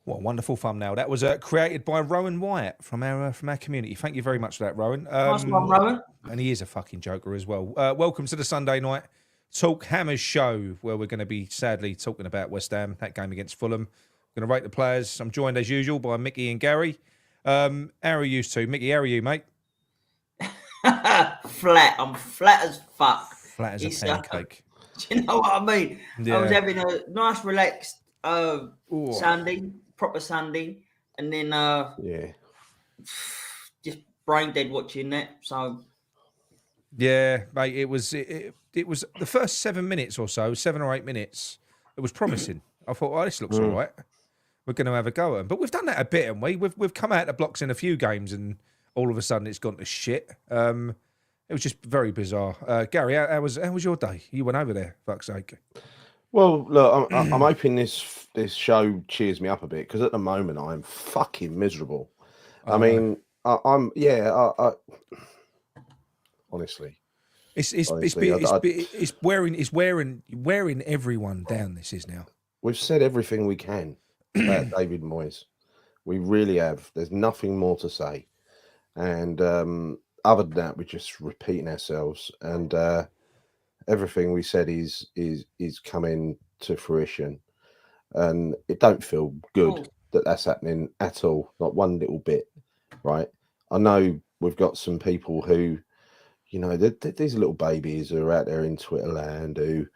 What a wonderful thumbnail. That was created by Rowan Wyatt from our community. Thank you very much for that, Rowan. Nice one, Rowan. And he is a fucking joker as well. Welcome to the Sunday night Talkhammers show, where we're going to be sadly talking about West Ham, that game against Fulham. We're going to rate the players. I'm joined as usual by Micky and Gary. How are you two? Micky, how are you, mate? Flat. I'm flat as fuck. Flat as a pancake. Do you know what I mean? Yeah. I was having a nice, relaxed Sunday, proper Sunday, and then just brain dead watching that. So yeah, mate, it was the first 7 minutes or so, 7 or 8 minutes. It was promising. I thought, oh, this looks all right. We're going to have a go at them. But we've done that a bit, haven't we? We've come out the blocks in a few games, and all of a sudden it's gone to shit. It was just very bizarre. Gary, how was your day? You went over there, fuck's sake. Well, look, I'm hoping this show cheers me up a bit, because at the moment I'm fucking miserable. I mean, I'm honestly, it's wearing everyone down. This is now. We've said everything we can about David Moyes. We really have. There's nothing more to say, and other than that, we're just repeating ourselves. And everything we said is coming to fruition, and it don't feel good that that's happening at all, not one little bit. Right? I know we've got some people who, you know, these little babies who are out there in Twitter land who,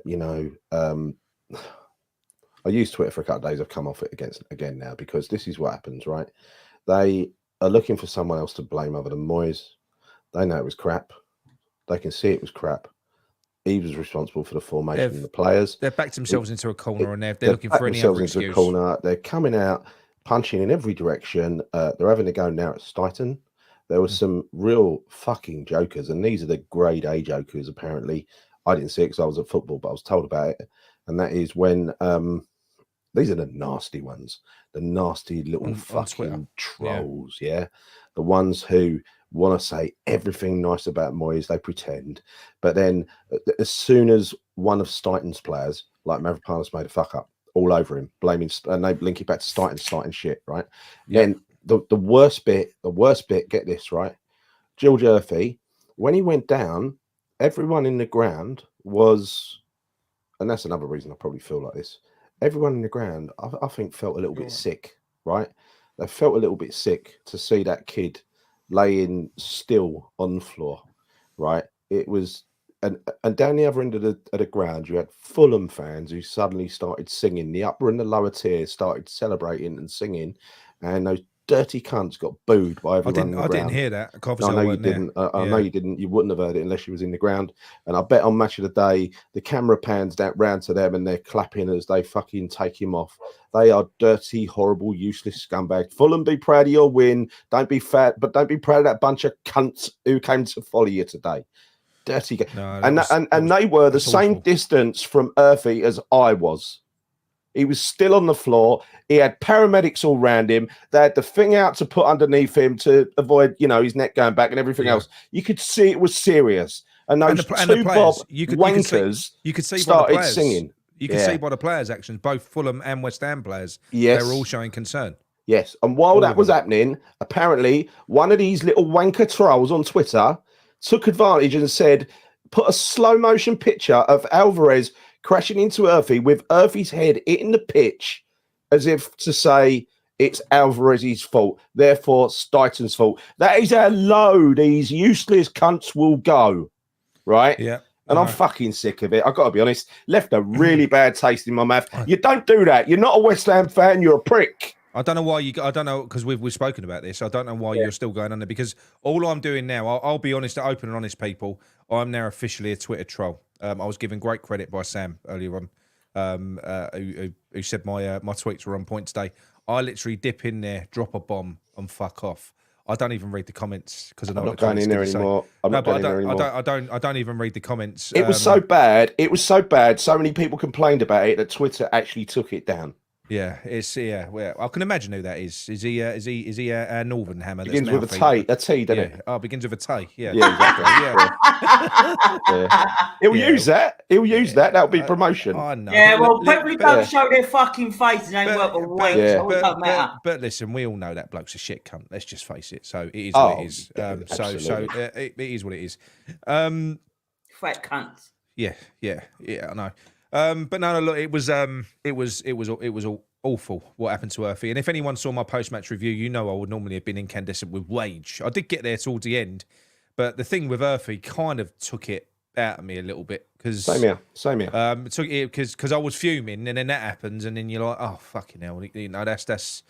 you know, I used Twitter for a couple of days. I've come off it again now, because this is what happens, right? They are looking for someone else to blame other than Moyes. They know it was crap. They can see it was crap. He was responsible for the formation of the players. They've backed themselves into a corner, and they're looking for any other excuse. Into a corner. They're coming out, punching in every direction. They're having a go now at Stighton. There were some real fucking jokers, and these are the grade A jokers, apparently. I didn't see it because I was at football, but I was told about it. And that is when these are the nasty ones, the nasty little fucking trolls, yeah? The ones who want to say everything nice about Moyes, they pretend. But then as soon as one of Stighton's players, like Mavropanos, made a fuck up, all over him, blaming, and they link it back to Stighton shit, right? Yeah. Then the worst bit, get this, right? George Urphy, when he went down, everyone in the ground was, and that's another reason I probably feel like this, everyone in the ground, I think, felt a little bit sick, right? They felt a little bit sick to see that kid laying still on the floor, right? It was, and down the other end of the ground, you had Fulham fans who suddenly started singing. The upper and the lower tiers started celebrating and singing, and those dirty cunts got booed by everyone. I didn't hear that. I know you didn't. I know you didn't. You wouldn't have heard it unless you was in the ground. And I bet on Match of the Day, the camera pans down round to them, and they're clapping as they fucking take him off. They are dirty, horrible, useless scumbags. Fulham, be proud of your win. Don't be fat, but don't be proud of that bunch of cunts who came to follow you today. Dirty. And they were the same distance from Urphy as I was. He was still on the floor. He had paramedics all around him. They had the thing out to put underneath him to avoid, you know, his neck going back and everything else. You could see it was serious. And those two Bob wankers you could see started singing. You can see by the players' actions, both Fulham and West Ham players, they were all showing concern. Yes. And while that was happening, apparently one of these little wanker trolls on Twitter took advantage and said, put a slow motion picture of Alvarez crashing into Urphy with Urphy's head hitting the pitch, as if to say it's Alvarez's fault, therefore Stighton's fault. That is how low these useless cunts will go, right? Yeah. And I'm fucking sick of it. I've got to be honest. Left a really bad taste in my mouth. You don't do that. You're not a West Ham fan. You're a prick. I don't know why I don't know, because we've spoken about this. I don't know why you're still going on there, because all I'm doing now, I'll be honest, open and honest, people. I'm now officially a Twitter troll. I was given great credit by Sam earlier on, who said my tweets were on point today. I literally dip in there, drop a bomb, and fuck off. I don't even read the comments because I'm not going in there anymore. I don't even read the comments. It was so bad. It was so bad. So many people complained about it that Twitter actually took it down. Yeah, well, I can imagine who that is. Is he a Northern Hammer? Begins that's with mouthy? a T, doesn't it? Oh, begins with a T. Yeah, Yeah, exactly. Yeah. He'll use that. He'll use that. That'll be promotion. I know. Yeah, well, people don't show their fucking faces ain't worth a week, so it don't matter. But listen, we all know that bloke's a shit cunt. Let's just face it. So it is what it is. It is what it is. Fat cunts. Yeah, I know. But no, look, it was awful what happened to Earthy. And if anyone saw my post-match review, you know I would normally have been incandescent with rage. I did get there towards the end, but the thing with Earthy kind of took it out of me a little bit because same here. Took it because I was fuming, and then that happens, and then you're like, oh fucking hell, you know, that's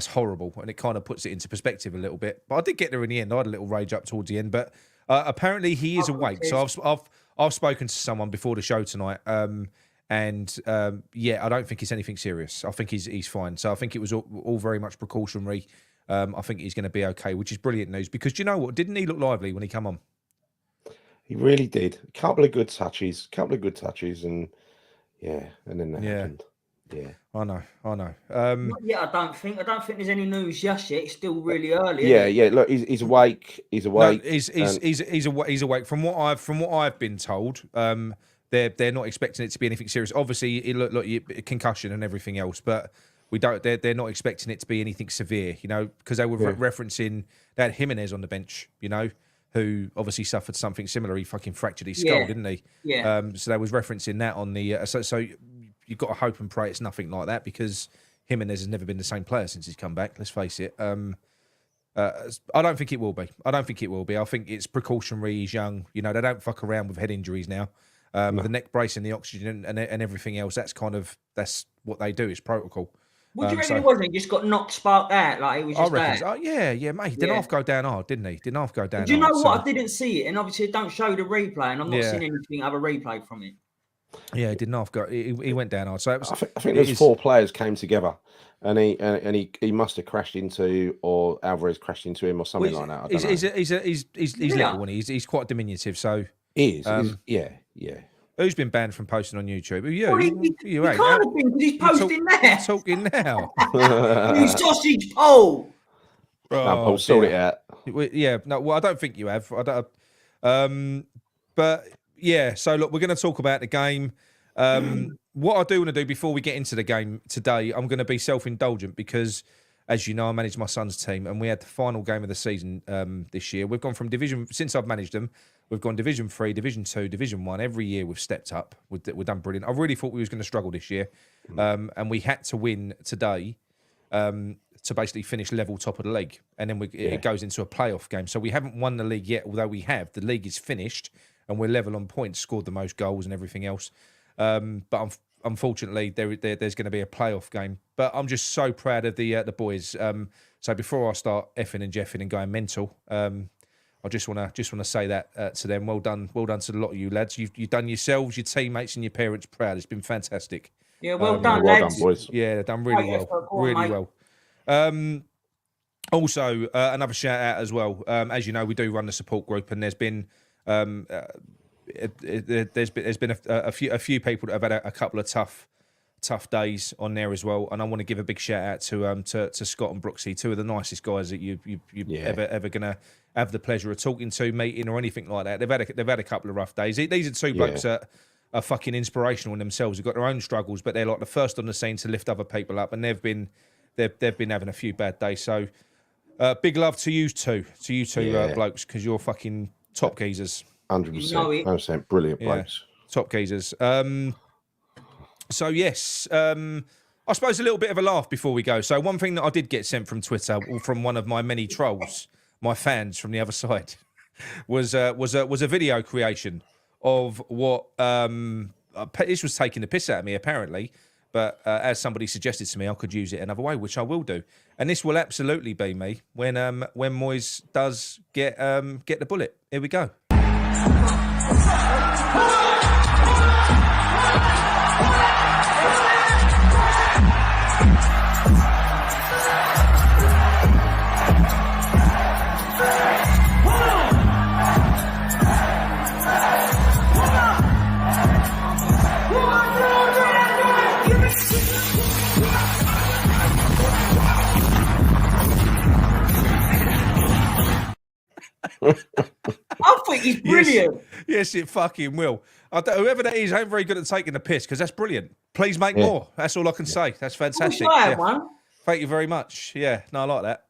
horrible, and it kind of puts it into perspective a little bit. But I did get there in the end. I had a little rage up towards the end, but apparently he is awake. So I've spoken to someone before the show tonight. I don't think it's anything serious. I think he's fine. So I think it was all very much precautionary. I think he's going to be okay, which is brilliant news because you know what? Didn't he look lively when he came on? He really did. A couple of good touches, and then that happened. Yeah, I know. I don't think there's any news just yet. It's still really early. Yeah. Look, he's awake. He's awake. No, he's awake. From what I've been told, they're not expecting it to be anything serious. Obviously, look, concussion and everything else, but we don't. They're not expecting it to be anything severe, you know, because they were referencing they had Jimenez on the bench, you know, who obviously suffered something similar. He fucking fractured his skull, didn't he? Yeah. So they was referencing that on the. So you've got to hope and pray it's nothing like that because Jimenez has never been the same player since he's come back. Let's face it. I don't think it will be. I think it's precautionary. He's young. You know, they don't fuck around with head injuries now. The neck brace and the oxygen and everything else. That's what they do. It's protocol. What do you reckon it was? He just got knocked, sparked out. Like he was just there. Oh, yeah, mate. Didn't half go down hard, didn't he? Didn't half go down. Do you know what? I didn't see it, and obviously it don't show the replay, and I'm not seeing anything other replay from it. Yeah, didn't half go. He went down hard. So it was, I think there's 4 players came together, and he must have crashed into, or Alvarez crashed into him, or something like that. I don't know. He's little, and he's quite diminutive. So he is. Yeah. Who's been banned from posting on YouTube? You. Well, he can't have been because he's posting there. Talking now. You sausage pole. I'll sort it out. Yeah. No. Well, I don't think you have. I don't. But yeah. So look, we're going to talk about the game. What I do want to do before we get into the game today, I'm going to be self-indulgent because, as you know, I manage my son's team, and we had the final game of the season this year. We've gone from since I've managed them. We've gone Division 3, Division 2, Division 1. Every year we've stepped up. We've done brilliant. I really thought we was going to struggle this year. And we had to win today to basically finish level top of the league. And then it goes into a playoff game. So we haven't won the league yet, although we have. The league is finished and we're level on points, scored the most goals and everything else. But unfortunately, there's going to be a playoff game. But I'm just so proud of the boys. So before I start effing and jeffing and going mental, I just want to say that to them. Well done to a lot of you lads. You've done yourselves, your teammates, and your parents proud. It's been fantastic. Yeah, well done, lads. Done, boys. Yeah, they've done really well. Also, another shout out as well. As you know, we do run the support group, and there's been a few people that have had a couple of tough days on there as well, and I want to give a big shout out to Scott and Brooksy, 2 of the nicest guys that you ever gonna have the pleasure of talking to, meeting, or anything like that. They've had a couple of rough days. These are 2 blokes that are fucking inspirational in themselves. They've got their own struggles, but they're like the first on the scene to lift other people up, and they've been having a few bad days. So big love to you two blokes, because you're fucking top geezers. 100%, brilliant blokes. Top geezers. So yes, I suppose a little bit of a laugh before we go. So one thing that I did get sent from Twitter, from one of my many trolls, my fans from the other side, was a video creation of what this was taking the piss out of me apparently, but as somebody suggested to me, I could use it another way, which I will do. And this will absolutely be me when Moyes does get the bullet. Here we go. I think he's brilliant. Yes, it fucking will. Whoever that is, ain't very good at taking the piss because that's brilliant. Please make Yeah. more. That's all I can say. That's I wish fantastic. I had Yeah. one. Thank you very much. Yeah, no, I like that.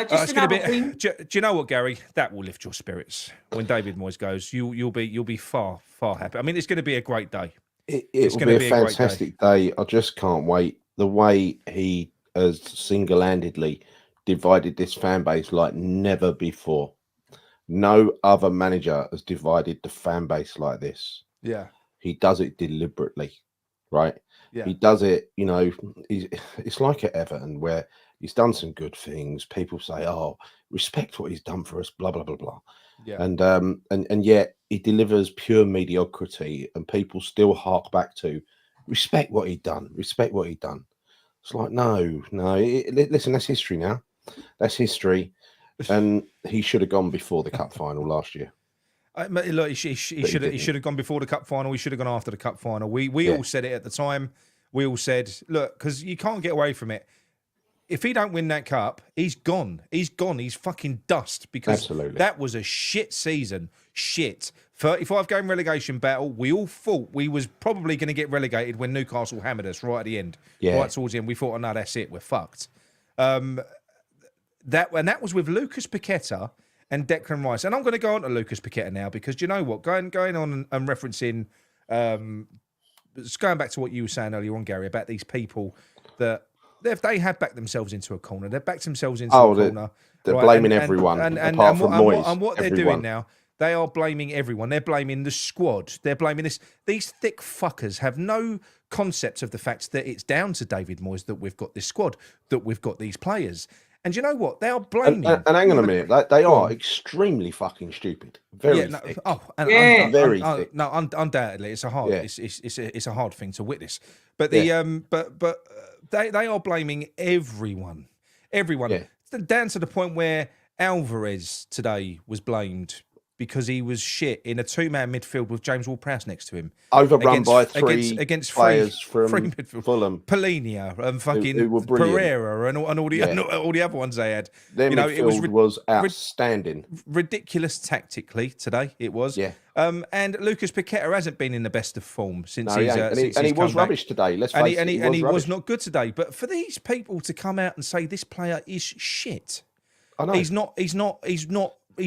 Just It's going to another be. thing. Do you know what, Gary? That will lift your spirits when David Moyes goes. You'll be far happy. I mean, it's going to be a great day. It will be a fantastic day. I just can't wait. The way he has single-handedly divided this fan base like never before. No other manager has divided the fan base like this. Yeah. He does it deliberately, right? Yeah. He does it, it's like at Everton where he's done some good things. People say, oh, respect what he's done for us, blah, blah, blah, blah. Yeah. And yet he delivers pure mediocrity and people still hark back to respect what he'd done, respect what he'd done. It's like, no. Listen, that's history now. That's history. And he should have gone before the cup final last year. Look, he should have gone before the cup final. He should have gone after the cup final. We all said it at the time. We all said, look, because you can't get away from it. If he don't win that cup, he's gone. He's gone. He's fucking dust because that was a shit season. Shit. 35 game relegation battle. We all thought we was probably going to get relegated when Newcastle hammered us right at the end. Yeah. Right towards the end. We thought, oh, no, that's it. We're fucked. That was with Lucas Paqueta and Declan Rice. And I'm going to go on to Lucas Paqueta now because do you know what? Going on and referencing, just going back to what you were saying earlier on, Gary, about these people that they have backed themselves into a corner. They've backed themselves into a corner. They're blaming everyone apart from Moyes. And what they're doing now, they are blaming everyone. They're blaming the squad. They're blaming this. These thick fuckers have no concept of the fact that it's down to David Moyes that we've got this squad, that we've got these players. And you know what? They are blaming. And hang on a minute, they are extremely fucking stupid. Very thick. Very thick. No, undoubtedly, it's a hard. Yeah. It's a hard thing to witness. But the they are blaming everyone. Yeah. Down to the point where Alvarez today was blamed because he was shit in a two-man midfield with James Ward-Prowse next to him. Overrun by three against players from midfield. Fulham. Polinia and fucking who were brilliant. Pereira and all the other ones they had. Their midfield was outstanding. Ridiculous tactically today, it was. Yeah. And Lucas Paqueta hasn't been in the best of form since he he's was rubbish today. Let's face it. He was not good today. But for these people to come out and say this player is shit, I know. He's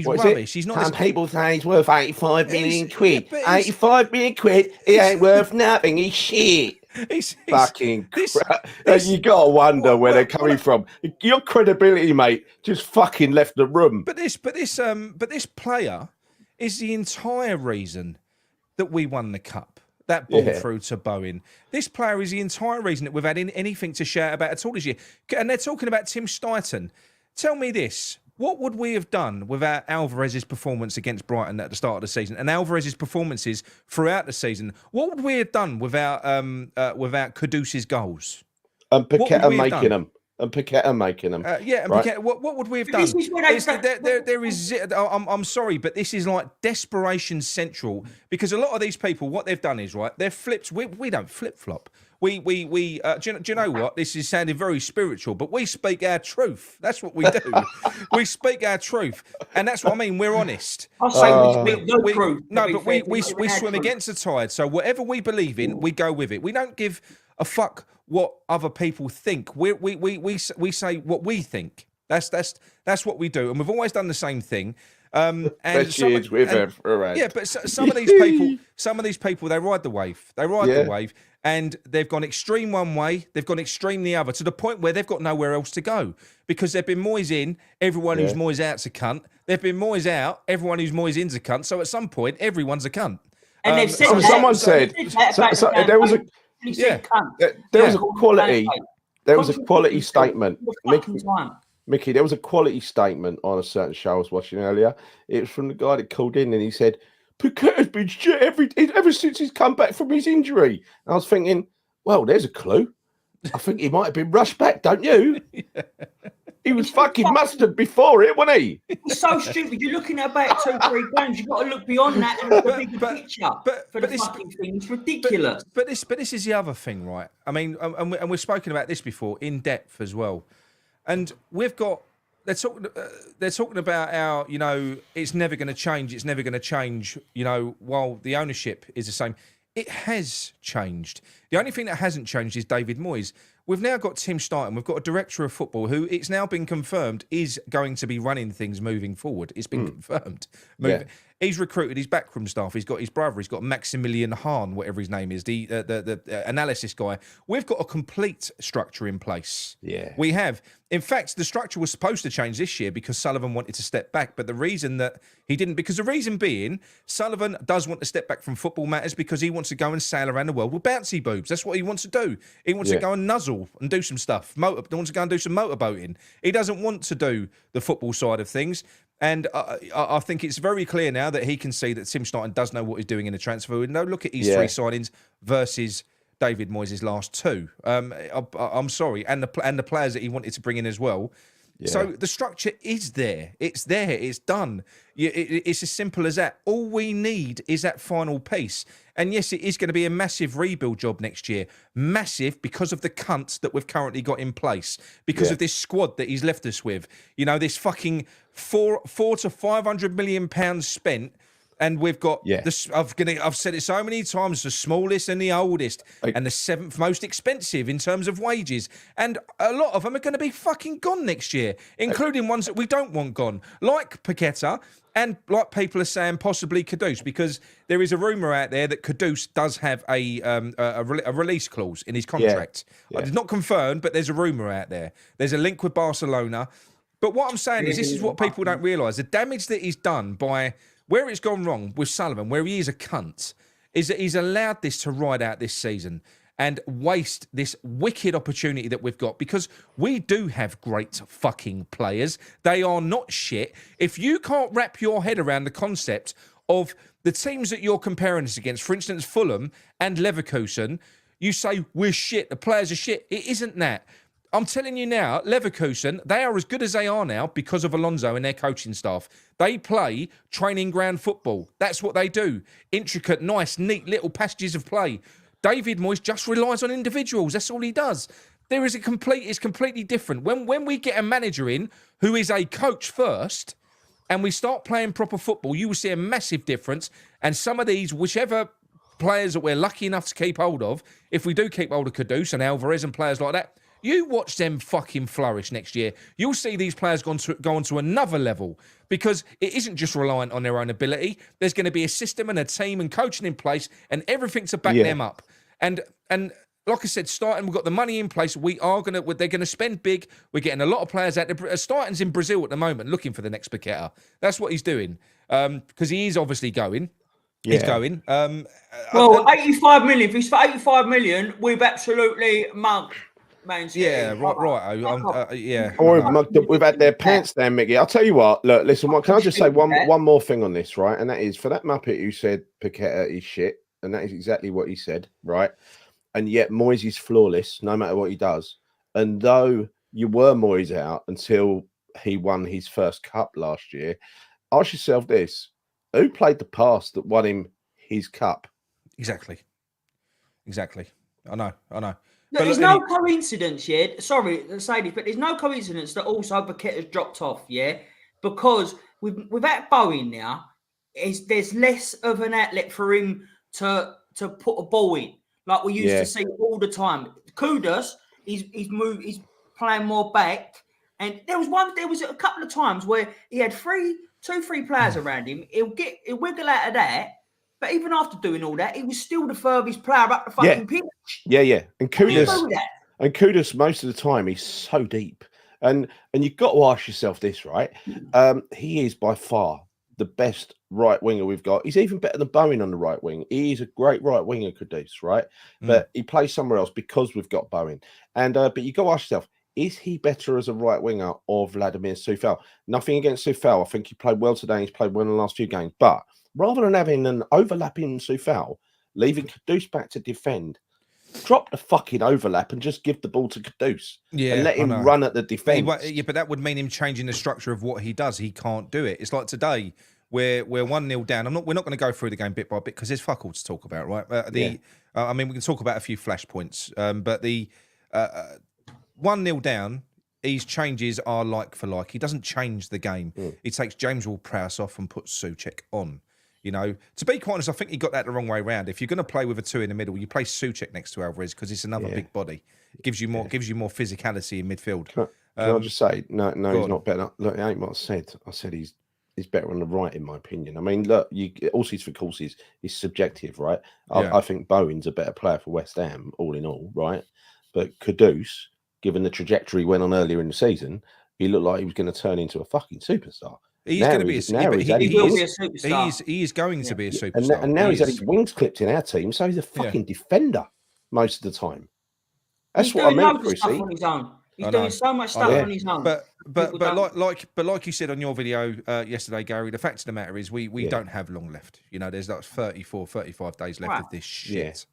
What rubbish. He's not. Some people say he's worth 85 million quid. 85 million quid. He ain't worth nothing. He's shit. He's fucking crap. You gotta wonder where they're coming from. Your credibility, mate, just fucking left the room. But this player is the entire reason that we won the cup. That ball through to Bowen. This player is the entire reason that we've had anything to shout about at all this year. And they're talking about Tim Steidten. Tell me this. What would we have done without Alvarez's performance against Brighton at the start of the season and Alvarez's performances throughout the season? What would we have done without Kudus's goals? And Paqueta making them. Paqueta, what would we have done? There is. I'm sorry, but this is like desperation central because a lot of these people, what they've done is they've flipped. We don't flip flop. Do you know what? This is sounding very spiritual, but we speak our truth. That's what we do. We speak our truth, and that's what I mean. We're honest. I say we speak the truth. No, but we swim against the tide. So whatever we believe in, we go with it. We don't give a fuck what other people think. We say what we think. That's what we do, and we've always done the same thing. But some of these people, they ride the wave. The wave, and they've gone extreme one way, they've gone extreme the other, to the point where they've got nowhere else to go because they've been Moyes in, everyone who's Moyes out's a cunt. They've been Moyes out, everyone who's Moyes in's a cunt. So at some point, everyone's a cunt. And they've said someone said there was a quality statement. Mickey, there was a quality statement on a certain show I was watching earlier. It was from the guy that called in and he said, Paqueta's been shit ever since he's come back from his injury. And I was thinking, well, there's a clue. I think he might have been rushed back, don't you? He was fucking mustard before it, wasn't he? It's so stupid. You're looking at about 2-3 games. You've got to look beyond that and look at the bigger picture. But this fucking thing is ridiculous. But this is the other thing, right? I mean, and we've spoken about this before in depth as well. And we've got they're talking about how, you know, it's never going to change. It's never going to change, you know, while the ownership is the same. It has changed. The only thing that hasn't changed is David Moyes. We've now got Tim Stein. We've got a director of football who it's now been confirmed is going to be running things moving forward. It's been confirmed. He's recruited his backroom staff. He's got his brother. He's got Maximilian Hahn, whatever his name is, the analysis guy. We've got a complete structure in place. Yeah, we have. In fact, the structure was supposed to change this year because Sullivan wanted to step back. But the reason that he didn't, because the reason being, Sullivan does want to step back from football matters because he wants to go and sail around the world with bouncy boobs. That's what he wants to do. He wants to go and nuzzle and do some stuff. He wants to go and do some motorboating. He doesn't want to do the football side of things. And I think it's very clear now that he can see that Tim Stein does know what he's doing in the transfer window. Look at his 3 signings versus David Moyes' last 2. I'm sorry, and the players that he wanted to bring in as well. Yeah. So the structure is there. It's there. It's done. It's as simple as that. All we need is that final piece. And yes, it is going to be a massive rebuild job next year. Massive because of the cunts that we've currently got in place. Because of this squad that he's left us with. You know, this fucking four to £500 million spent. And we've got this. I've said it so many times: the smallest and the oldest, and the 7th most expensive in terms of wages. And a lot of them are going to be fucking gone next year, including ones that we don't want gone, like Paqueta, and like people are saying, possibly Kudus, because there is a rumor out there that Kudus does have a release clause in his contract. It's not confirmed, but there's a rumor out there. There's a link with Barcelona. But what I'm saying is, this is what people don't realise: the damage that he's done by. Where it's gone wrong with Sullivan, where he is a cunt, is that he's allowed this to ride out this season and waste this wicked opportunity that we've got, because we do have great fucking players. They are not shit. If you can't wrap your head around the concept of the teams that you're comparing us against, for instance, Fulham and Leverkusen, you say, we're shit, the players are shit. It isn't that. I'm telling you now, Leverkusen, they are as good as they are now because of Alonso and their coaching staff. They play training ground football. That's what they do. Intricate, nice, neat little passages of play. David Moyes just relies on individuals. That's all he does. It's completely different. When we get a manager in who is a coach first and we start playing proper football, you will see a massive difference. And some of these, whichever players that we're lucky enough to keep hold of, if we do keep hold of Kudus and Alvarez and players like that, you watch them fucking flourish next year. You'll see these players go on to another level, because it isn't just reliant on their own ability. There's going to be a system and a team and coaching in place and everything to back them up. And like I said, Starton, we've got the money in place. They're going to spend big. We're getting a lot of players out there. Starton's in Brazil at the moment looking for the next Paqueta. That's what he's doing, because he is obviously going. Yeah. He's going. 85 million. If he's for 85 million, we've absolutely mugged. Yeah, right. We've had their pants down, Micky. I'll tell you what. Look, listen. Can I just say one more thing on this, right? And that is, for that Muppet who said Paqueta is shit, and that is exactly what he said, right? And yet Moyes is flawless, no matter what he does. And though you were Moyes out until he won his first cup last year, ask yourself this: who played the pass that won him his cup? Exactly. I know. Look, there's no coincidence, sorry to say this, but there's no coincidence that also Paqueta's dropped off, because without Bowen now, there's less of an outlet for him to put a ball in, like we used to see all the time. Kudus, he's playing more back, and there was a couple of times where he had 3 players around him. He'll wiggle out of that. But even after doing all that, he was still the furthest player up the fucking pitch. Yeah. And Kudus, most of the time, he's so deep. And you've got to ask yourself this, right? He is by far the best right winger we've got. He's even better than Bowen on the right wing. He is a great right winger, Kudus, right? But he plays somewhere else because we've got Bowen. And but you got to ask yourself, is he better as a right winger or Vladimir Soufal? Nothing against Soufal. I think he played well today. He's played well in the last few games. But rather than having an overlapping Soufal, leaving Kudus back to defend, drop the fucking overlap and just give the ball to Kudus and let him run at the defence. But that would mean him changing the structure of what he does. He can't do it. It's like today, we're 1-0 down. We're not going to go through the game bit by bit because there's fuck all to talk about, right? I mean, we can talk about a few flashpoints, but the 1-0 down, his changes are like for like. He doesn't change the game. He takes James Ward-Prowse off and puts Souček on. You know, to be quite honest, I think he got that the wrong way around. If you're going to play with a 2 in the middle, you play Souček next to Alvarez because it's another big body. It gives you more physicality in midfield. Can I just say, no, he's not better. Look, it ain't what I said. I said he's better on the right, in my opinion. I mean, look, horses for courses is subjective, right? I think Bowen's a better player for West Ham, all in all, right? But Kudus, given the trajectory he went on earlier in the season, he looked like he was going to turn into a fucking superstar. He's going to be he will be a superstar. He is going to be a superstar. And now he's had his wings clipped in our team, so he's a fucking defender most of the time. That's what I meant, Chrissy. He's doing so much stuff on his own. But like you said on your video yesterday, Gary, the fact of the matter is we don't have long left. You know, there's like 34, 35 days left of this shit.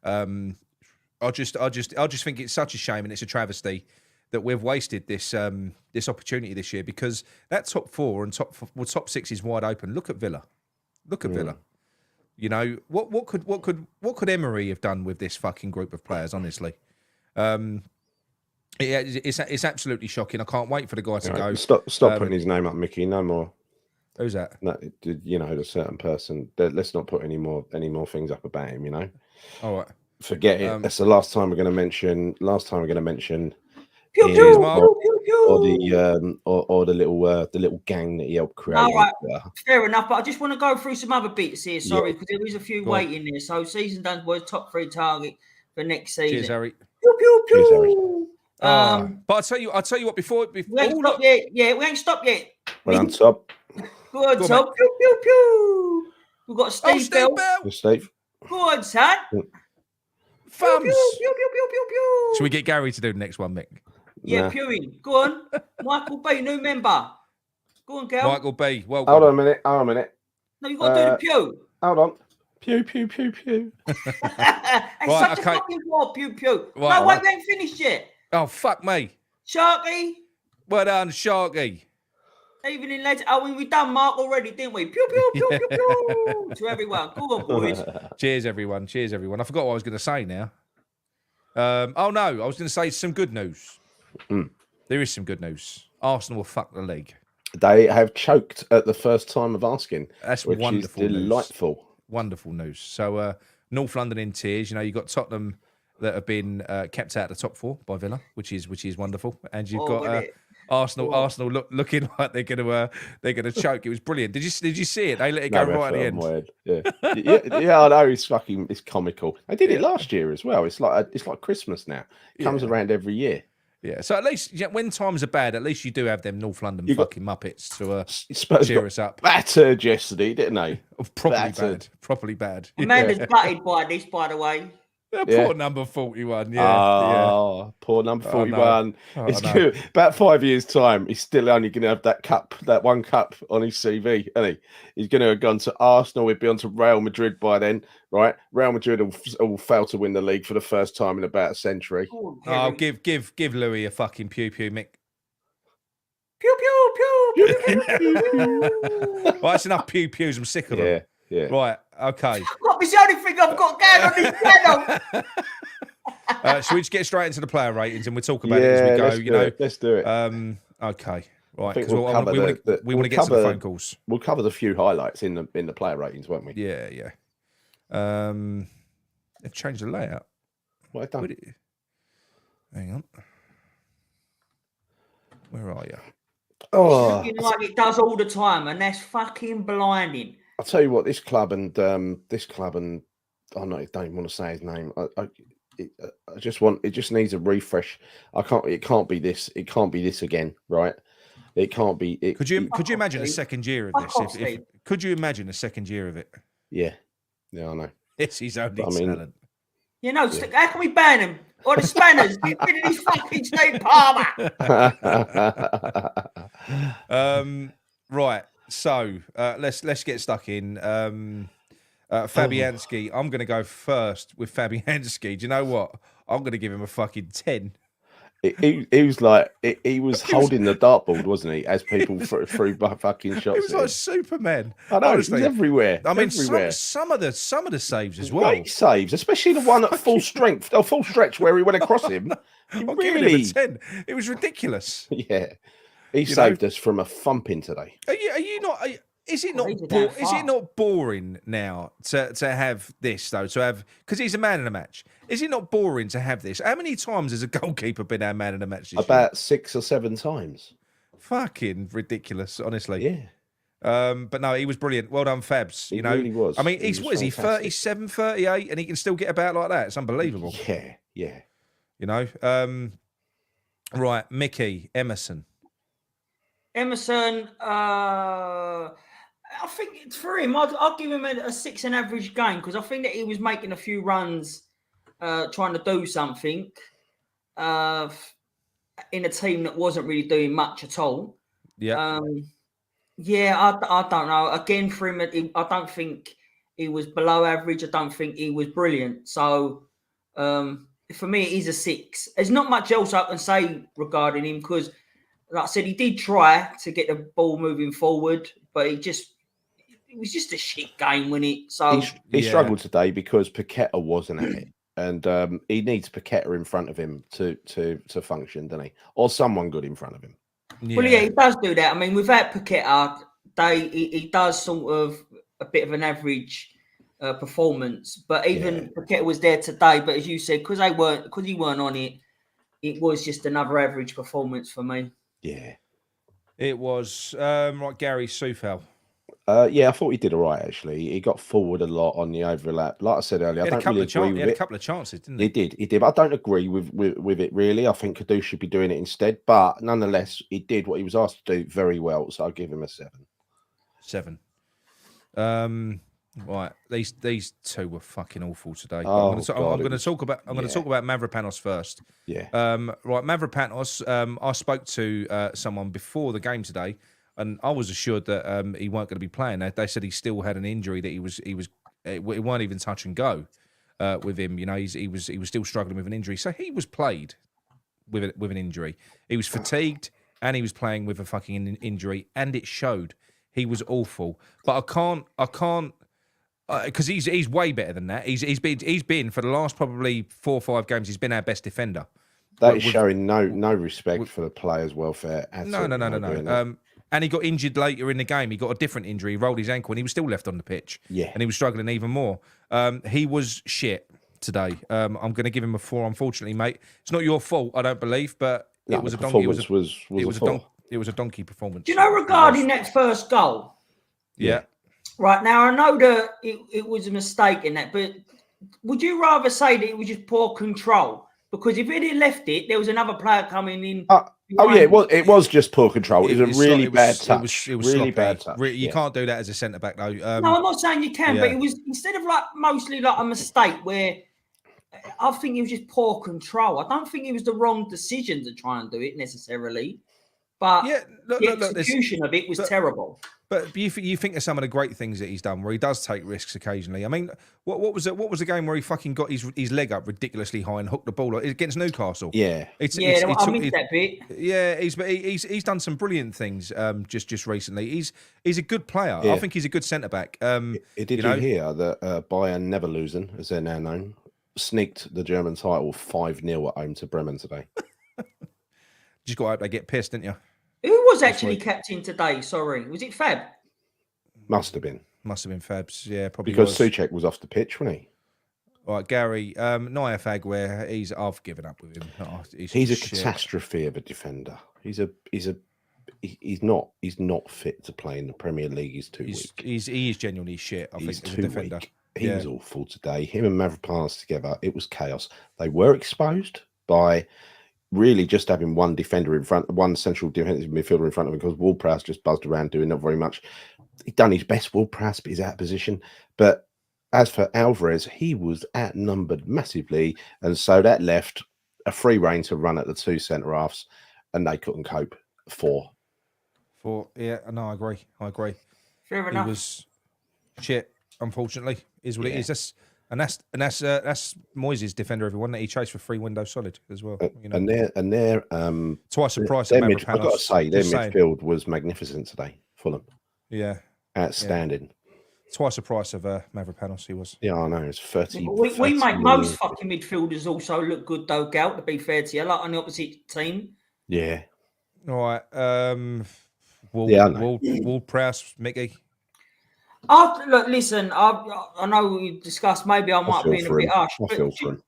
I just think it's such a shame and it's a travesty that we've wasted this this opportunity this year because that top 4 and top 6 is wide open. Look at Villa. You know what could Emery have done with this fucking group of players? Honestly, it's absolutely shocking. I can't wait for the guy to go. Stop putting his name up, Micky. No more. Who's that? No, you know, a certain person. Let's not put any more things up about him. You know. All right. Forget it. That's the last time we're going to mention. Pew, pew, pew, pew. Or the little gang that he helped create. All right, fair enough. But I just want to go through some other bits here. Sorry, because there is a few waiting there. So season done was top 3 target for next season. Cheers, Harry. Pew, pew, pew. Cheers, Harry. But I'll tell you what. Before we ain't stopped yet. Yeah, we ain't stopped yet. Well done, Top. Go on, Top. Pew, pew, pew. We've got Steve Bell. Steve. Go on, son. Thumbs. Pew, pew, pew, pew, pew, pew. Shall we get Gary to do the next one, Mick? Yeah, Pewing. Go on. Michael B, new member. Go on, girl. Michael B, welcome. Hold on a minute. No, you got to do the pew. Hold on. Pew, pew, pew, pew. It's such a fucking war, pew, pew. Right, no, wait, we ain't finished yet. Oh, fuck me. Sharky. Well done, Sharky. Evening, lads. Oh, we done Mark already, didn't we? Pew, pew, pew, pew, pew. To everyone. Go on, boys. Cheers, everyone. I forgot what I was going to say now. Oh, no. I was going to say some good news. There is some good news. Arsenal will fuck the league. They have choked at the first time of asking. That's which wonderful. Is delightful. News. Wonderful news. So North London in tears. You know, you've got Tottenham that have been kept out of the top 4 by Villa, which is wonderful, and you've got Arsenal looking like they're gonna choke. It was brilliant. Did you see it? They let it go right at the end. Yeah, I know. It's comical. They did it last year as well. It's like Christmas now. It comes around every year. Yeah, so at least when times are bad, at least you do have them North London fucking Muppets to cheer us up. Battered yesterday, didn't they? Properly bad. Amanda's gutted by this, by the way. Poor number 41. Poor number 41. It's good. About 5 years' time, he's still only going to have that one cup on his CV, isn't he? He's going to have gone to Arsenal. He'd be on to Real Madrid by then, right? Real Madrid will fail to win the league for the first time in about a century. Give Louis a fucking pew, Mick. Pew, pew, pew, pew, pew, pew. Well, that's enough pews. I'm sick of them. Yeah. Right. Okay. It's the only thing I've got going on this channel. Should we just get straight into the player ratings and we'll talk about it as we go? Let's do it. Okay. Right. Because we want to get to the phone calls. We'll cover the few highlights in the player ratings, won't we? Yeah. They've changed the layout. What have done? Hang on. Where are you? Oh, it's looking like it does all the time, and that's fucking blinding. I'll tell you what, this club and don't even want to say his name. I just want, it just needs a refresh. It can't be this again, right? It can't be. Could you imagine a second year of this? Could you imagine a second year of it? Yeah, I know. It's his only talent. You know, how can we ban him? Or the Spaniards? Get rid of this fucking Steve Palmer. Right. So let's get stuck in. Fabianski. I'm going to go first with Fabianski. Do you know what? I'm going to give him a fucking 10. He was like he was holding the dartboard, wasn't he? As people threw fucking shots. He was like Superman. I know. Honestly. He was everywhere. I mean, everywhere. some of the saves as well. Great saves, especially the one at full strength, full stretch where he went across him. I'm giving him a 10. It was ridiculous. Yeah. He saved us from a thumping today. Are you not? Is it not? Is it not boring now to have this though? To have because he's a man in a match. Is it not boring to have this? How many times has a goalkeeper been our man in a match this year? About 6 or 7 times. Fucking ridiculous, honestly. Yeah. But no, he was brilliant. Well done, Fabs. He really was. I mean, he's what is he? 37, 38, and he can still get about like that. It's unbelievable. Yeah, yeah. You know. Right, Micky, Emerson. I think for him, I'll give him a 6 an average game because I think that he was making a few runs, trying to do something in a team that wasn't really doing much at all. Yeah. I don't know. Again, for him, I don't think he was below average. I don't think he was brilliant. So for me, it is a 6. There's not much else I can say regarding him because, like I said, he did try to get the ball moving forward, but it was just a shit game, wasn't it? So he struggled today because Paqueta wasn't at it, and he needs Paqueta in front of him to function, doesn't he? Or someone good in front of him. Yeah. Well, yeah, he does do that. I mean, without Paqueta, he does sort of a bit of an average performance. But even Paqueta was there today. But as you said, because he weren't on it, it was just another average performance for me. Yeah, it was. Right, Gary Soufal. Yeah, I thought he did all right, actually. He got forward a lot on the overlap. Like I said earlier, I don't really agree with it. He had a couple of chances, didn't he? He did. But I don't agree with it, really. I think Kadu should be doing it instead. But nonetheless, he did what he was asked to do very well. So I'll give him a 7. 7. Right, these two were fucking awful today. Oh, I'm going to talk about Mavropanos first. Yeah. Right, Mavropanos. I spoke to someone before the game today, and I was assured that he weren't going to be playing. They said he still had an injury that it weren't even touch and go with him. You know, he was still struggling with an injury, so he was played with an injury. He was fatigued and he was playing with a fucking injury, and it showed. He was awful, but I can't. Because he's way better than that. He's been for the last probably 4 or 5 games. He's been our best defender. That is showing no respect for the players' welfare. No. And he got injured later in the game. He got a different injury. He rolled his ankle, and he was still left on the pitch. Yeah, and he was struggling even more. He was shit today. I'm going to give him a 4. Unfortunately, mate, it's not your fault. I don't believe, but it was a donkey. It was a donkey performance. Do you know regarding that first goal? Yeah. Right, now, I know that it was a mistake in that, but would you rather say that it was just poor control? Because if it had left it, there was another player coming in. It was just poor control. It was a really bad touch. It was really sloppy. bad touch. You can't do that as a centre-back, though. No, I'm not saying you can, but it was instead of mostly like a mistake where I think it was just poor control. I don't think it was the wrong decision to try and do it necessarily. But the execution of it was terrible. But you think of some of the great things that he's done, where he does take risks occasionally. I mean, what was it? What was the game where he fucking got his leg up ridiculously high and hooked the ball against Newcastle? Yeah, I missed that bit. Yeah, he's done some brilliant things just recently. He's a good player. Yeah. I think he's a good centre back. Did you hear that Bayern Neverlusen, as they're now known, sneaked the German title 5-0 at home to Bremen today? Just got to hope they get pissed, didn't you? Who was actually captain today? Sorry, was it Fab? Must have been Fabs. Yeah, probably because Souček was off the pitch, wasn't he? All right, Gary, Naya Fagware. I've given up with him. He's a catastrophe of a defender. He's not fit to play in the Premier League. He's too weak. He is genuinely shit. I think as a defender. Weak. He was awful today. Him and Mavropanos together, it was chaos. They were exposed by really just having one defender in front, one central defensive midfielder in front of him, because Ward-Prowse just buzzed around doing not very much. He'd done his best, Ward-Prowse, but he's out of position. But as for Alvarez, he was outnumbered massively, and so that left a free rein to run at the 2 centre halves, and they couldn't cope. 4. Yeah, no, I agree. Fair enough. He was shit. Unfortunately, is what it is. That's Moyes' defender, everyone that he chased for 3 windows solid as well. You know? And they're twice the price. I've got to say, their midfield was magnificent today. Fulham, yeah, outstanding. Twice the price of Mavropanos, he was. Yeah, I know. It's 30. We make most fucking midfielders also look good, though, Gout, to be fair to you, like on the opposite team. Yeah. All right. Ward Prowse, Micky. Look, listen, I know we discussed maybe I might have been a bit harsh. I feel for him.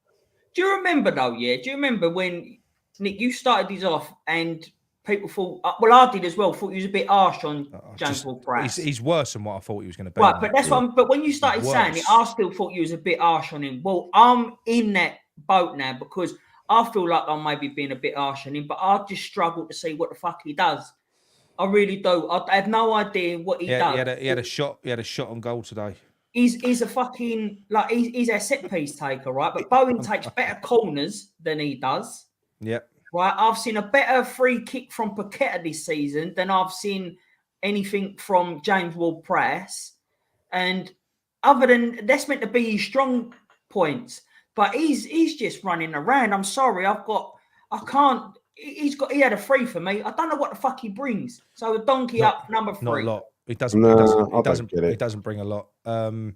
Do you remember, though, yeah? Do you remember when, Nick, you started these off and people thought, well, I did as well, thought he was a bit harsh on James Ward-Prowse. He's worse than what I thought he was going to be. Right, but that's what but when you started saying it, I still thought you was a bit harsh on him. Well, I'm in that boat now because I feel like I may be being a bit harsh on him, but I just struggle to see what the fuck he does. I really do. I have no idea what he does. He had a shot. He had a shot on goal today. He's a fucking he's a set piece taker, right? But Bowen takes better corners than he does. Yep. Right. I've seen a better free kick from Paqueta this season than I've seen anything from James Ward-Prowse. And other than that's meant to be his strong points, but he's just running around. I'm sorry, he had a free for me. I don't know what the fuck he brings. So a donkey up number 3. Not a lot. He doesn't bring a lot. And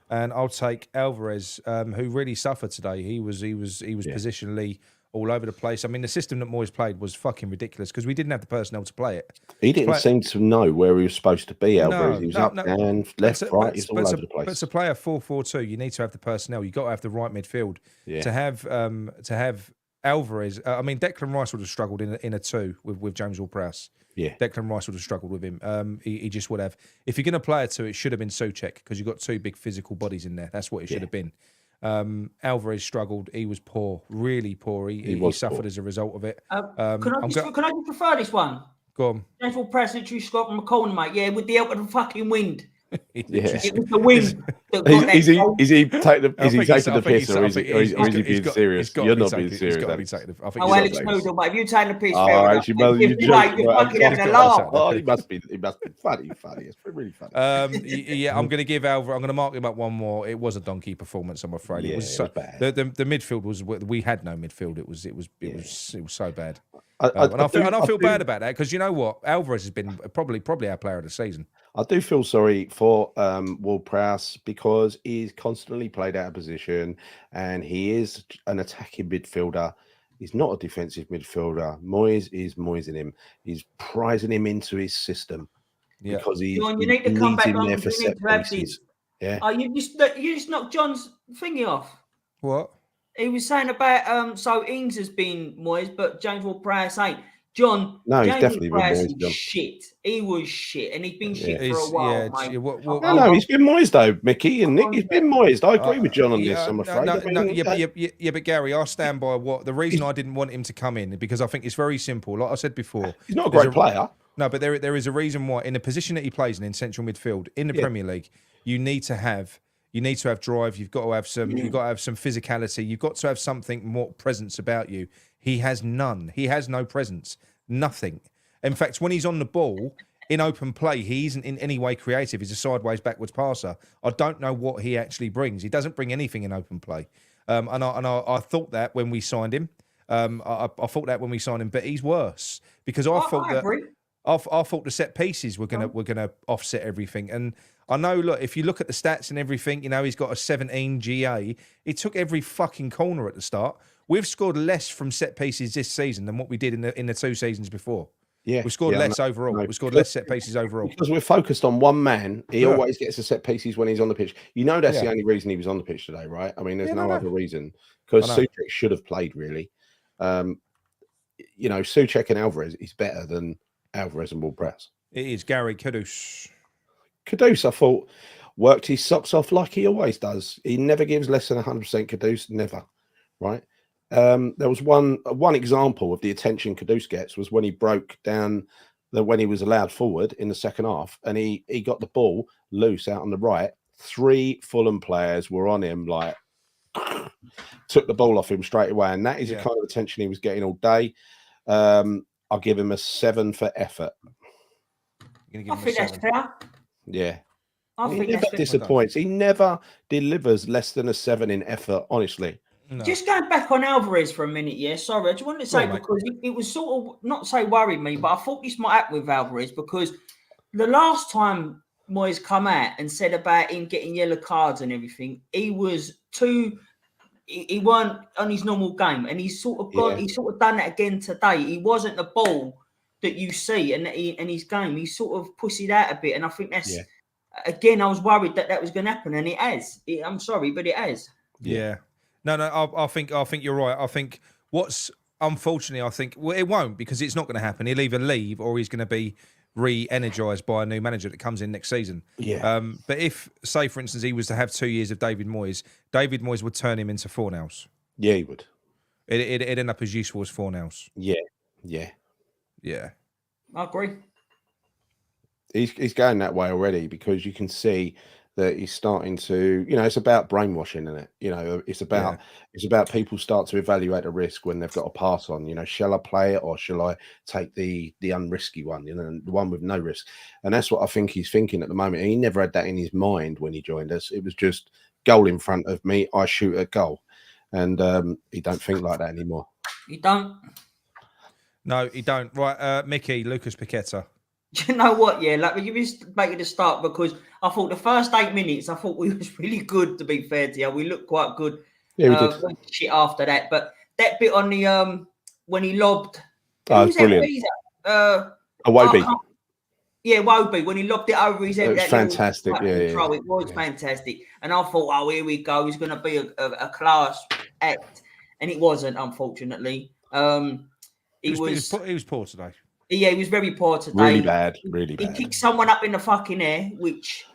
I'll take Alvarez, who really suffered today. He was positionally all over the place. I mean, the system that Moyes played was fucking ridiculous because we didn't have the personnel to play it. He didn't seem to know where he was supposed to be, Alvarez. He was up, down, left, right. He's all over the place. But to play a 4-4-2, you need to have the personnel. You've got to have the right midfield. Yeah. To have Alvarez, I mean, Declan Rice would have struggled in a 2 with James Ward-Prowse. Yeah, Declan Rice would have struggled with him. He just would have. If you're going to play a 2, it should have been Souček because you've got 2 big physical bodies in there. That's what it should have been. Alvarez struggled. He was poor, really poor. He suffered as a result of it. Can I just prefer this one? Go on. James Ward-Prowse literally scored from a corner, mate. Yeah, with the help of the fucking wind. It was the wind. Is he taking the piss or is he being serious? You're not being serious. Alex Noodle, mate. If you're taking the piss, you're fucking having a laugh. Oh, he must be funny. It's really funny. Yeah, I'm going to give Alvarez. I'm going to mark him up one more. It was a donkey performance, I'm afraid. It was so bad. The midfield was. We had no midfield. It was so bad. And I feel bad about that because you know what, Alvarez has been probably our player of the season. I do feel sorry for Ward-Prowse because he's constantly played out of position and he is an attacking midfielder. He's not a defensive midfielder. Moyes is Moyesing him. He's prizing him into his system because he need to come back on there for set pieces. Yeah. You just knocked John's thingy off. What? He was saying about so Ings has been Moyes, but James Ward-Prowse ain't. John, no, James he's definitely been Moyes. John. Shit. He was shit, and he's been shit for a while, mate. No, he's been Moyes though, Micky and Nick. He's been Moyes. I agree with John on this. I'm afraid. But Gary, I stand by what the reason I didn't want him to come in because I think it's very simple. Like I said before, he's not a great player. No, but there is a reason why in the position that he plays in central midfield in the Premier League, you need to have drive. You've got to have some physicality. You've got to have something more presence about you. He has none. He has no presence. Nothing. In fact, when he's on the ball in open play, he isn't in any way creative. He's a sideways, backwards passer. I don't know what he actually brings. He doesn't bring anything in open play. And I thought that when we signed him. I thought that when we signed him, but he's worse because I thought the set pieces were gonna offset everything. And I know, look, if you look at the stats and everything, you know, he's got a 17 GA. He took every fucking corner at the start. We've scored less from set pieces this season than what we did in the 2 seasons before. Yeah, we scored less overall. We scored less set pieces overall because we're focused on one man. He always gets the set pieces when he's on the pitch. You know, that's the only reason he was on the pitch today, right? I mean, there's no other reason because Souček should have played really. You know, Souček and Alvarez is better than Alvarez and Ward-Prowse. It is. Gary Kudus, I thought, worked his socks off like he always does. He never gives less than 100%. Kudus, never, right? There was one example of the attention Kudus gets was when he broke down when he was allowed forward in the second half, and he got the ball loose out on the right. 3 Fulham players were on him, like took the ball off him straight away, and that is the kind of attention he was getting all day. I'll give him a 7 for effort. I think that's fair. Yeah. He never disappoints. He never delivers less than a 7 in effort, honestly. No. Just going back on Alvarez for a minute, sorry, I just wanted to say because it was sort of not say worried me, but I thought this might happen with Alvarez because the last time Moyes come out and said about him getting yellow cards and everything, he was too. He weren't on his normal game, and he's sort of gone. He's sort of done that again today. He wasn't the ball that you see, and in his game, he sort of pussied out a bit. And I think that's again. I was worried that was going to happen, and it has. I'm sorry, but it has. Yeah. No. I think you're right. I think what's unfortunately, I think it won't, because it's not going to happen. He'll either leave or he's going to be re-energized by a new manager that comes in next season. Yeah. But if, say, for instance, he was to have 2 years of David Moyes would turn him into Fornals. Yeah, he would. It'd end up as useful as Fornals. Yeah. Yeah. I agree. He's going that way already, because you can see that he's starting to, it's about brainwashing, isn't it? It's about people start to evaluate a risk when they've got a pass on. Shall I play it, or shall I take the unrisky one, the one with no risk? And that's what I think he's thinking at the moment. And he never had that in his mind when he joined us. It was just goal in front of me, I shoot a goal. And he don't think like that anymore. You don't? No, he don't. Right, Micky, Lucas Paqueta. Do you know what? Yeah, like we just make it a start, because I thought the first 8 minutes, I thought we was really good. To be fair to you, we looked quite good. Yeah, we did. Shit after that, but that bit on the when he lobbed, oh, it's brilliant. Iwobi. Yeah, Iwobi, when he lobbed it over his head. It was fantastic. It was fantastic, and I thought, oh, here we go. He's going to be a class act, and it wasn't, unfortunately. He was poor today. Yeah, he was very poor today. Really bad. He kicked someone up in the fucking air, which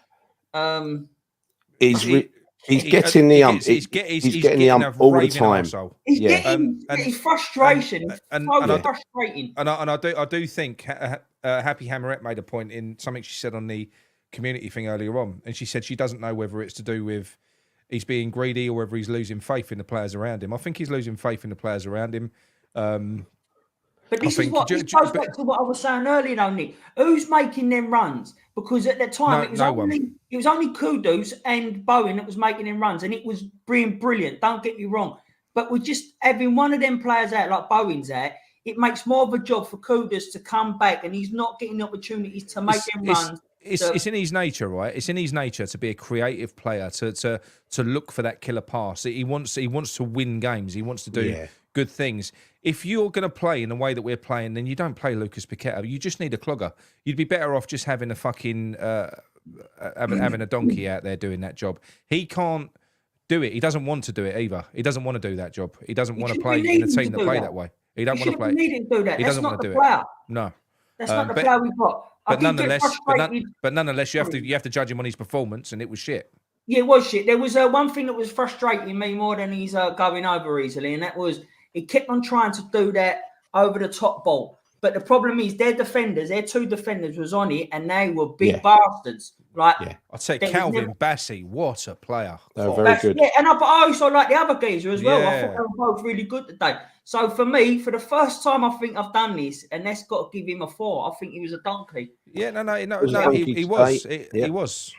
he's getting the ump. He's getting the ump all the time. He's getting his frustration. Frustrating. And I do think Happy Hammerette made a point in something she said on the community thing earlier on, and she said she doesn't know whether it's to do with he's being greedy or whether he's losing faith in the players around him. I think he's losing faith in the players around him. But this goes back to what I was saying earlier, though, Nick. Who's making them runs? Because at that time, it was only Kudus and Bowen that was making them runs, and it was brilliant. Don't get me wrong. But with just having one of them players out, like Bowen's out, it makes more of a job for Kudus to come back, and he's not getting the opportunities to make them runs. It's in his nature, right? It's in his nature to be a creative player, to look for that killer pass. He wants to win games. He wants to do good things. If you're going to play in the way that we're playing, then you don't play Lucas Paqueta. You just need a clogger. You'd be better off just having a fucking having a donkey out there doing that job. He can't do it. He doesn't want to do it either. He doesn't want to do that job. He doesn't want to play in a team that play that way. He don't want to play. He doesn't want to do it. No, that's not the player we've got. But nonetheless, you have to judge him on his performance, and it was shit. Yeah, it was shit. There was one thing that was frustrating me more than he's going over easily, and that was he kept on trying to do that over the top ball. But the problem is their two defenders was on it, and they were big bastards. Like I'd say Calvin Bassey, what a player. They're very good. Yeah, and I also like the other geezer as well. I thought they were both really good today. So for me, for the first time, I think I've done this, and that's got to give him a 4. I think he was a donkey. Yeah, no, he was.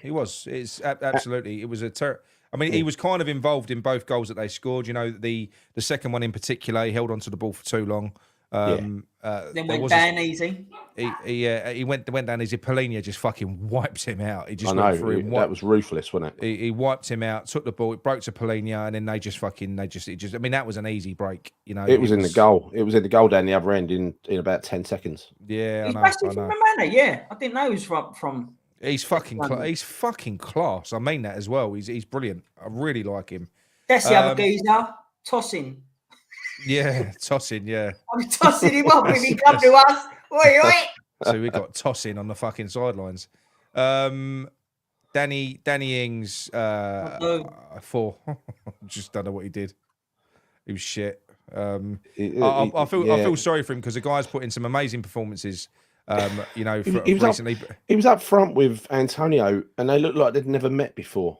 He was. It's absolutely. It was a I mean, he was kind of involved in both goals that they scored. The second one in particular, he held onto the ball for too long. Then went down easy. He went down easy. Polina just fucking wiped him out. He just went through him. That was ruthless, wasn't it? He wiped him out, took the ball, it broke to Polina, and then they just I mean, that was an easy break. It was in the goal. It was in the goal down the other end in about 10 seconds. Yeah, he's basically from Romania. Yeah, I didn't know he was from. He's fucking class. I mean that as well. He's brilliant. I really like him. That's the other geezer, tossing. Yeah, tossing. Yeah, I'm tossing him up when he come to us. Oi. So we got tossing on the fucking sidelines. Danny Ings 4. Just don't know what he did. He was shit. I feel sorry for him because the guy's put in some amazing performances. Recently. He was up front with Antonio, and they looked like they'd never met before.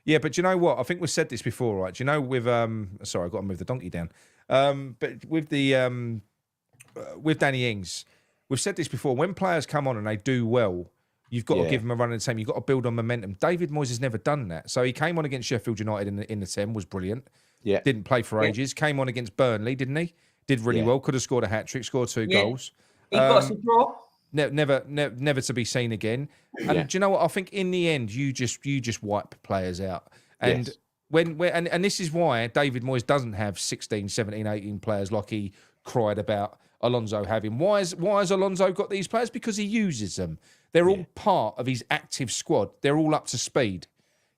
Yeah, but you know what? I think we've said this before, right? Do you know with sorry, I've got to move the donkey down. But with the with Danny Ings, we've said this before. When players come on and they do well, you've got to give them a run in the team. You've got to build on momentum. David Moyes has never done that. So he came on against Sheffield United in the 10, was brilliant. Yeah, didn't play for ages. Came on against Burnley, didn't he? Did really well. Could have scored a hat trick. Scored 2 goals. He got us a draw. never to be seen again. And do you know what? I think in the end, you just wipe players out. And Yes. and this is why David Moyes doesn't have 16, 17, 18 players like he cried about Alonso having. Why has Alonso got these players? Because he uses them. They're all part of his active squad. They're all up to speed.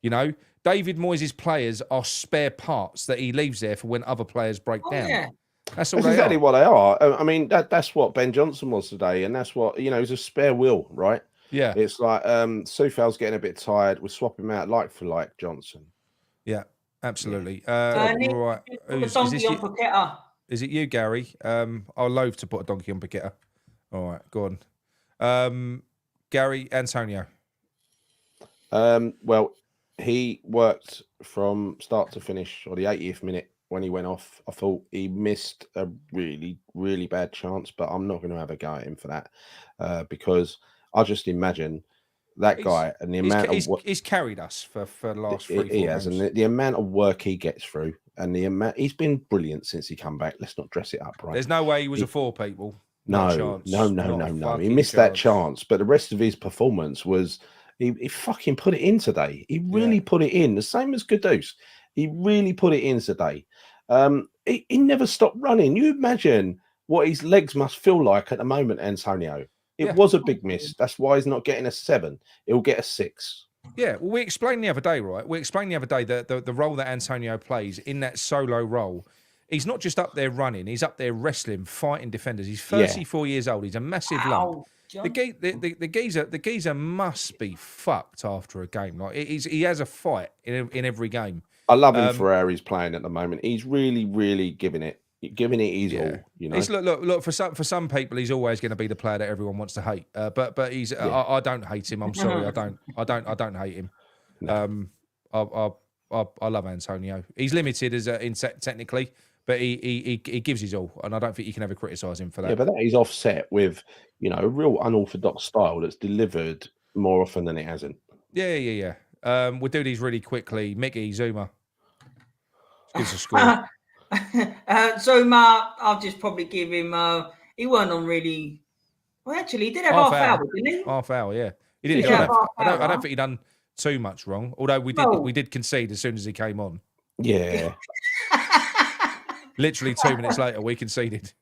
You know, David Moyes' players are spare parts that he leaves there for when other players break down. Yeah. That's all That's they exactly are. what they are. I mean, that's what Ben Johnson was today, and that's what he's a spare wheel, right? Yeah, It's like Soufal's getting a bit tired. We'll swap him out like for like Johnson. yeah, absolutely. Nick, Right, put the donkey on Paqueta. is it you, Gary? I'll loathe to put a donkey on Paqueta. All right, go on. Gary, Antonio. Well, he worked from start to finish, or the 80th minute when he went off. I thought he missed a really, really bad chance, but I'm not going to have a go at him for that because I just imagine that guy and the amount of what he's carried us for the last 3-4 he has, games. and the amount of work he gets through, and the amount he's been brilliant since he come back. Let's not dress it up, right? There's no way he was a 4, people. No. He missed that chance, but the rest of his performance was he fucking put it in today. He really put it in, the same as Kudus. He really put it in today. He never stopped running. You imagine what his legs must feel like at the moment, Antonio. It was a big miss. That's why he's not getting a 7. He'll get a 6. Yeah, well, we explained the other day, right? We explained the other day that the role that Antonio plays in that solo role, he's not just up there running, he's up there wrestling, fighting defenders. He's 34 years old. He's a massive lump. The geezer must be fucked after a game. Like he has a fight in every game. I love him for how he's playing at the moment. He's really, really giving it his all. You know, He's, look for some people, he's always going to be the player that everyone wants to hate. But he's I don't hate him. I'm sorry, I don't hate him. No. I love Antonio. He's limited technically, but he gives his all, and I don't think you can ever criticise him for that. Yeah, but that is offset with a real unorthodox style that's delivered more often than it hasn't. Yeah. We'll do these really quickly. Micky, Zuma. Give us a score. Zuma, I'll just probably give him. He weren't on really. Well, actually, he did have half hour, didn't he? Half hour, yeah. He didn't. I don't think he done too much wrong. Although we did concede as soon as he came on. Yeah. Literally 2 minutes later, we conceded.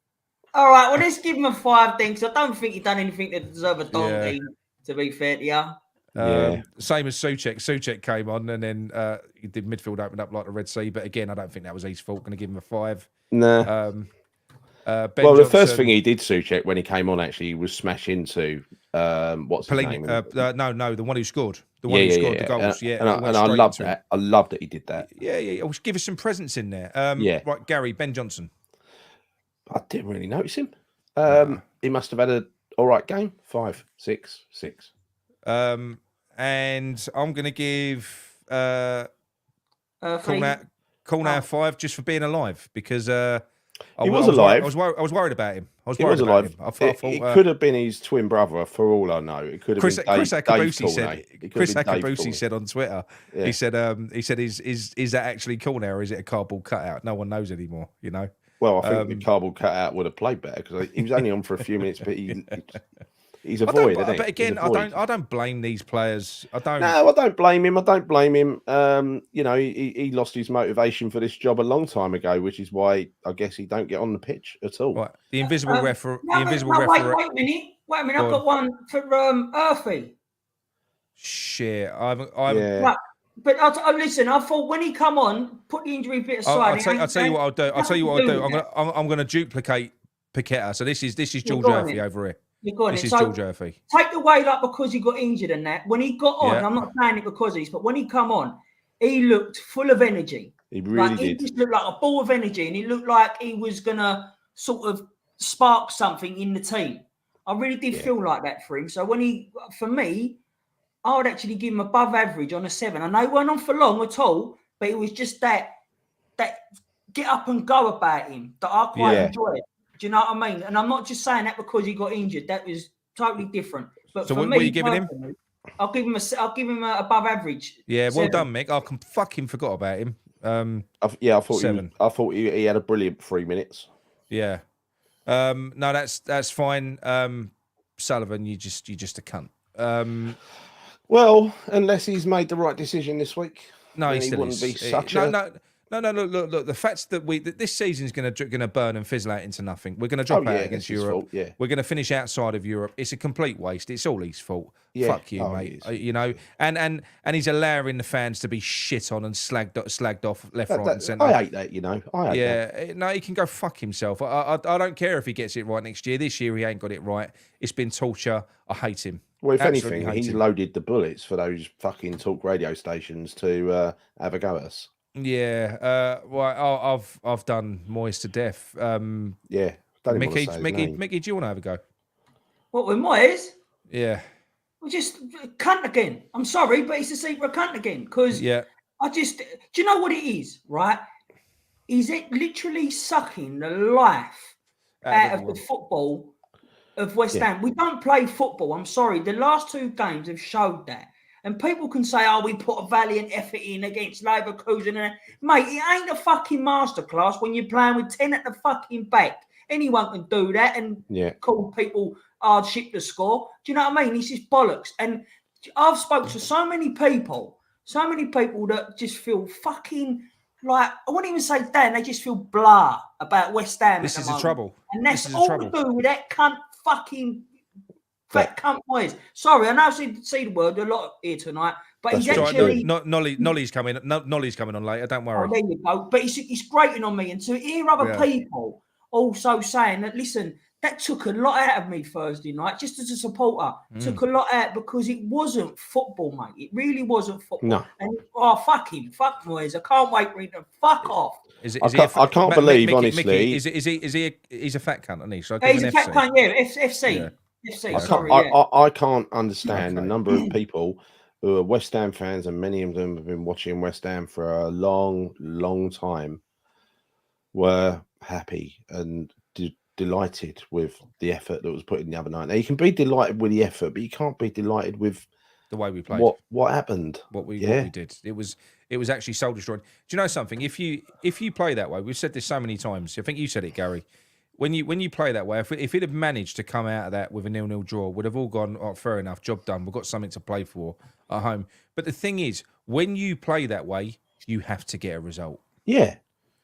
All right, well, let's give him a 5 then, because I don't think he done anything to deserve a donkey. To be fair to you. Same as Souček. Souček came on and then he did midfield open up like the Red Sea. But again, I don't think that was his fault. Going to give him a 5. No. Ben Johnson, the first Johnson, thing he did, Souček, when he came on, actually, was smash into what's his name? No, the one who scored. The one who scored the goals. And I loved that. I loved that he did that. Yeah. Give us some presence in there. Right, Gary, Ben Johnson. I didn't really notice him. He must have had an all right game. 5, 6, 6. And I'm going to give Cornell 5 just for being alive because he was alive. I was worried about him. He was alive. I thought it could have been his twin brother, for all I know. It could have been Chris Akabusi said on Twitter. Yeah. He said, is that actually Cornell or is it a cardboard cutout? No one knows anymore. You know. Well, I think the cardboard cutout would have played better because he was only on for a few minutes, but he's a void, isn't he? But again, I don't blame these players. I don't blame him. He lost his motivation for this job a long time ago, which is why I guess he don't get on the pitch at all. Right. The invisible referee. Wait a minute. I've got one for Earthy. Shit. Right. But listen, I thought when he come on, put the injury bit aside. I'll tell you what I'll do. I'm going to duplicate Paqueta. So this is George Earthy over here. This is George Earthy. Take away because he got injured and that. When he got on, I'm not saying it because of this, but when he come on, he looked full of energy. He really did. He just looked like a ball of energy, and he looked like he was gonna sort of spark something in the team. I really did feel like that for him. So for me, I would actually give him above average on a 7. I know he weren't on for long at all, but it was just that get up and go about him that I quite enjoyed. Do you know what I mean? And I'm not just saying that because he got injured. That was totally different. But so for what me, are you giving him? I'll give him a above average. Yeah, well 7. done, Mick. I fucking forgot about him. I thought 7. I thought he had a brilliant 3 minutes. Yeah. No, that's fine. Sullivan, you're just a cunt. Well, unless he's made the right decision this week, No, then he still wouldn't is. be such a... No. Look. The fact that this season's going to burn and fizzle out into nothing. We're going to drop out against Europe. Fault, We're going to finish outside of Europe. It's a complete waste. It's all his fault. Yeah. Fuck you, mate. You know, and he's allowing the fans to be shit on and slagged off left, right, and centre. I hate that. You know, I hate that. No, he can go fuck himself. I don't care if he gets it right next year. This year he ain't got it right. It's been torture. I hate him. Well, if Absolutely anything, hate he's him. loaded the bullets for those fucking talk radio stations to have a go at us. Yeah, well, I've done Moyes to death. Yeah, don't even want to say his name. Micky, do you want to have a go? What with Moyes? Yeah, We just cunt again. I'm sorry, but it's a secret cunt again. Because yeah. do you know what it is, right? He's literally sucking the life out of the football of West Ham. We don't play football. I'm sorry. The last 2 games have showed that. And people can say, oh, we put a valiant effort in against Leverkusen. Mate, it ain't a fucking masterclass when you're playing with 10 at the fucking back. Anyone can do that and call people hardship to score. Do you know what I mean? It's just bollocks. And I've spoke to so many people that just feel fucking like, I wouldn't even say Dan, they just feel blah about West Ham. This is the trouble. And that's all to do with that cunt fucking fat cunt Moyes. Sorry, I know I see the word a lot here tonight, but he's actually... Nolly's coming on later, don't worry. Oh, there you go. But it's grating on me. And to hear other people also saying that, listen, that took a lot out of me Thursday night, just as a supporter. Took a lot out because it wasn't football, mate. It really wasn't football. No. And, fuck him. Fuck Moyes. I can't wait for him to fuck off. I can't believe, honestly... Micky, he's a fat cunt, isn't he? So he's a fat cunt, FC. Yeah. I can't understand the number of people who are West Ham fans, and many of them have been watching West Ham for a long, long time, were happy and delighted with the effort that was put in the other night. Now, you can be delighted with the effort, but you can't be delighted with the way we played. What happened? What we did. It was actually soul destroying. Do you know something? If you play that way, we've said this so many times. I think you said it, Gary. When you play that way, if it had managed to come out of that with a 0-0 draw, would have all gone, oh, fair enough, job done. We've got something to play for at home. But the thing is, when you play that way, you have to get a result. Yeah.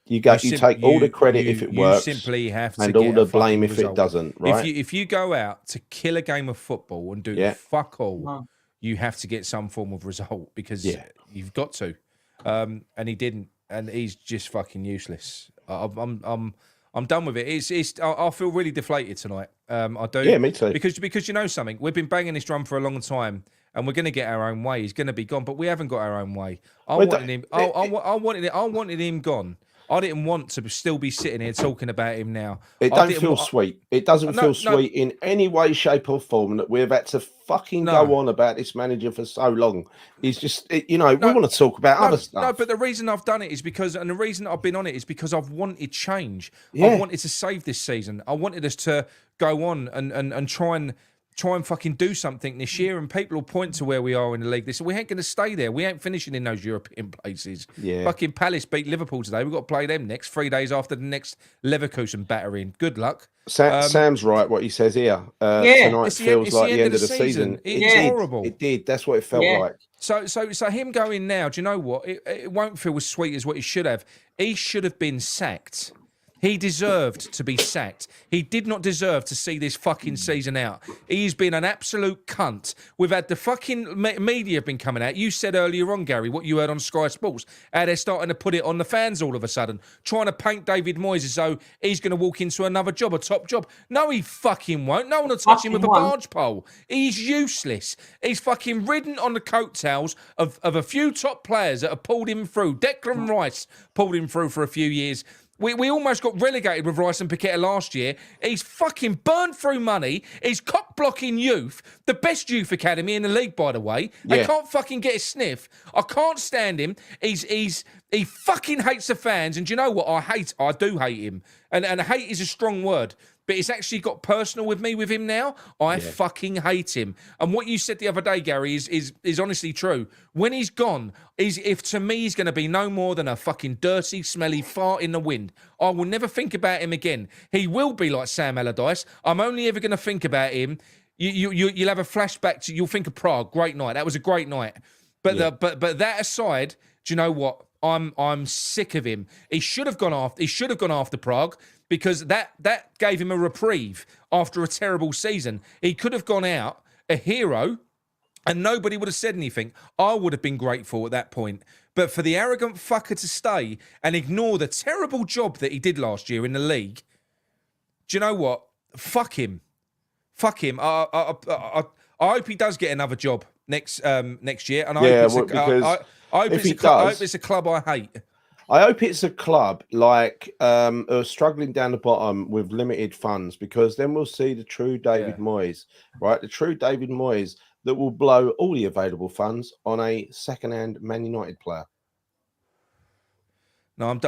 You take all the credit if it works. You simply have to and get all the a blame if result. it doesn't, right? If you go out to kill a game of football and do fuck all, you have to get some form of result because you've got to. And he didn't, and he's just fucking useless. I'm done with it. I feel really deflated tonight. I do. Yeah, me too. Because you know something, we've been banging this drum for a long time, and we're going to get our own way. He's going to be gone, but we haven't got our own way. I wanted him gone. I didn't want to still be sitting here talking about him now. It don't feel sweet. It doesn't feel sweet in any way, shape, or form that we've had to fucking go on about this manager for so long. He's just, we want to talk about other stuff. No, but the reason I've done it is because, and the reason I've been on it is because I've wanted change. Yeah. I wanted to save this season. I wanted us to go on and try and fucking do something this year, and people will point to where we are in the league. We ain't going to stay there. We ain't finishing in those European places. Yeah. Fucking Palace beat Liverpool today. We've got to play them next 3 days after the next Leverkusen battering. Good luck. Sam's right, what he says here. Tonight feels like the end of the season. It's horrible. It did. That's what it felt like. So him going now, do you know what? It won't feel as sweet as what he should have. He should have been sacked. He deserved to be sacked. He did not deserve to see this fucking season out. He's been an absolute cunt. We've had the fucking media been coming out. You said earlier on, Gary, what you heard on Sky Sports, how they're starting to put it on the fans all of a sudden, trying to paint David Moyes as though he's going to walk into another job, a top job. No, he fucking won't. No one will touch him with a barge pole. He's useless. He's fucking ridden on the coattails of a few top players that have pulled him through. Declan Rice pulled him through for a few years. We almost got relegated with Rice and Paqueta last year. He's fucking burned through money. He's cock-blocking youth. The best youth academy in the league, by the way. They can't fucking get a sniff. I can't stand him. He fucking hates the fans. And do you know what? I do hate him. And hate is a strong word. But it's actually got personal with me with him now. I fucking hate him. And what you said the other day, Gary, is honestly true. When he's gone, if to me he's going to be no more than a fucking dirty, smelly fart in the wind. I will never think about him again. He will be like Sam Allardyce. I'm only ever going to think about him You'll have a flashback to. You'll think of Prague. Great night. That was a great night. But but that aside, do you know what? I'm sick of him. He should have gone after Prague because that gave him a reprieve after a terrible season. He could have gone out a hero, and nobody would have said anything. I would have been grateful at that point. But for the arrogant fucker to stay and ignore the terrible job that he did last year in the league, do you know what? Fuck him. Fuck him. I hope he does get another job next year. And I hope it's a club I hate. I hope it's a club like struggling down the bottom with limited funds, because then we'll see the true David Moyes, right? The true David Moyes that will blow all the available funds on a second-hand Man United player. No, I'm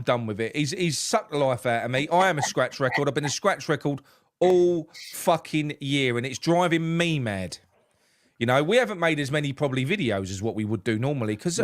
done with it. He's sucked the life out of me. I am a scratch record. I've been a scratch record all fucking year, and it's driving me mad. You know, we haven't made as many probably videos as what we would do normally because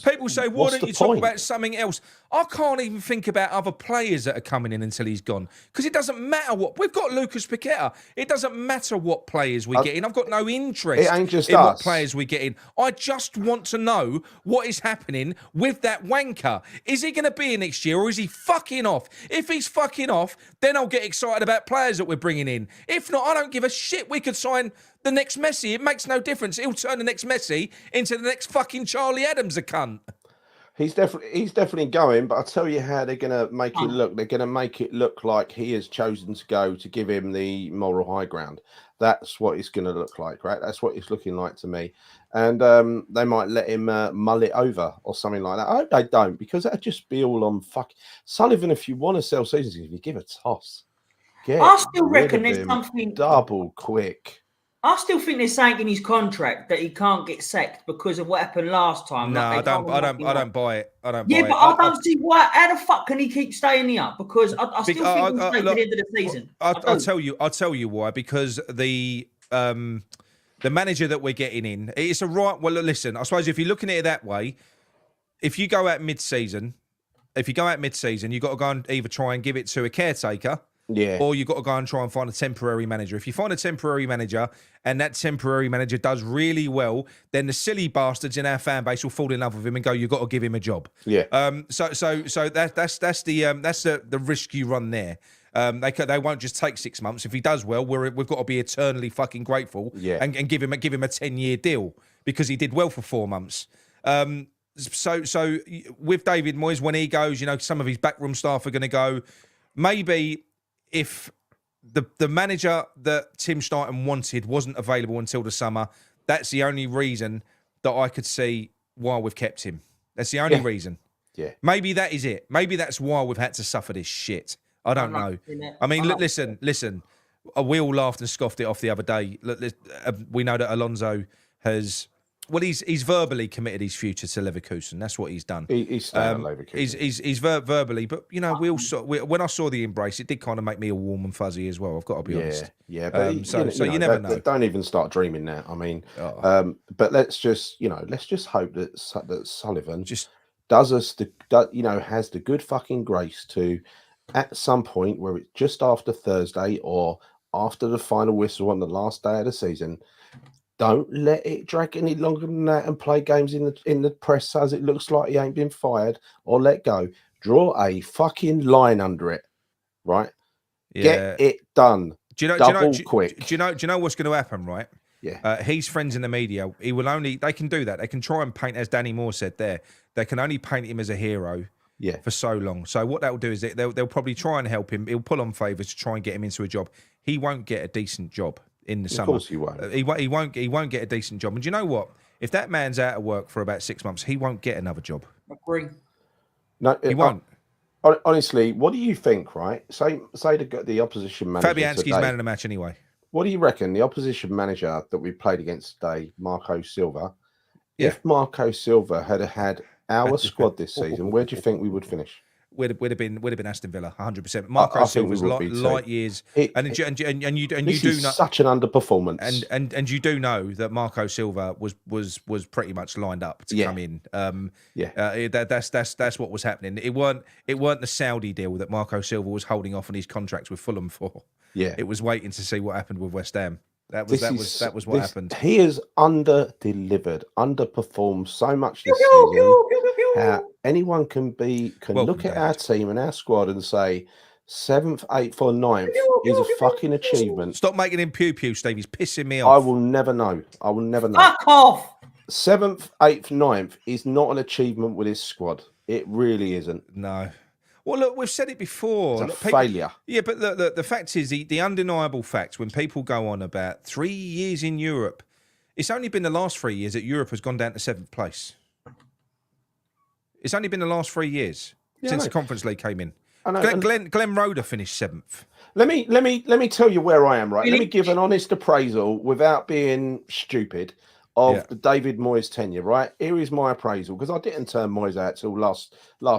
people say, why don't you talk about something else? I can't even think about other players that are coming in until he's gone, because it doesn't matter what. We've got Lucas Paqueta. It doesn't matter what players we get in. I've got no interest in what players we get in. I just want to know what is happening with that wanker. Is he going to be in next year, or is he fucking off? If he's fucking off, then I'll get excited about players that we're bringing in. If not, I don't give a shit. We could sign the next Messi. It makes no difference. He'll turn the next Messi into the next fucking Charlie Adams, a cunt. He's definitely going, but I'll tell you how they're going to make it look. They're going to make it look like he has chosen to go to give him the moral high ground. That's what it's going to look like, right? That's what it's looking like to me. And they might let him mull it over or something like that. I hope they don't, because that'd just be all on fuck. Sullivan, if you want to sell seasons, if you give a toss, I still reckon there's something double quick. I still think there's something in his contract that he can't get sacked because of what happened last time. No, I don't buy it. I don't buy it. Yeah, but I don't see why. How the fuck can he keep staying here? Because I still think he'll stay to the end of the season. I'll tell you why. Because the manager that we're getting in, it's a right. Well, listen. I suppose if you're looking at it that way, if you go out mid-season, you've got to go and either try and give it to a caretaker. Yeah. Or you've got to go and try and find a temporary manager. If you find a temporary manager and that temporary manager does really well, then the silly bastards in our fan base will fall in love with him and go, you've got to give him a job. Yeah. So that's the risk you run there. They won't just take 6 months. If he does well, we've got to be eternally fucking grateful. Yeah. And give him a 10-year deal because he did well for 4 months. So with David Moyes, when he goes, you know, some of his backroom staff are going to go. Maybe if the manager that Tim Stein wanted wasn't available until the summer, that's the only reason that I could see why we've kept him. That's the only reason. Yeah. Maybe that is it. Maybe that's why we've had to suffer this shit. I don't know. I mean, listen. We all laughed and scoffed it off the other day. We know that Alonso has... Well, he's verbally committed his future to Leverkusen. That's what he's done. He's staying at Leverkusen. He's verbally, but you know, when I saw the embrace, it did kind of make me all warm and fuzzy as well. I've got to be honest. Yeah, but you never know. Don't even start dreaming that. I mean, but let's just hope that Sullivan has the good fucking grace to, at some point where it's just after Thursday or after the final whistle on the last day of the season. Don't let it drag any longer than that and play games in the press as it looks like he ain't been fired or let go. Draw a fucking line under it, right? Yeah. Get it done. Do you know what's going to happen, right? Yeah. He's friends in the media. They can do that. They can try and paint, as Danny Moore said there, they can only paint him as a hero for so long. So what that will do is they'll probably try and help him. He'll pull on favours to try and get him into a job. He won't get a decent job in the summer. Of course he won't. He won't get a decent job. And do you know what? If that man's out of work for about 6 months, he won't get another job. Agree. No, he won't. Honestly, what do you think, right? Say the opposition manager Fabianski's today, man of the match anyway. What do you reckon the opposition manager that we played against today, Marco Silva, if Marco Silva had our squad this season, where do you think we would finish? would have been Aston Villa, 100%. Marco I think Silva's we would be too. light years, and you This do is know such an underperformance. and you do know that Marco Silva was pretty much lined up to come in. That's what was happening. It weren't the Saudi deal that Marco Silva was holding off on his contracts with Fulham for. Yeah, it was waiting to see what happened with West Ham. That was what happened. He has under-delivered, underperformed so much this season. How anyone can look at our team and our squad and say 7th, 8th, or 9th is a fucking achievement. Stop making him pew, Steve. He's pissing me off. I will never know. Fuck off. 7th, 8th, 9th is not an achievement with his squad. It really isn't. No. Well, look, we've said it before. It's a failure. Yeah, but the fact is, the undeniable fact, when people go on about 3 years in Europe, it's only been the last 3 years that Europe has gone down to 7th place. It's only been the last 3 years since the Conference League came in. Glenn Roeder finished 7th. Let me tell you where I am, right? Let me give an honest appraisal without being stupid of the David Moyes tenure, right? Here is my appraisal, because I didn't turn Moyes out till last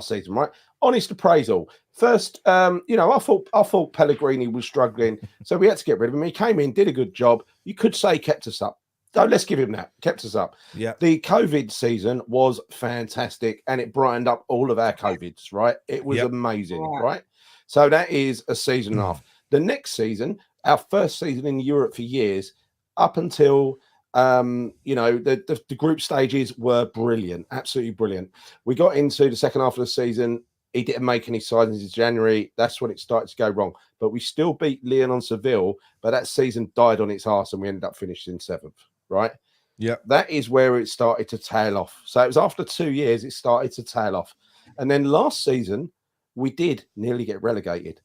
season, right? Honest appraisal. First, I thought Pellegrini was struggling, so we had to get rid of him. He came in, did a good job. You could say kept us up. No, let's give him that. Kept us up. Yeah. The COVID season was fantastic, and it brightened up all of our COVIDs, right? It was amazing, right? So that is a season and a half. The next season, our first season in Europe for years, up until the group stages were brilliant, absolutely brilliant. We got into the second half of the season. He didn't make any signings in January. That's when it started to go wrong. But we still beat Lyon on Seville, but that season died on its arse and we ended up finishing 7th, right? Yeah. That is where it started to tail off. So it was after 2 years, it started to tail off. And then last season, we did nearly get relegated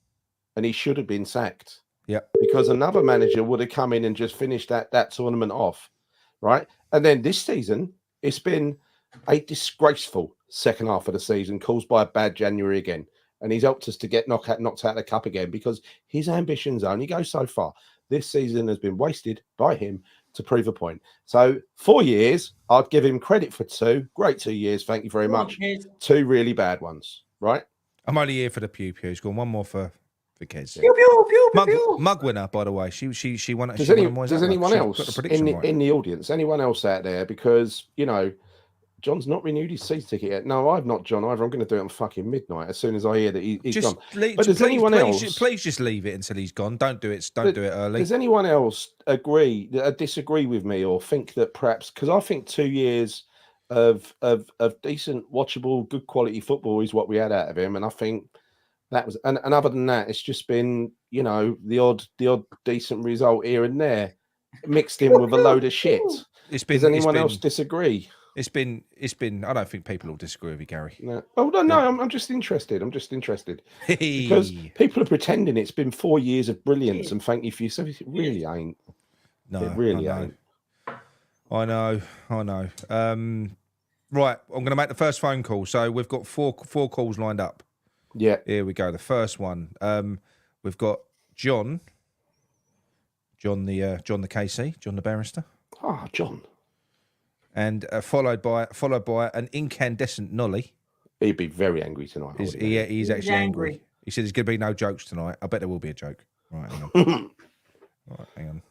and he should have been sacked. Yeah. Because another manager would have come in and just finished that tournament off, right? And then this season, it's been a disgraceful second half of the season caused by a bad January again. And he's helped us to get knocked out of the cup again because his ambitions only go so far. This season has been wasted by him to prove a point. So 4 years, I'd give him credit for 2. Great 2 years. Thank you very much. 2 really bad ones, right? I'm only here for the pew-pews. Go on, one more for Kez. Pew, pew, pew, pew, pew. Mug winner, by the way. She won. Does anyone else in the audience, anyone else out there? Because, John's not renewed his season ticket yet. No, I've not, John, either. I'm going to do it on fucking midnight as soon as I hear that he's gone. But does anyone else... Please just leave it until he's gone. Don't do it early. Does anyone else disagree with me or think that perhaps... Because I think 2 years of decent, watchable, good quality football is what we had out of him. And I think that was... And other than that, it's just been, the odd decent result here and there mixed in with a load of shit. Does anyone else disagree? It's been. I don't think people will disagree with you, Gary. No. Oh no, I'm just interested. Because people are pretending it's been 4 years of brilliance and thank you for your service. It really ain't. No, it really ain't. I know. Right, I'm going to make the first phone call. So we've got four calls lined up. Yeah. Here we go. The first one. We've got John the KC, John the barrister. Ah, John. And followed by an incandescent Nolly. He'd be very angry tonight. He's actually angry. He said there's going to be no jokes tonight. I bet there will be a joke. Right, hang on. Hang on.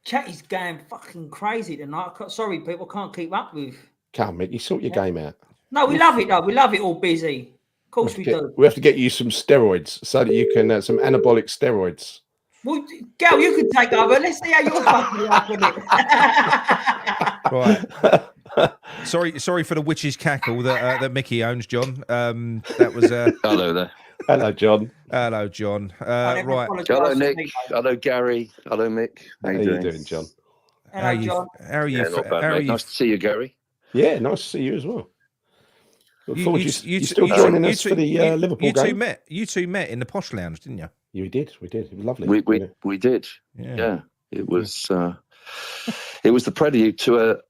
Chat is going fucking crazy tonight. Sorry, people can't keep up with. Come, Mick, you sort your game out. No, we love it though. We love it all busy. Of course we do. We have to get you some steroids so that you can some anabolic steroids. Well, Gal, you can take over. Let's see how you're fucking up with it. Right. Sorry for the witch's cackle that Micky owns, John. That was Hello there. Hello, John. Hello, John. Right. Hello, Nick. Hello, Gary. Hello, Mick. How you doing, John? Hello, John. How are you? Not bad, mate. Nice to see you, Gary. Yeah, nice to see you as well. Look forward you still joining us for the Liverpool game. You two met in the Posh Lounge, didn't you? We did. It was lovely. We did. Yeah. It was the prelude to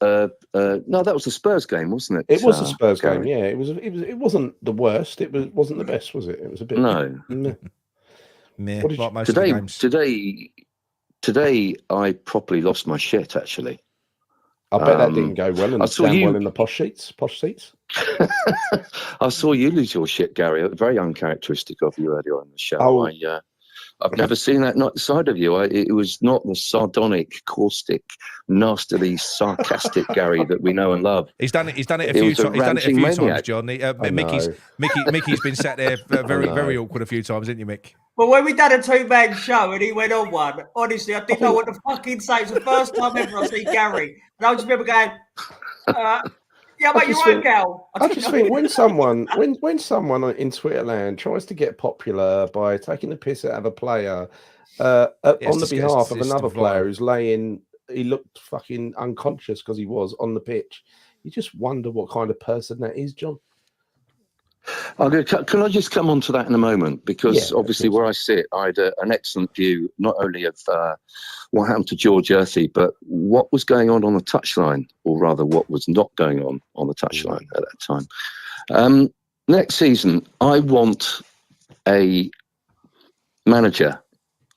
no, that was the Spurs game, wasn't it? It was a Spurs game. Yeah, it wasn't the worst. It wasn't the best, was it? It was a bit. No. Meh. Like most of the games. Today, I properly lost my shit. Actually, I bet that didn't go well, and I saw stand you- well in the posh seats. I saw you lose your shit, Gary. Very uncharacteristic of you earlier on the show. Oh. I've never seen that side of you. It was not the sardonic, caustic, nastily sarcastic Gary that we know and love. He's done it a It few was a times. He's done it a few ranting times, maniac. John. I know. Mickey's been sat there very, know. very awkward a few times, isn't you, Mick? But when we done a two-man show and he went on one, honestly, I didn't know what to fucking say. It's the first time ever I see Gary. And I just remember going, yeah, mate, you're right, Gal. I just think when someone in Twitterland tries to get popular by taking the piss out of a player on the behalf of another player who's he looked fucking unconscious because he was on the pitch, you just wonder what kind of person that is, John. Can I just come on to that in a moment? Because Yeah, obviously where I sit, I had an excellent view, not only of what happened to George Earthy, but what was going on the touchline, or rather what was not going on the touchline at that time. Next season, I want a manager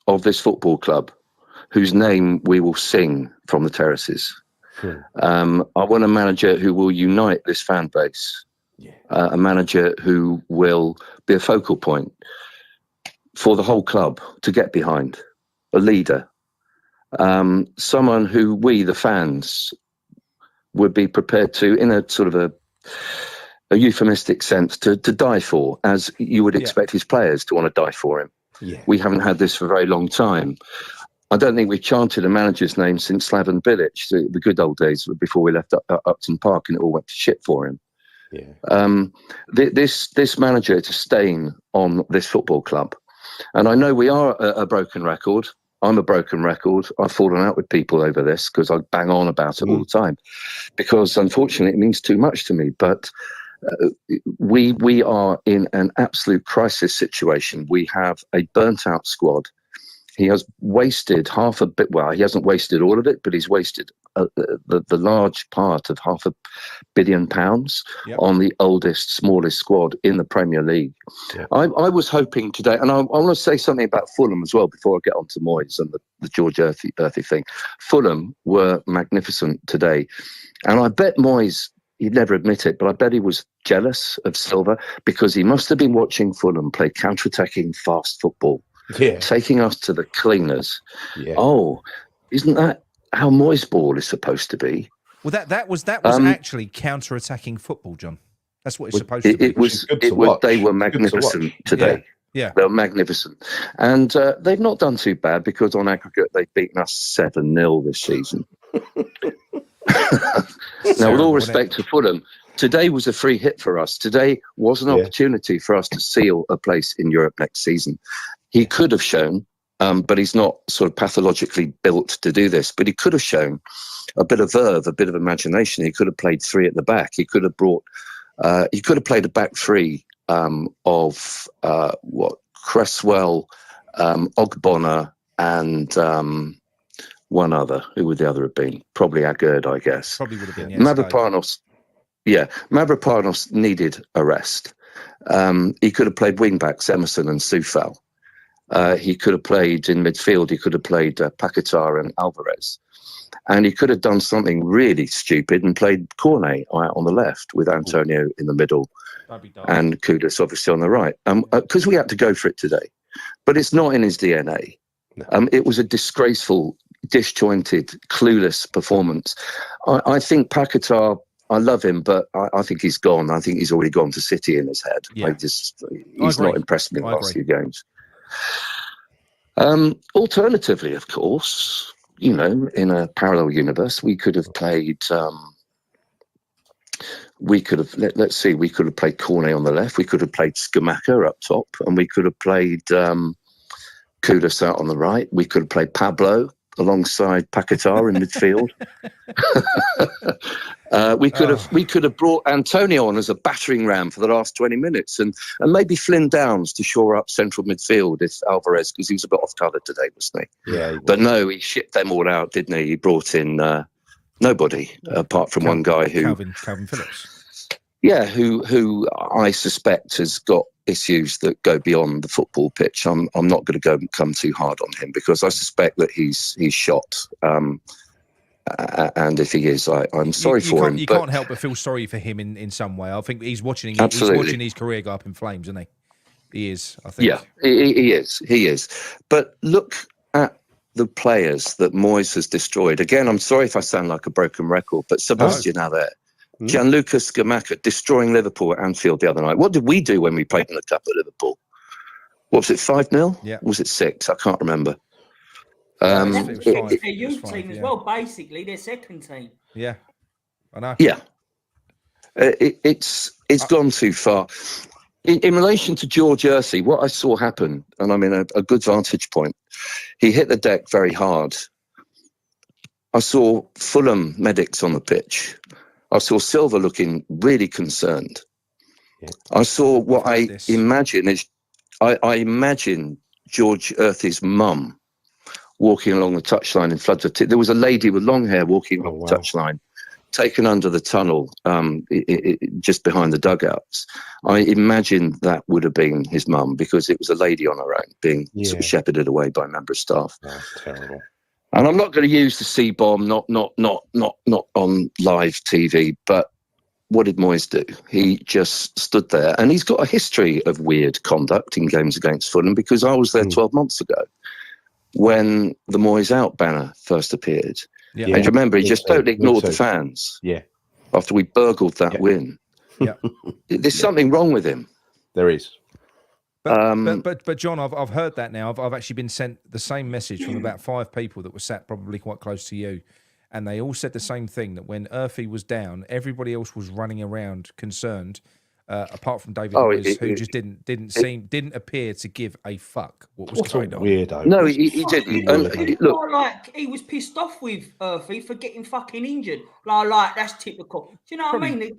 of this football club whose name we will sing from the terraces. I want a manager who will unite this fan base. A manager who will be a focal point for the whole club to get behind, a leader, someone who we, the fans, would be prepared to, in a sort of a euphemistic sense, to die for, as you would expect his players to want to die for him. Yeah. We haven't had this for a very long time. I don't think we've chanted a manager's name since Slaven Bilic, the good old days before we left Upton Park and it all went to shit for him. Yeah. This manager is a stain on this football club. And I know we are a broken record. I'm a broken record. I've fallen out with people over this because I bang on about it all the time. Because unfortunately it means too much to me. But we are in an absolute crisis situation. We have a burnt out squad. He has wasted half a bit. Well, he hasn't wasted all of it, but he's wasted the large part of £500 million on the oldest, smallest squad in the Premier League. Yep. I was hoping today, and I want to say something about Fulham as well before I get on to Moyes and the George Earthy thing. Fulham were magnificent today. And I bet Moyes, he'd never admit it, but I bet he was jealous of Silva because he must have been watching Fulham play counter-attacking fast football. Yeah. Taking us to the cleaners. Yeah. Oh, isn't that how Moyes ball is supposed to be? Well, that was actually counter-attacking football, John. That's what it's supposed to be. It was. They were magnificent today. Yeah. They were magnificent, and they've not done too bad because on aggregate they've beaten us 7-0 this season. Now, with all respect to Fulham, today was a free hit for us. Today was an opportunity for us to seal a place in Europe next season. He could have shown, but he's not sort of pathologically built to do this, but he could have shown a bit of verve, a bit of imagination. He could have played three at the back. He could have played a back three of Cresswell, Ogbonna, and one other. Who would the other have been? Probably Agurd, I guess. Probably would have been, yes. Mavropanos needed a rest. He could have played wing-backs, Emerson and Soufal. He could have played in midfield. He could have played Paquetá and Alvarez. And he could have done something really stupid and played Cornet out on the left with Antonio in the middle and Kudus obviously on the right. Because we had to go for it today. But it's not in his DNA. No. It was a disgraceful, disjointed, clueless performance. I think Paquetá, I love him, but I think he's gone. I think he's already gone to City in his head. Yeah. He's not impressed me in the last few games. Alternatively, of course, in a parallel universe, we could have played. We could have played Cornet on the left. We could have played Scamacca up top, and we could have played Kudus out on the right. We could have played Pablo alongside Paquetá in midfield. We could have brought Antonio on as a battering ram for the last 20 minutes and maybe Flynn Downs to shore up central midfield if Alvarez, because he was a bit off colour today, wasn't he? Yeah. But no, he shipped them all out, didn't he? He brought in nobody apart from one guy who Calvin Phillips. Yeah, who I suspect has got issues that go beyond the football pitch. I'm not going to come too hard on him because I suspect that he's shot. And if he is, I'm sorry for him. You but can't help but feel sorry for him in some way. I think he's watching. Absolutely. He's watching his career go up in flames, isn't he? He is. I think. Yeah, he is. He is. But look at the players that Moyes has destroyed. Again, I'm sorry if I sound like a broken record, but Sebastian Haller, Gianluca Scamacca destroying Liverpool at Anfield the other night. What did we do when we played in the Cup at Liverpool? What was it, 5-0? Yeah. Was it 6? I can't remember. It was their youth team as well, basically, their second team. Yeah, I know. Yeah. It's gone too far. In relation to George Ursi, what I saw happen, and I'm in a good vantage point, he hit the deck very hard. I saw Fulham medics on the pitch. I saw Silva looking really concerned. Yeah. I saw what I imagine is, I imagine George Ursi's mum walking along the touchline in floods of tears. There was a lady with long hair walking along the touchline, taken under the tunnel just behind the dugouts. I imagine that would have been his mum, because it was a lady on her own being sort of shepherded away by a member of staff. That's terrible. And I'm not going to use the C-bomb, not on live TV, but what did Moyes do? He just stood there, and he's got a history of weird conduct in games against Fulham, because I was there 12 months ago when the Moyes out banner first appeared. Yeah. And remember, he just totally ignored the fans. Yeah. After we burgled that win. Yeah. There's something wrong with him. There is. But John, I've heard that now. I've actually been sent the same message from about 5 people that were sat probably quite close to you, and they all said the same thing, that when Urfi was down, everybody else was running around concerned, apart from David Moyes, who just didn't appear to give a fuck what was going on. Weirdo. No, he didn't. Look, like he was pissed off with Urfi for getting fucking injured. Like that's typical. Do you know what I mean?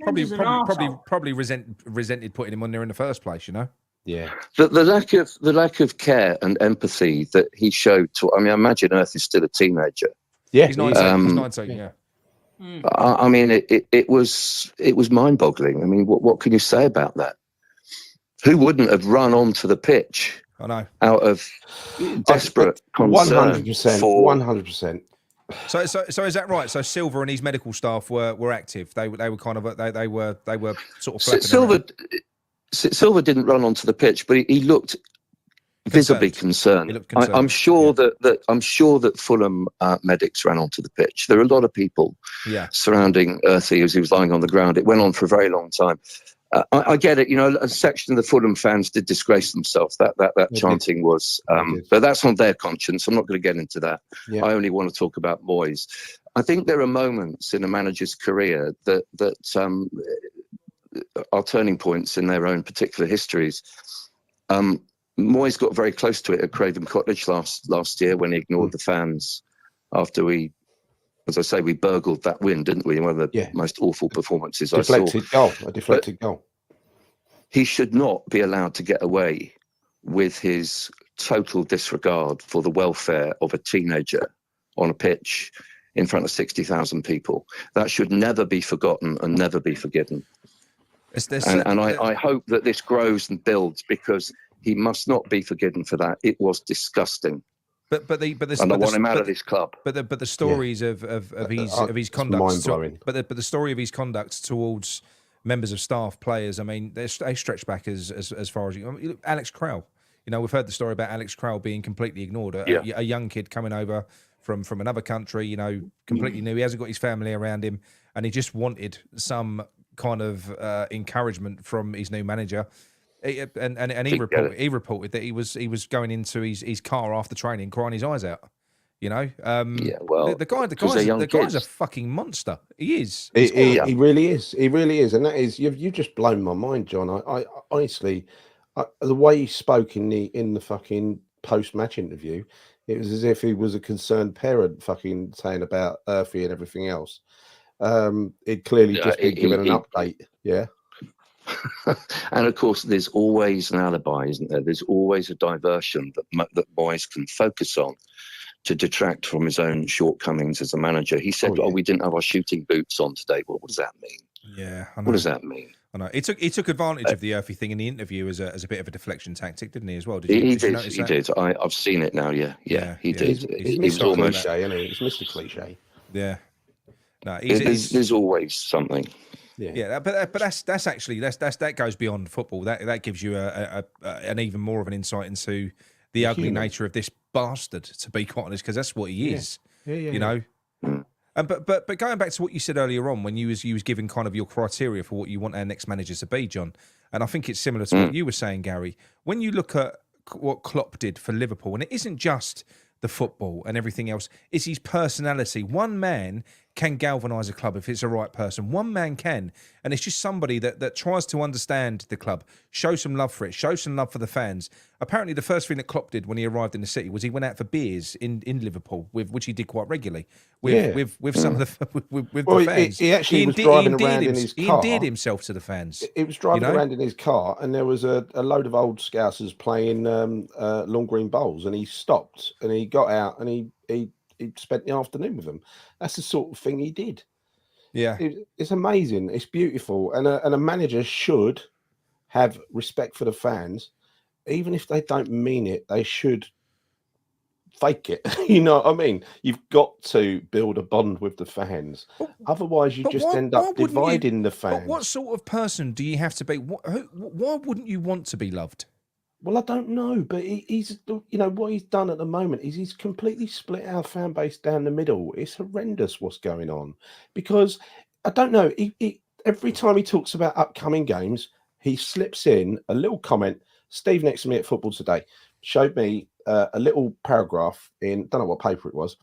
Probably resented putting him on there in the first place. You know. Yeah. The lack of care and empathy that he showed to. I mean, I imagine Earth is still a teenager. Yeah, he's 19. Yeah. I mean, it was mind-boggling. I mean, what can you say about that? Who wouldn't have run onto the pitch? I know. Out of desperate concern. 100%. So is that right? So Silva and his medical staff were active. They were kind of they were sort of flapping Silva didn't run onto the pitch, but he looked visibly concerned. I'm sure that Fulham medics ran onto the pitch. There are a lot of people surrounding Ursi as he was lying on the ground. It went on for a very long time. I get it. You know, a section of the Fulham fans did disgrace themselves. That chanting was, but that's on their conscience. I'm not going to get into that. Yeah. I only want to talk about Moyes. I think there are moments in a manager's career that are turning points in their own particular histories. Moyes got very close to it at Craven Cottage last year when he ignored the fans after we, as I say, we burgled that win, didn't we? One of the most awful performances I saw. A deflected goal. He should not be allowed to get away with his total disregard for the welfare of a teenager on a pitch in front of 60,000 people. That should never be forgotten and never be forgiven. I hope that this grows and builds, because he must not be forgiven for that. It was disgusting. And I want him out of this club. But the stories of his conduct, mind-blowing. But the story of his conduct towards members of staff, players. I mean, they stretch back as far as Alex Crowell. You know, we've heard the story about Alex Crowell being completely ignored. A young kid coming over from another country. You know, completely new. He hasn't got his family around him, and he just wanted some kind of encouragement from his new manager. He reported that he was going into his car after training, crying his eyes out. You know, the guy's a fucking monster. He is. He really is. He really is, and that is you've just blown my mind, John. I honestly, the way he spoke in the fucking post-match interview, it was as if he was a concerned parent, fucking saying about Urfi and everything else. It clearly just been given an update. Yeah. And of course, there's always an alibi, isn't there? There's always a diversion that Moyes can focus on to detract from his own shortcomings as a manager. He said, we didn't have our shooting boots on today. Well, what does that mean? Yeah, I know. What does that mean? I know. He took advantage of the Urfi thing in the interview as a bit of a deflection tactic, didn't he, as well? He did. I've seen it now, he did. He's Mr. Cliche, isn't he? He's Mr. Cliche. Yeah. No, there's always something. Yeah, but that's actually that goes beyond football. That gives you an even more of an insight into the ugly human nature of this bastard, to be quite honest, because that's what he is. You know. Mm. And but going back to what you said earlier on, when you was giving kind of your criteria for what you want our next manager to be, John, and I think it's similar to what you were saying, Gary. When you look at what Klopp did for Liverpool, and it isn't just the football and everything else, it's his personality. One man can galvanise a club if it's the right person. One man can, and it's just somebody that tries to understand the club, show some love for it, show some love for the fans. Apparently, the first thing that Klopp did when he arrived in the city was he went out for beers in Liverpool, which he did quite regularly with some of the with the fans. He actually was driving around in his car. He endeared himself to the fans. He was driving around in his car, and there was a load of old Scousers playing Lawn Green Bowls, and he stopped and he got out and he spent the afternoon with them. That's the sort of thing he did. Yeah, it's amazing. It's beautiful, and a manager should have respect for the fans, even if they don't mean it. They should fake it. You know what I mean? You've got to build a bond with the fans. Otherwise, you just end up dividing the fans. But what sort of person do you have to be? Why wouldn't you want to be loved? Well, I don't know, but he's, you know, what he's done at the moment is he's completely split our fan base down the middle. It's horrendous what's going on, because I don't know. Every time he talks about upcoming games, he slips in a little comment. Steve next to me at Football Today showed me a little paragraph in, don't know what paper it was,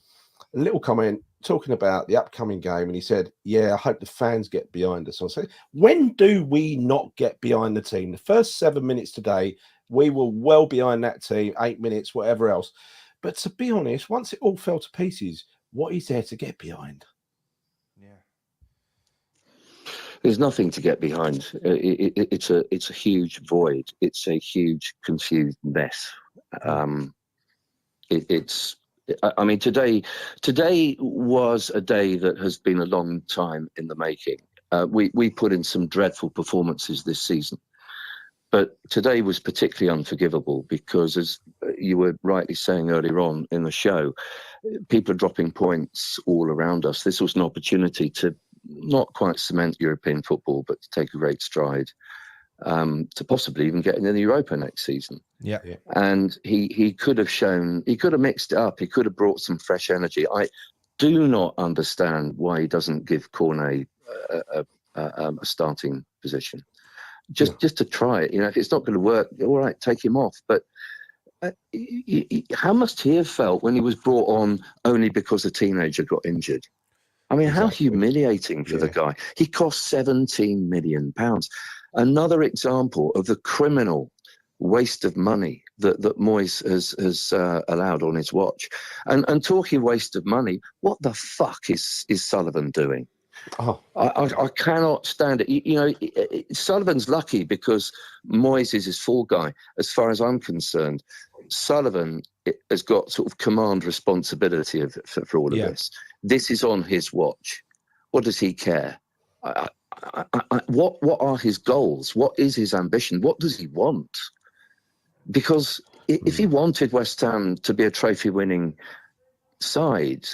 a little comment talking about the upcoming game, and he said, "Yeah, I hope the fans get behind us." I said, when do we not get behind the team? The first 7 minutes today, we were well behind that team, 8 minutes, whatever else. But to be honest, once it all fell to pieces, what is there to get behind? Yeah, there's nothing to get behind. It's a huge void. It's a huge confused mess. I mean, today was a day that has been a long time in the making. We put in some dreadful performances this season. But today was particularly unforgivable because, as you were rightly saying earlier on in the show, people are dropping points all around us. This was an opportunity to not quite cement European football, but to take a great stride, to possibly even get into the Europa next season. Yeah. And he could have shown, he could have mixed it up. He could have brought some fresh energy. I do not understand why he doesn't give Cornet a starting position. Just to try it, you know, if it's not going to work, all right, take him off. But how must he have felt when he was brought on only because a teenager got injured? I mean, how humiliating for the guy. He cost £17 million. Another example of the criminal waste of money that Moyes has allowed on his watch. And talking waste of money, what the fuck is Sullivan doing? Oh. I cannot stand it. You know, Sullivan's lucky because Moyes is his fall guy. As far as I'm concerned, Sullivan has got sort of command responsibility for all of this. This is on his watch. What does he care? What are his goals? What is his ambition? What does he want? Because if he wanted West Ham to be a trophy-winning side,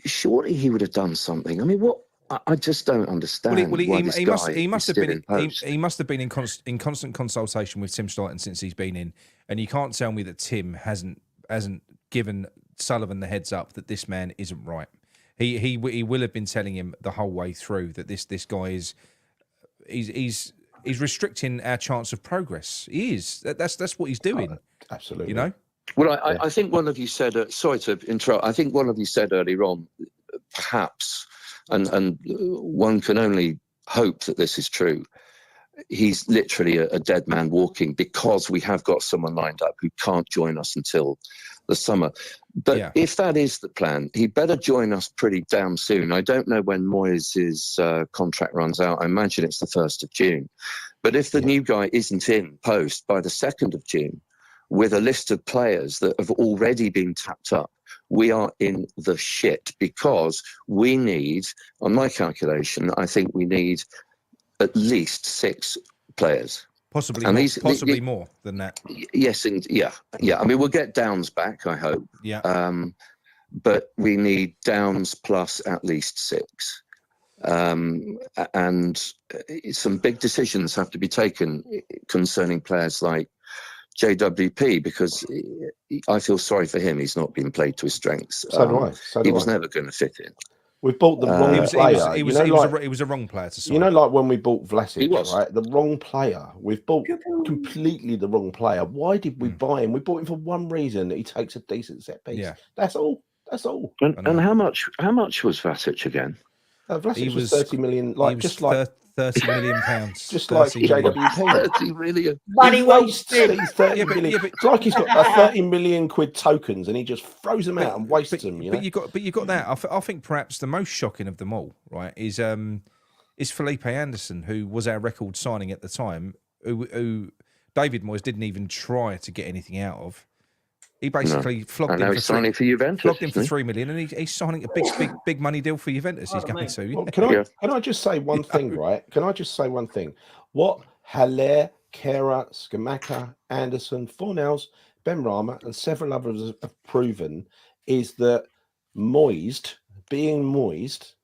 surely he would have done something. I mean, what? I just don't understand. He must have been in constant consultation with Tim Steidten since he's been in, and you can't tell me that Tim hasn't given Sullivan the heads up that this man isn't right. He will have been telling him the whole way through that this guy is he's restricting our chance of progress. He is. That's what he's doing. Absolutely. You know. Well, I think one of you said. Sorry to interrupt. I think one of you said earlier on, perhaps, and one can only hope that this is true. He's literally a dead man walking because we have got someone lined up who can't join us until the summer. But if that is the plan, he better join us pretty damn soon. I don't know when Moyes' contract runs out. I imagine it's the 1st of June. But if the new guy isn't in post by the 2nd of June, with a list of players that have already been tapped up, we are in the shit because we need, on my calculation, I think we need at least 6 players. Possibly more than that. Yes, and yeah. I mean, we'll get Downs back, I hope. Yeah. but we need downs plus at least 6. And some big decisions have to be taken concerning players like JWP, because I feel sorry for him. He's not been played to his strengths. So do I. So do he was I. never going to fit in. We bought the wrong player. He was a wrong player to sign. You know, like when we bought Vlasic, was. right? The wrong player. We've bought completely the wrong player. Why did we buy him? We bought him for one reason: that he takes a decent set piece. Yeah. That's all. That's all. And how much was Vlasic again? Vlasic was 30 million. Like just like 30 million pounds. just like JWP. 30 million. Money wasted. These 30 million. It's like he's got 30 million quid tokens and he just throws them out and wastes them. You know? But you got that. I think perhaps the most shocking of them all, right, is Felipe Anderson, who was our record signing at the time, who David Moyes didn't even try to get anything out of. He basically flogged him for Juventus. Flogged him for 3 million, and he's signing a big money deal for Juventus. He's going to. Well, can I just say one thing, right? Can I just say one thing? What Haller, Kehrer, Skamaka, Anderson, Fornals, Benrahma, and several others have proven is that being moist,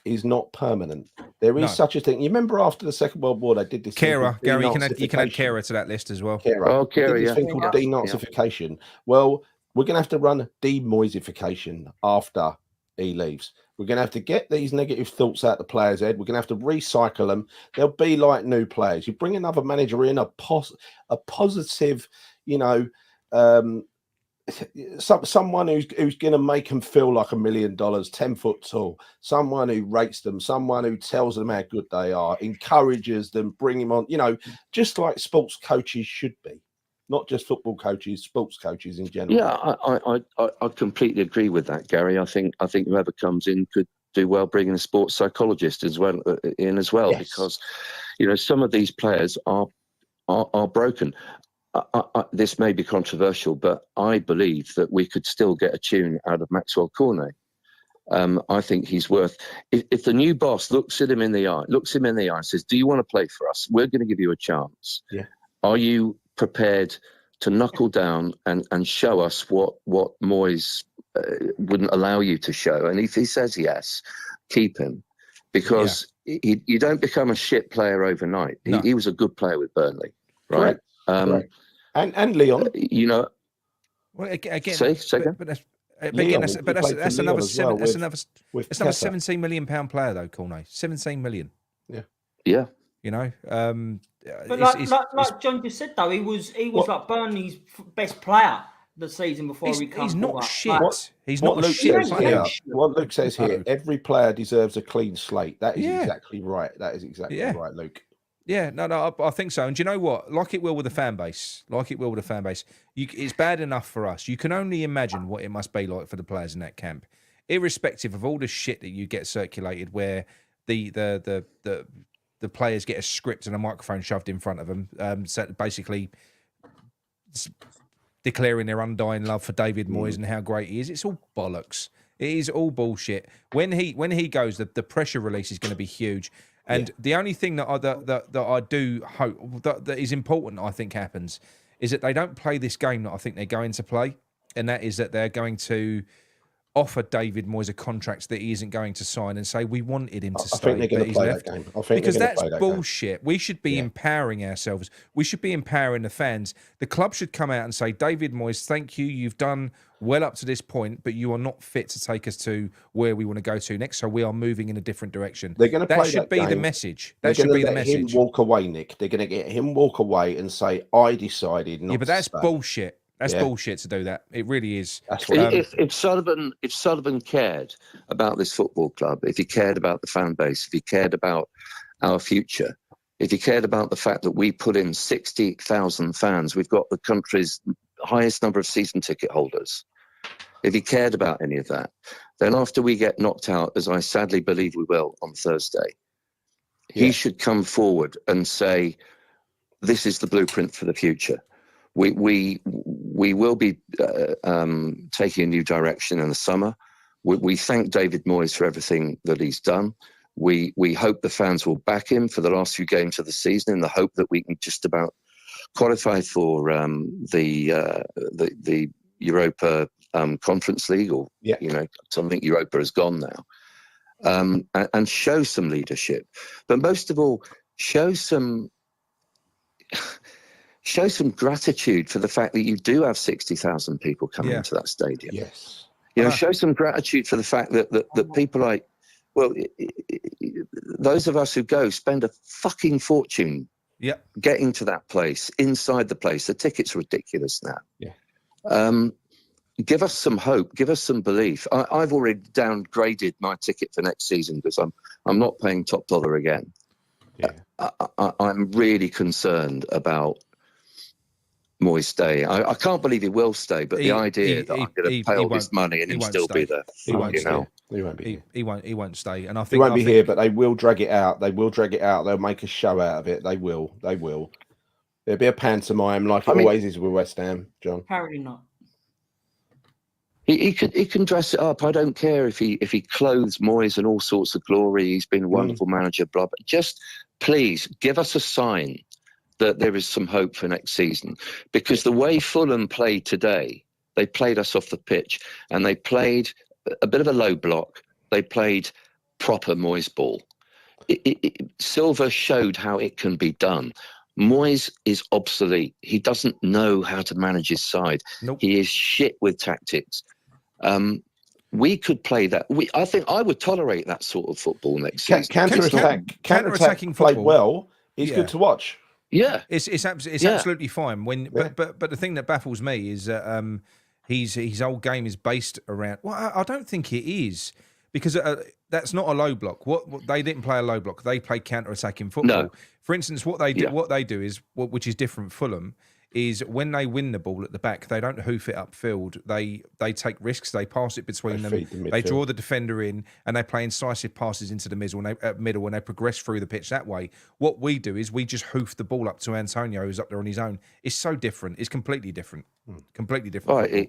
is not permanent. There is such a thing. You remember after the Second World War, they did this. Kehrer, Gary, you can add Kehrer to that list as well. Kehrer, this thing called denazification. Well, we're going to have to run demoisification after he leaves. We're going to have to get these negative thoughts out the player's head. We're going to have to recycle them. They'll be like new players. You bring another manager in, a positive, you know, someone who's going to make them feel like $1 million, 10 foot tall, someone who rates them, someone who tells them how good they are, encourages them, bring them on, you know, just like sports coaches should be, not just football coaches, sports coaches in general. Yeah, I completely agree with that, Gary. I think whoever comes in could do well bringing a sports psychologist as well because, you know, some of these players are broken. This may be controversial, but I believe that we could still get a tune out of Maxwell Cornet. I think he's worth. If the new boss looks him in the eye, and says, "Do you want to play for us? We're going to give you a chance. Yeah. Are you prepared to knuckle down and show us what Moyes wouldn't allow you to show?" And if he says yes, keep him, because you don't become a shit player overnight. No. He was a good player with Burnley, right? Correct. And Leon, you know. Well, again, second. But that's another £17 £17 million player though, Cornet. 17 million. Yeah. You know, but like John just said though, he was like Burnley's best player the season before he comes. He's not shit. He's what not Luke shit. says here, what Luke says here, every player deserves a clean slate. That is exactly right. That is exactly right, Luke. Yeah, no, I think so. And do you know what? Like it will with the fan base. It's bad enough for us. You can only imagine what it must be like for the players in that camp, irrespective of all the shit that you get circulated, where the players get a script and a microphone shoved in front of them, so basically declaring their undying love for David Moyes and how great he is. It's all bollocks. It is all bullshit. When he goes, the pressure release is going to be huge. And the only thing that I do hope that is important, I think, happens is that they don't play this game that I think they're going to play, and that is that they're going to offer David Moyes a contract that he isn't going to sign and say we wanted him to stay. I think they're going to play that game. Because that's bullshit. We should be empowering ourselves. We should be empowering the fans. The club should come out and say, David Moyes, thank you. You've done well up to this point, but you are not fit to take us to where we want to go to next. So we are moving in a different direction. They're going to play that should that be game. The message. That should be the message. Him walk away, Nick. They're going to get him walk away and say, I decided not. Yeah, but that's to stay. bullshit. That's bullshit to do that. It really is. That's what if Sullivan cared about this football club, if he cared about the fan base, if he cared about our future, if he cared about the fact that we put in 60,000 fans, we've got the country's highest number of season ticket holders. If he cared about any of that, then after we get knocked out, as I sadly believe we will on Thursday, he should come forward and say, this is the blueprint for the future. We will be taking a new direction in the summer. We thank David Moyes for everything that he's done. We hope the fans will back him for the last few games of the season in the hope that we can just about qualify for the Europa Conference League, or something Europa has gone now, and show some leadership, but most of all, show some gratitude for the fact that you do have 60,000 people coming into that stadium. Yes. Show some gratitude for the fact that people like, those of us who go spend a fucking fortune getting to that place, inside the place. The ticket's ridiculous now. Yeah. Give us some hope. Give us some belief. I've already downgraded my ticket for next season because I'm not paying top dollar again. Yeah. I'm really concerned about Moyes stay. I can't believe he will stay, but the idea that I'm going to pay all this money and him still be there, he won't you know. He won't be here. He won't stay, and I think he won't be here. But they will drag it out. They will drag it out. They'll make a show out of it. They will. There'll be a pantomime like it always is with West Ham, John. Apparently not. He can dress it up. I don't care if he clothes Moyes in all sorts of glory. He's been a wonderful manager. Blah. But just please give us a sign that there is some hope for next season, because the way Fulham played today, they played us off the pitch and they played a bit of a low block. They played proper Moyes ball. Silva showed how it can be done. Moyes is obsolete. He doesn't know how to manage his side. Nope. He is shit with tactics. We could play that. I think I would tolerate that sort of football next season. Counter-attacking played football. well. He's good to watch. Yeah, it's absolutely fine. But the thing that baffles me is that his whole game is based around. Well, I don't think it is, because that's not a low block. What they didn't play a low block. They played counter-attacking football. No. For instance, what they do is which is different. Fulham is when they win the ball at the back, they don't hoof it upfield. They take risks. They pass it between them. They draw the defender in, and they play incisive passes into the middle, and they progress through the pitch that way. What we do is we just hoof the ball up to Antonio, who's up there on his own. It's so different. It's completely different. Completely different. Right.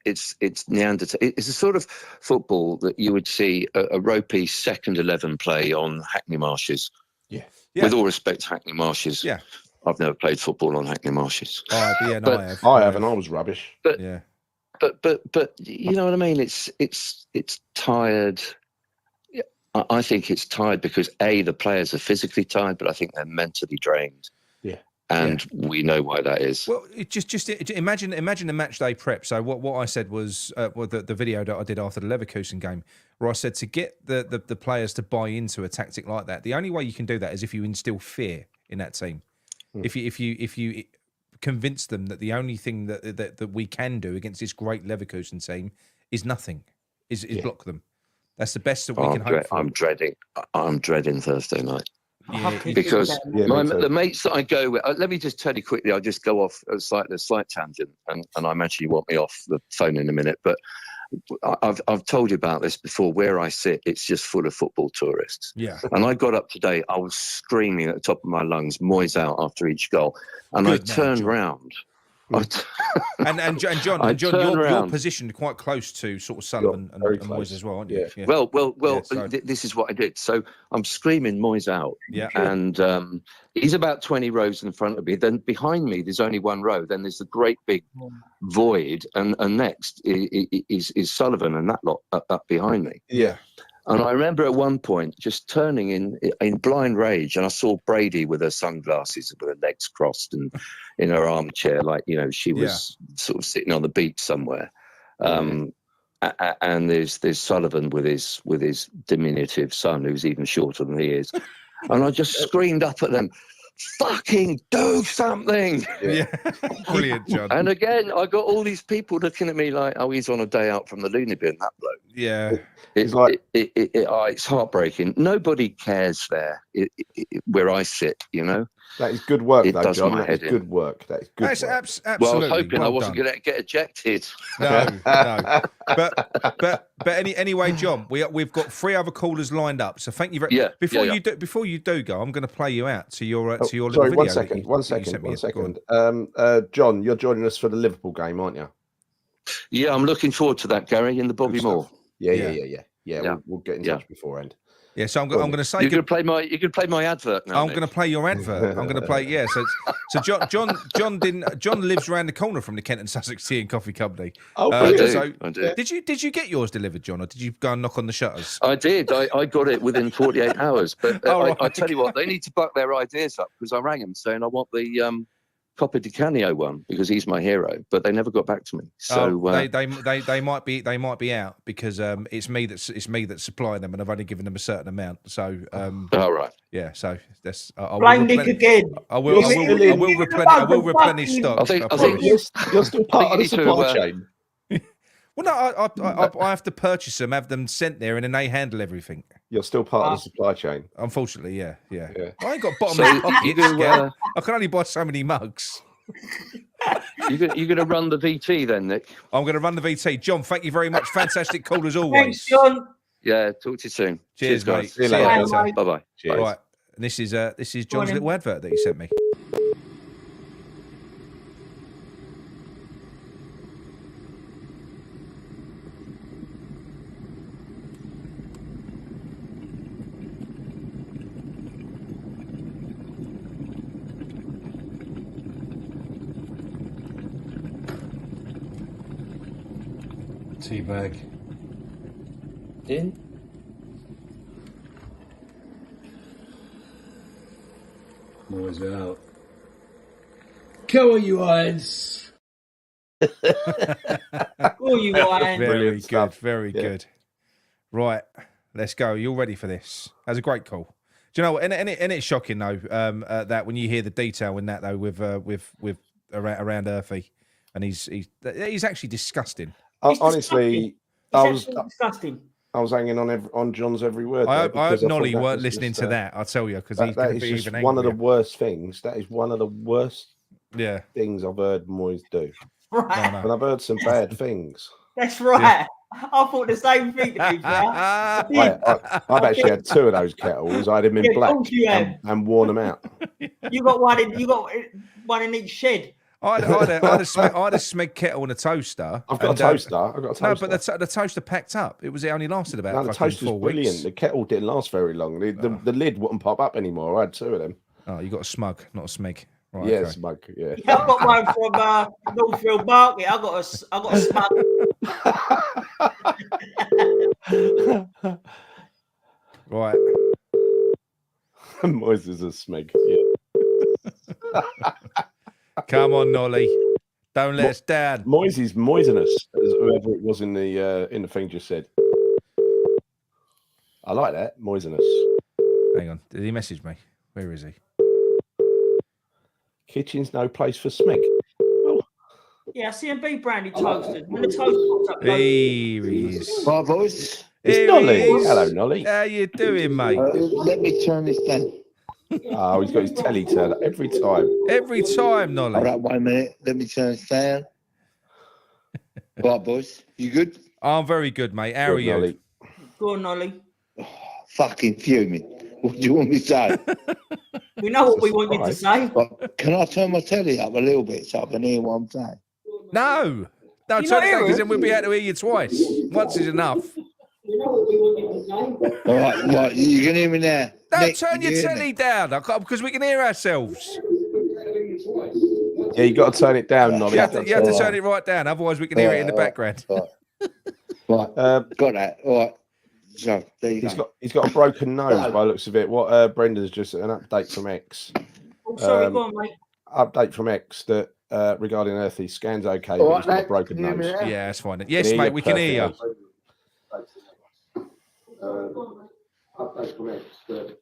It's Neanderthal. It's a sort of football that you would see a ropey second 11 play on Hackney Marshes. Yeah. With all respect to Hackney Marshes. Yeah. I've never played football on Hackney Marshes. I have. I have, and I was rubbish. But you know what I mean? It's tired. I think it's tired because the players are physically tired, but I think they're mentally drained. Yeah. And we know why that is. Well, just imagine a match day prep. So what I said was the video that I did after the Leverkusen game, where I said to get the players to buy into a tactic like that, the only way you can do that is if you instill fear in that team. If you convince them that the only thing that we can do against this great Leverkusen team is nothing, is block them. That's the best that we can hope for. I'm dreading Thursday night. Yeah, because the mates that I go with, let me just tell you quickly, I'll just go off a slight tangent, and I imagine you want me off the phone in a minute, but I've told you about this before. Where I sit, it's just full of football tourists. Yeah. And I got up today, I was screaming at the top of my lungs, Moyes out after each goal. And I turned round. And John, you're positioned quite close to sort of Sullivan and Moyes as well, aren't you? Yeah. Well, this is what I did. So I'm screaming Moyes out. Yeah. And he's about 20 rows in front of me. Then behind me, there's only one row. Then there's a great big void. And next is Sullivan and that lot up behind me. Yeah. And I remember at one point just turning in blind rage, and I saw Brady with her sunglasses, with her legs crossed, and in her armchair, like she was sort of sitting on the beach somewhere. And there's Sullivan with his diminutive son, who's even shorter than he is, and I just screamed up at them, "Fucking do something!" Yeah, brilliant, John. And again, I got all these people looking at me like, "Oh, he's on a day out from the loony bin." That bloke. Yeah. It's heartbreaking. Nobody cares there where I sit, That is good work, it though, does John. my That head is good work. That is good work. Absolutely. Well, I was hoping I wasn't going to get ejected. No. But anyway, John, we've got 3 other callers lined up. So thank you very much. Before you do go, I'm going to play you out to your little video. One second. John, you're joining us for the Liverpool game, aren't you? Yeah, I'm looking forward to that, Gary, in the Bobby Moore. Yeah. Yeah. we'll get in Yeah. touch beforehand. Yeah, so I'm going to say You could play my advert now. I'm going to play your advert. I'm going to play So John lives around the corner from the Kent and Sussex Tea and Coffee Company. Oh, I do. So I do. Did you get yours delivered, John, or did you go and knock on the shutters? I did. I got it within 48 hours. But Oh, I tell you what, they need to buck their ideas up because I rang them saying I want the Coppa di Canio one because he's my hero, but they never got back to me. So they might be out because it's me that's supplying them, and I've only given them a certain amount. So all right. Yeah, so that's Blame Nick again. I will replenish stock. I think You're still part of the supply chain. Well, no, I have to purchase them, have them sent there, and then they handle everything. You're still part of the supply chain. Unfortunately, yeah. Yeah. I ain't got bottomless pockets. I can only buy so many mugs. You're going to run the VT then, Nick? I'm going to run the VT. John, thank you very much. Fantastic call as always. Thanks, John. Yeah, talk to you soon. Cheers, mate. See you later. Bye-bye. Cheers. Right, and this is John's little advert that he sent me. Teabag. In. Moyes out. Go on, you irons. Oh, you Iron. Very good, stuff. very Yeah. good. Right, let's go. You're ready for this. That's a great call. Do you know what? And it's shocking though that when you hear the detail in that though with around Earthy, and he's actually disgusting. Honestly, It's disgusting. I was hanging on John's every word. I there hope because Nolly thought that weren't was listening just, to that. I'll tell you because he's that going to is be just even one of the angrier. worst things. That is one of the worst things I've heard Moyes do. Right. No. And I've heard some bad things. That's right. I thought the same thing to be fair. I've actually had two of those kettles. I had them in Yeah, black of course you have. and worn them out. You got one in each shed. I had a Smeg kettle and a toaster. I've got a toaster. I've got a toaster. No, but the toaster packed up. It only lasted about No, the fucking toaster's 4 brilliant. weeks. The kettle didn't last very long. The lid wouldn't pop up anymore. I had two of them. Oh, you got a smug, not a smeg. Right, Yeah, okay. smug. Yeah. I've got one from Northfield Market. I got a smug. Right. Moyes is a smeg. Yeah. Come on, Nolly. Don't let us down. Moyes is moisenous, as whoever it was in the thing just said. I like that, moisenous. Hang on. Did he message me? Where is he? Kitchen's no place for smeg. Yeah, C&B branded toasters. When the toast pops up, Here he is. Hi, boys. It's Here Nolly. he is. Hello, Nolly. How you doing, mate? Let me turn this down. Oh, he's got his telly turned every time. Every time, All Nolly. right, 1 minute. Let me turn this down. Right, boys. You good? I'm very good, mate. How are Good, you? Nolly. go on, Nolly. Fucking fuming. What do you want me to say? We know what we want you to say. Right, can I turn my telly up a little bit so I can hear what I'm saying? No. No, You turn not it down hear because it? then we'll be able to hear you twice. Once is enough. All right, you can hear me now. No, Nick, turn can you your hear telly me? down because we can hear ourselves. Yeah, you got to turn it down, Nolly. You have to turn it right down, otherwise we can hear it in the background. Right, got that. All right. So there you go. He's got a broken nose by the looks of it. What Brenda's just an update from X. Oh, sorry, go on, mate. Update from X that regarding Earthy scans okay, All but right, he's got a mate, broken can you hear me nose. now? Yeah, that's fine. Yes, Can hear mate, you we can hear you. perfectly.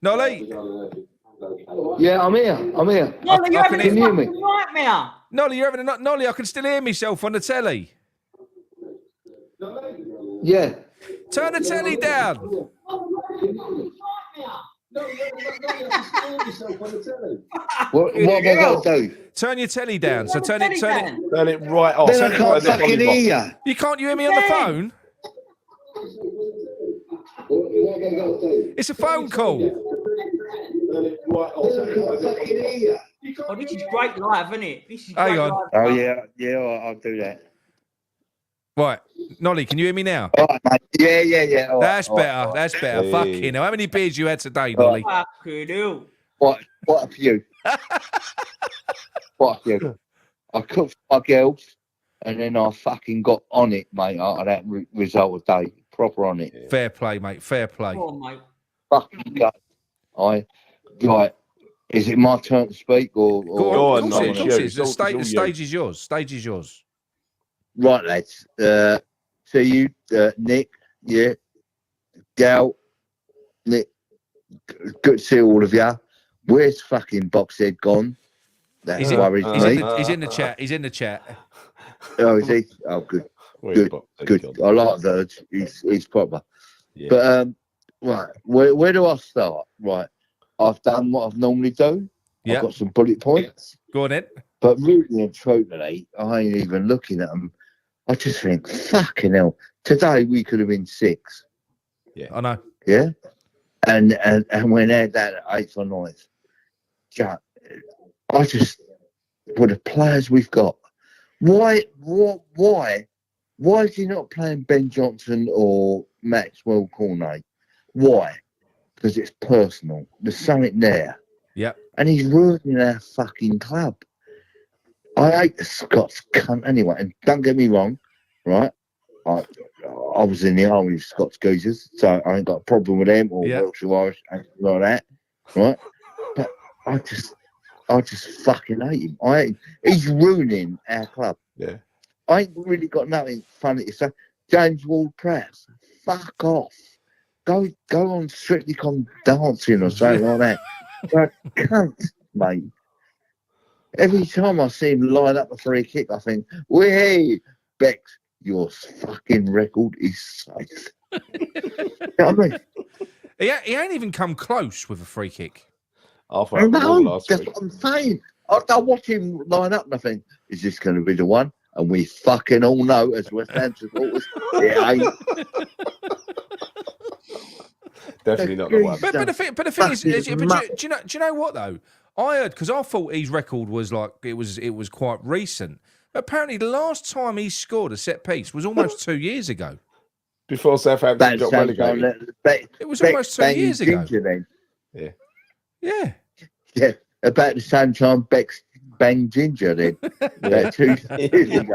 Nolly, Yeah, I'm here. Nolly, you're I having can a hear me. fucking nightmare. Nolly, you're having a Nolly. I can still hear myself on the telly. Yeah. Turn the telly down. What have I got to do? Turn your telly down. So turn it. Turn it right off. Then I Turn it right can't at the fucking volume hear box. you. You can't. You hear me on the phone? It's a phone call. Oh, this is great live, isn't it? This is Hang great on. live. Oh yeah, I'll do that. Right, Nolly, can you hear me now? All right, mate. Yeah. All right, That's all right, better. all right. That's better. Hey. Fucking hell. How many beers you had today, Nolly? Fucking hell. What a few. What a few. I cooked for my girls, and then I fucking got on it, mate, after that result of day. Proper on it. Fair play, mate. Fair play. Come on, mate. Fucking go. Right. Is it my turn to speak, or Go on, on, of Nolly, course it's it you. is. The It's all you. stage is yours. Stage is yours. Right, lads. To you, Nick, yeah, Gal, Nick, good to see all of you. Where's fucking Boxhead gone? That He's worries me. in the chat. He's in the chat. Oh, is he? Oh, good. Where's Good. Boxhead Good. gone? I like that. He's proper. Yeah. But right, where do I start? Right, I've done what I've normally do. Yeah. I've got some bullet points. Go on, Ed. But really and truthfully, I ain't even looking at them. I just think, fucking hell. Today we could have been 6. I know. Yeah, and we had that at 8th or 9th. I just, with the players we've got, why is he not playing Ben Johnson or Maxwell Cornet? Why? Because it's personal. There's something there. Yep. And he's ruining our fucking club. I hate the Scots cunt anyway. And don't get me wrong, right? I was in the army with Scots geezers, so I ain't got a problem with them or Welsh or Irish, anything like that, right? But I just fucking hate him. He's ruining our club. Yeah. I ain't really got nothing funny to say. James Ward-Prowse, fuck off. Go on Strictly Come Dancing or something like that. But cunt, mate. Every time I see him line up a free kick, I think, "Wait, Bex, your fucking record is safe." You know what I mean? He ain't even come close with a free kick. Halfway up the wall last that's week. what I'm saying. I watch him line up and I think, is this going to be the one? And we fucking all know, as West Ham supporters, it ain't. Definitely not the one. But the thing is, do you know what though? I heard, because I thought his record was like it was quite recent. But apparently, the last time he scored a set piece was almost 2 years ago. Before Southampton got relegated. It was almost 2 years ago. Then. Yeah. Yeah, about the same time Bex banged Ginger then. About 2 years ago.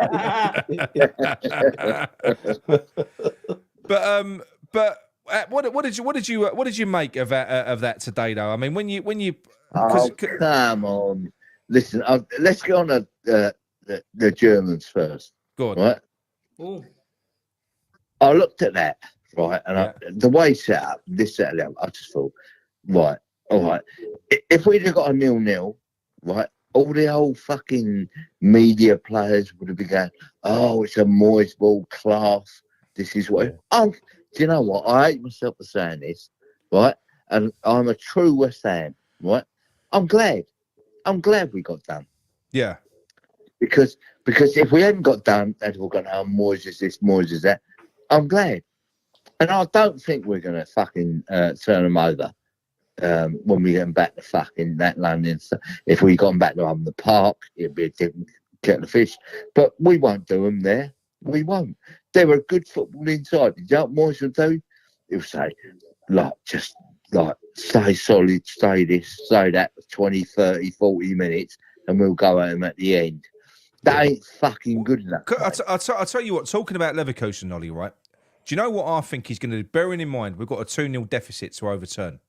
But what did you make of that today though? I mean, when you come on, listen. Let's go on the Germans first. Go on. Right. Ooh. I looked at that right, and the way set up this set up, I just thought, right, all right. If we'd have got a 0-0, right, all the old fucking media players would have been going, "Oh, it's a Moyes ball class. This is what." Do you know what? I hate myself for saying this, right? And I'm a true West Ham, right? I'm glad we got done. Yeah. Because if we hadn't got done, they'd all gone, "Oh, Moyes is this, Moyes is that." I'm glad. And I don't think we're going to fucking turn them over when we get them back to fucking that London. So if we got them back to the park, it'd be a different kettle of fish. But we won't do them there. We won't. They were good football inside. You know what Moyes will do? He'll say, just stay solid, stay this, stay that for 20, 30, 40 minutes, and we'll go at them at the end. That ain't fucking good enough. I'll tell you what, talking about Leverkusen, Nolly, right? Do you know what I think he's going to do? Bearing in mind, we've got a 2-0 deficit to overturn.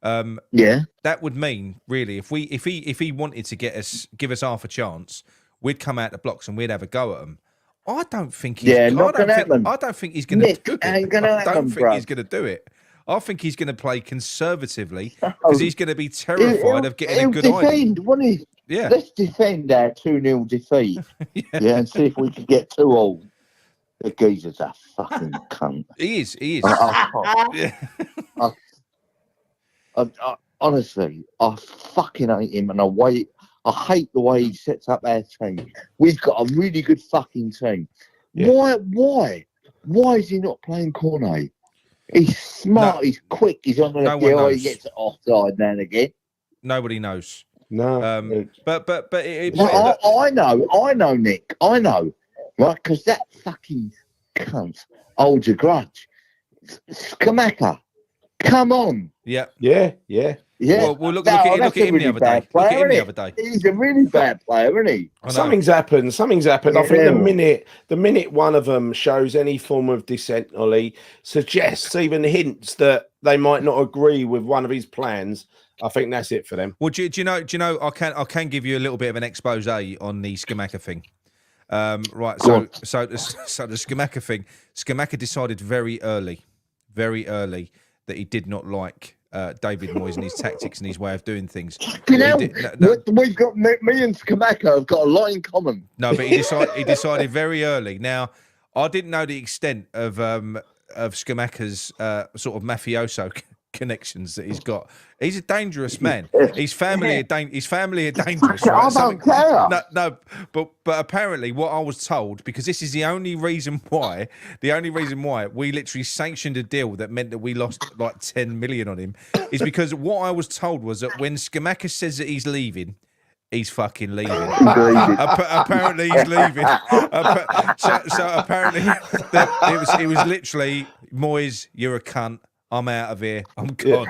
That would mean, really, if he wanted to give us half a chance, we'd come out the blocks and we'd have a go at him. I don't think he's not gonna happen. I don't think he's going to do it. Ain't gonna I don't happen, think bruv. he's going to do it. I think he's going to play conservatively because he's going to be terrified of getting a good defend, won't he? Yeah. Let's defend our 2-0 defeat. And see if we can get 2-2. The geezer's a fucking cunt. He is. Honestly, I fucking hate him, and I hate the way he sets up our team. We've got a really good fucking team. Yeah. Why is he not playing Cornet? He's smart, he's quick, he's on the deal, he gets offside now and again. Nobody knows. No. I know, Nick, I know. Right, because that fucking cunt holds a grudge. Skamaka, come on. Yeah. Yeah. Yeah. Well, look at him the other day. Look at him the other day. He's a really bad player, isn't he? Something's happened. I think Yeah. the minute one of them shows any form of dissent, Nolly, suggests even hints that they might not agree with one of his plans, I think that's it for them. Well, do you know? I can give you a little bit of an expose on the Skamaka thing. Right. So the Skamaka thing. Skamaka decided very early that he did not like David Moyes and his tactics and his way of doing things. We've got me and Skamaka have got a lot in common. No, but he decided very early. Now, I didn't know the extent of Skamaka's sort of mafioso connections that he's got. He's a dangerous man. His family are dangerous. Right? I don't care. No, but apparently, what I was told, because this is the only reason why we literally sanctioned a deal that meant that we lost like 10 million on him, is because what I was told was that when Skamaka says that he's leaving, he's fucking leaving. Apparently, he's leaving. So apparently, it was literally, Moyes, you're a cunt. I'm out of here. I'm gone,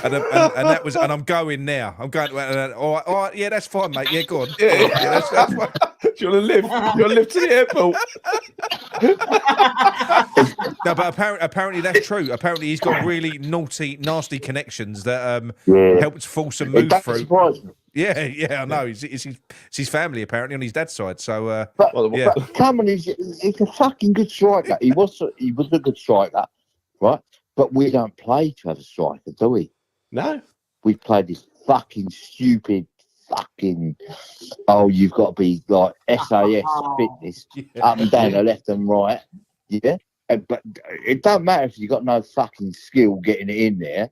and I'm going now. I'm going. All right, yeah, that's fine, mate. Yeah, go on. Yeah, that's fine. Do you want to live? You want to live to the airport? No, but apparently that's true. Apparently he's got really nasty connections that helped force a move through. Yeah, I know. It's his family apparently on his dad's side. So, yeah. Come on, he's a fucking good striker. He was a good striker, right? But we don't play to have a striker, do we? No. We play this fucking stupid fucking, you've got to be like SAS fitness, up and down the left and right. Yeah. But it don't matter if you've got no fucking skill getting it in there.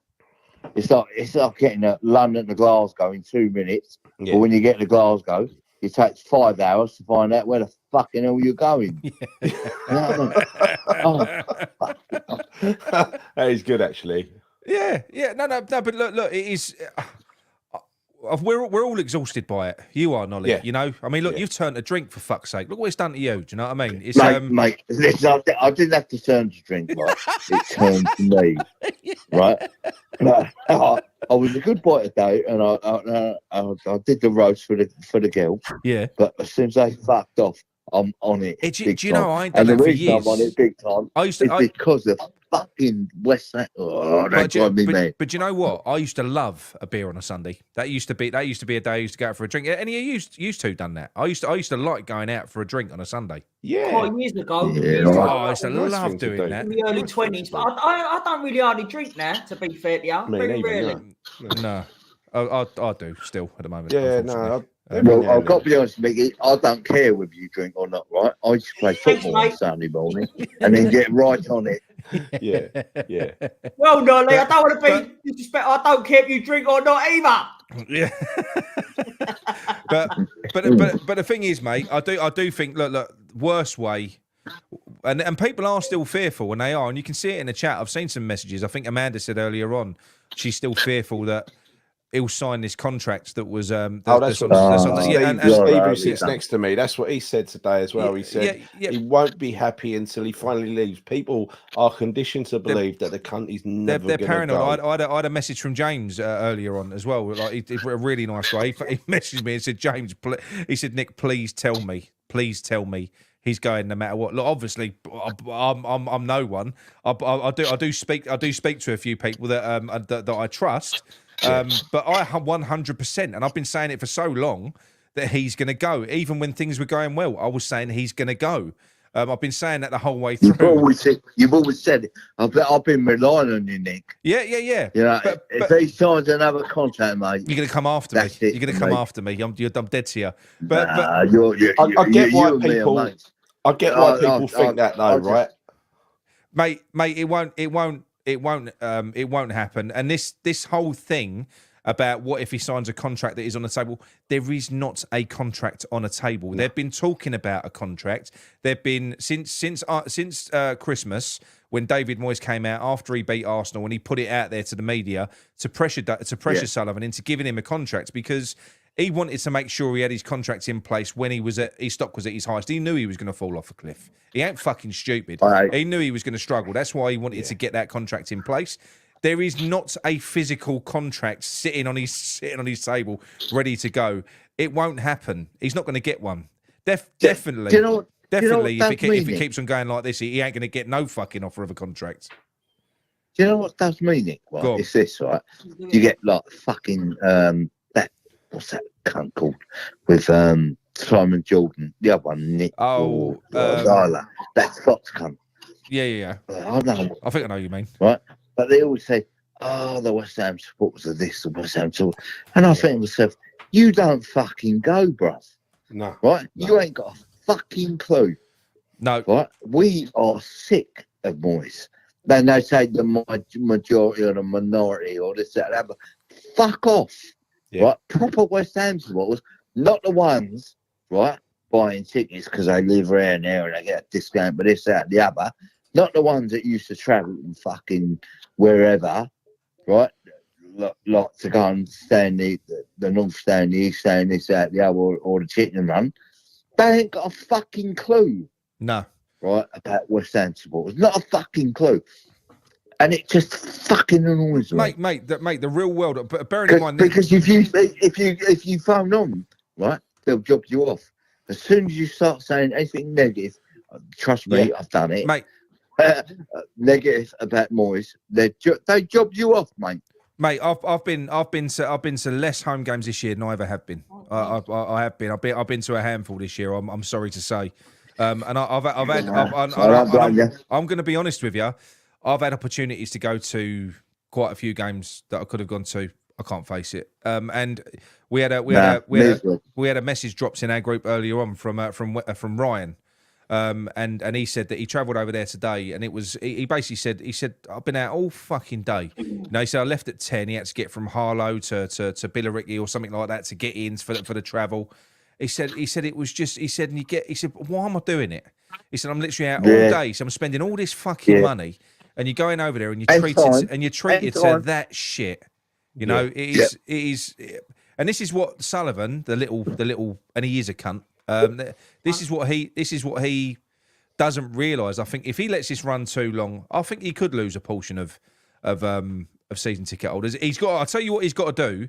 It's like getting a London to Glasgow in 2 minutes. Yeah. But when you get to Glasgow, it takes 5 hours to find out where the fucking hell you're going. You know what I mean? That is good, actually. Yeah. No. But look, it is. We're all exhausted by it. You are, Nolly. Yeah. You know. I mean, look, you've turned to drink for fuck's sake. Look what it's done to you. Do you know what I mean? It's mate. Listen, I didn't have to turn to drink. Right? It turned to me. Right. I was a good boy today, and I did the roast for the girl. Yeah. But as soon as they fucked off, I'm on it. Do you know, I ain't done and that the for reason years. I'm on it big time is because of fucking West Ham. They drive me mad. But you know what? I used to love a beer on a Sunday. That used to be a day I used to go out for a drink. Any of you used to done that? I used to like going out for a drink on a Sunday. Yeah. 4 years ago. I used to Nice love thing to doing do. that. In the early 20s, but I don't really hardly drink now, to be fair to you. Me Very neither, rarely. No, I do still at the moment. Yeah, unfortunately. Well, I've got to be honest, Micky. I don't care whether you drink or not, right? I just play football on Sunday morning and then get right on it. Yeah. Well, Nolly, I don't want to be disrespectful. I don't care if you drink or not either. Yeah. but the thing is, mate, I do think look, worst way. And people are still fearful, and they are, and you can see it in the chat. I've seen some messages. I think Amanda said earlier on she's still fearful that he'll sign this contract that was Steve who sits next to me. That's what he said today as well. He said he won't be happy until he finally leaves. People are conditioned to believe that the cunt is never they're going to paranoid. go. I had a message from James earlier on as well. Like he's a really nice guy. He messaged me and said, James, he said, Nick, please tell me he's going no matter what. Look, obviously, I'm no one. I do speak to a few people that I trust. But I 100%, and I've been saying it for so long, that he's going to go. Even when things were going well, I was saying he's going to go. I've been saying that the whole way through. You've always said it. I've been relying on you, Nick. Yeah. You know, if he signs another contract, mate, you're going to come after me. You're going to come after me. I'm dead to you. But I get why people think that though, right? Mate, it won't happen. And this whole thing about what if he signs a contract that is on the table, there is not a contract on a table. They've been talking about a contract. They've been since Christmas, when David Moyes came out after he beat Arsenal and he put it out there to the media to pressure Sullivan into giving him a contract, because He wanted to make sure he had his contract in place when his stock was at his highest. He knew he was going to fall off a cliff. He ain't fucking stupid. Right. He knew he was going to struggle. That's why he wanted to get that contract in place. There is not a physical contract sitting on his table ready to go. It won't happen. He's not going to get one. Definitely. Do you know what Definitely, does if he mean, keeps on going like this, he ain't going to get no fucking offer of a contract. Do you know what does mean, Nick? Right, Go on. it's this, right? You get like fucking that what's that cunt called with Simon Jordan, the other one, Nick. Oh, Zyla. That's Fox cunt. Yeah. I know. I think I know what you mean. Right, but they always say, "Oh, the West Ham supporters are this, the West Ham supporters," and I think to myself, "You don't fucking go, bruv. No. Right? No. You ain't got a fucking clue." No. Right? We are sick of Moyes. Then they say the majority or the minority or this, that, but fuck off. Yeah. Right? Proper West Ham supporters, not the ones, right, buying tickets because they live around there and they get a discount, but this, that, the other. Not the ones that used to travel from fucking wherever, right? Like to go and stand the North Stand, the East Stand, this, that, the other, or the Chicken Run. They ain't got a fucking clue. No. Right, about West Ham supporters. Not a fucking clue. And it just fucking annoys me. Mate, the real world, but bearing in mind... Because if you phone on, right, they'll job you off. As soon as you start saying anything negative, trust me, I've done it. Mate. Negative about Moyes, they job you off, mate. Mate, I've been to less home games this year than I ever have been. I have been. I've been to a handful this year. I'm sorry to say, and I'm going to be honest with you. I've had opportunities to go to quite a few games that I could have gone to. I can't face it. And we had a message dropped in our group earlier on from Ryan. And he said that he travelled over there today, and he basically said I've been out all fucking day. You know, he said I left at 10. He had to get from Harlow to Billericay or something like that to get in for the travel. He said it was just. He said why am I doing it? He said I'm literally out all day, so I'm spending all this fucking money, and you're going over there and you're treated to that shit. You know, it is, and this is what Sullivan, the little, and he is a cunt. This is what he doesn't realise. I think if he lets this run too long, I think he could lose a portion of season ticket holders. I'll tell you what he's got to do.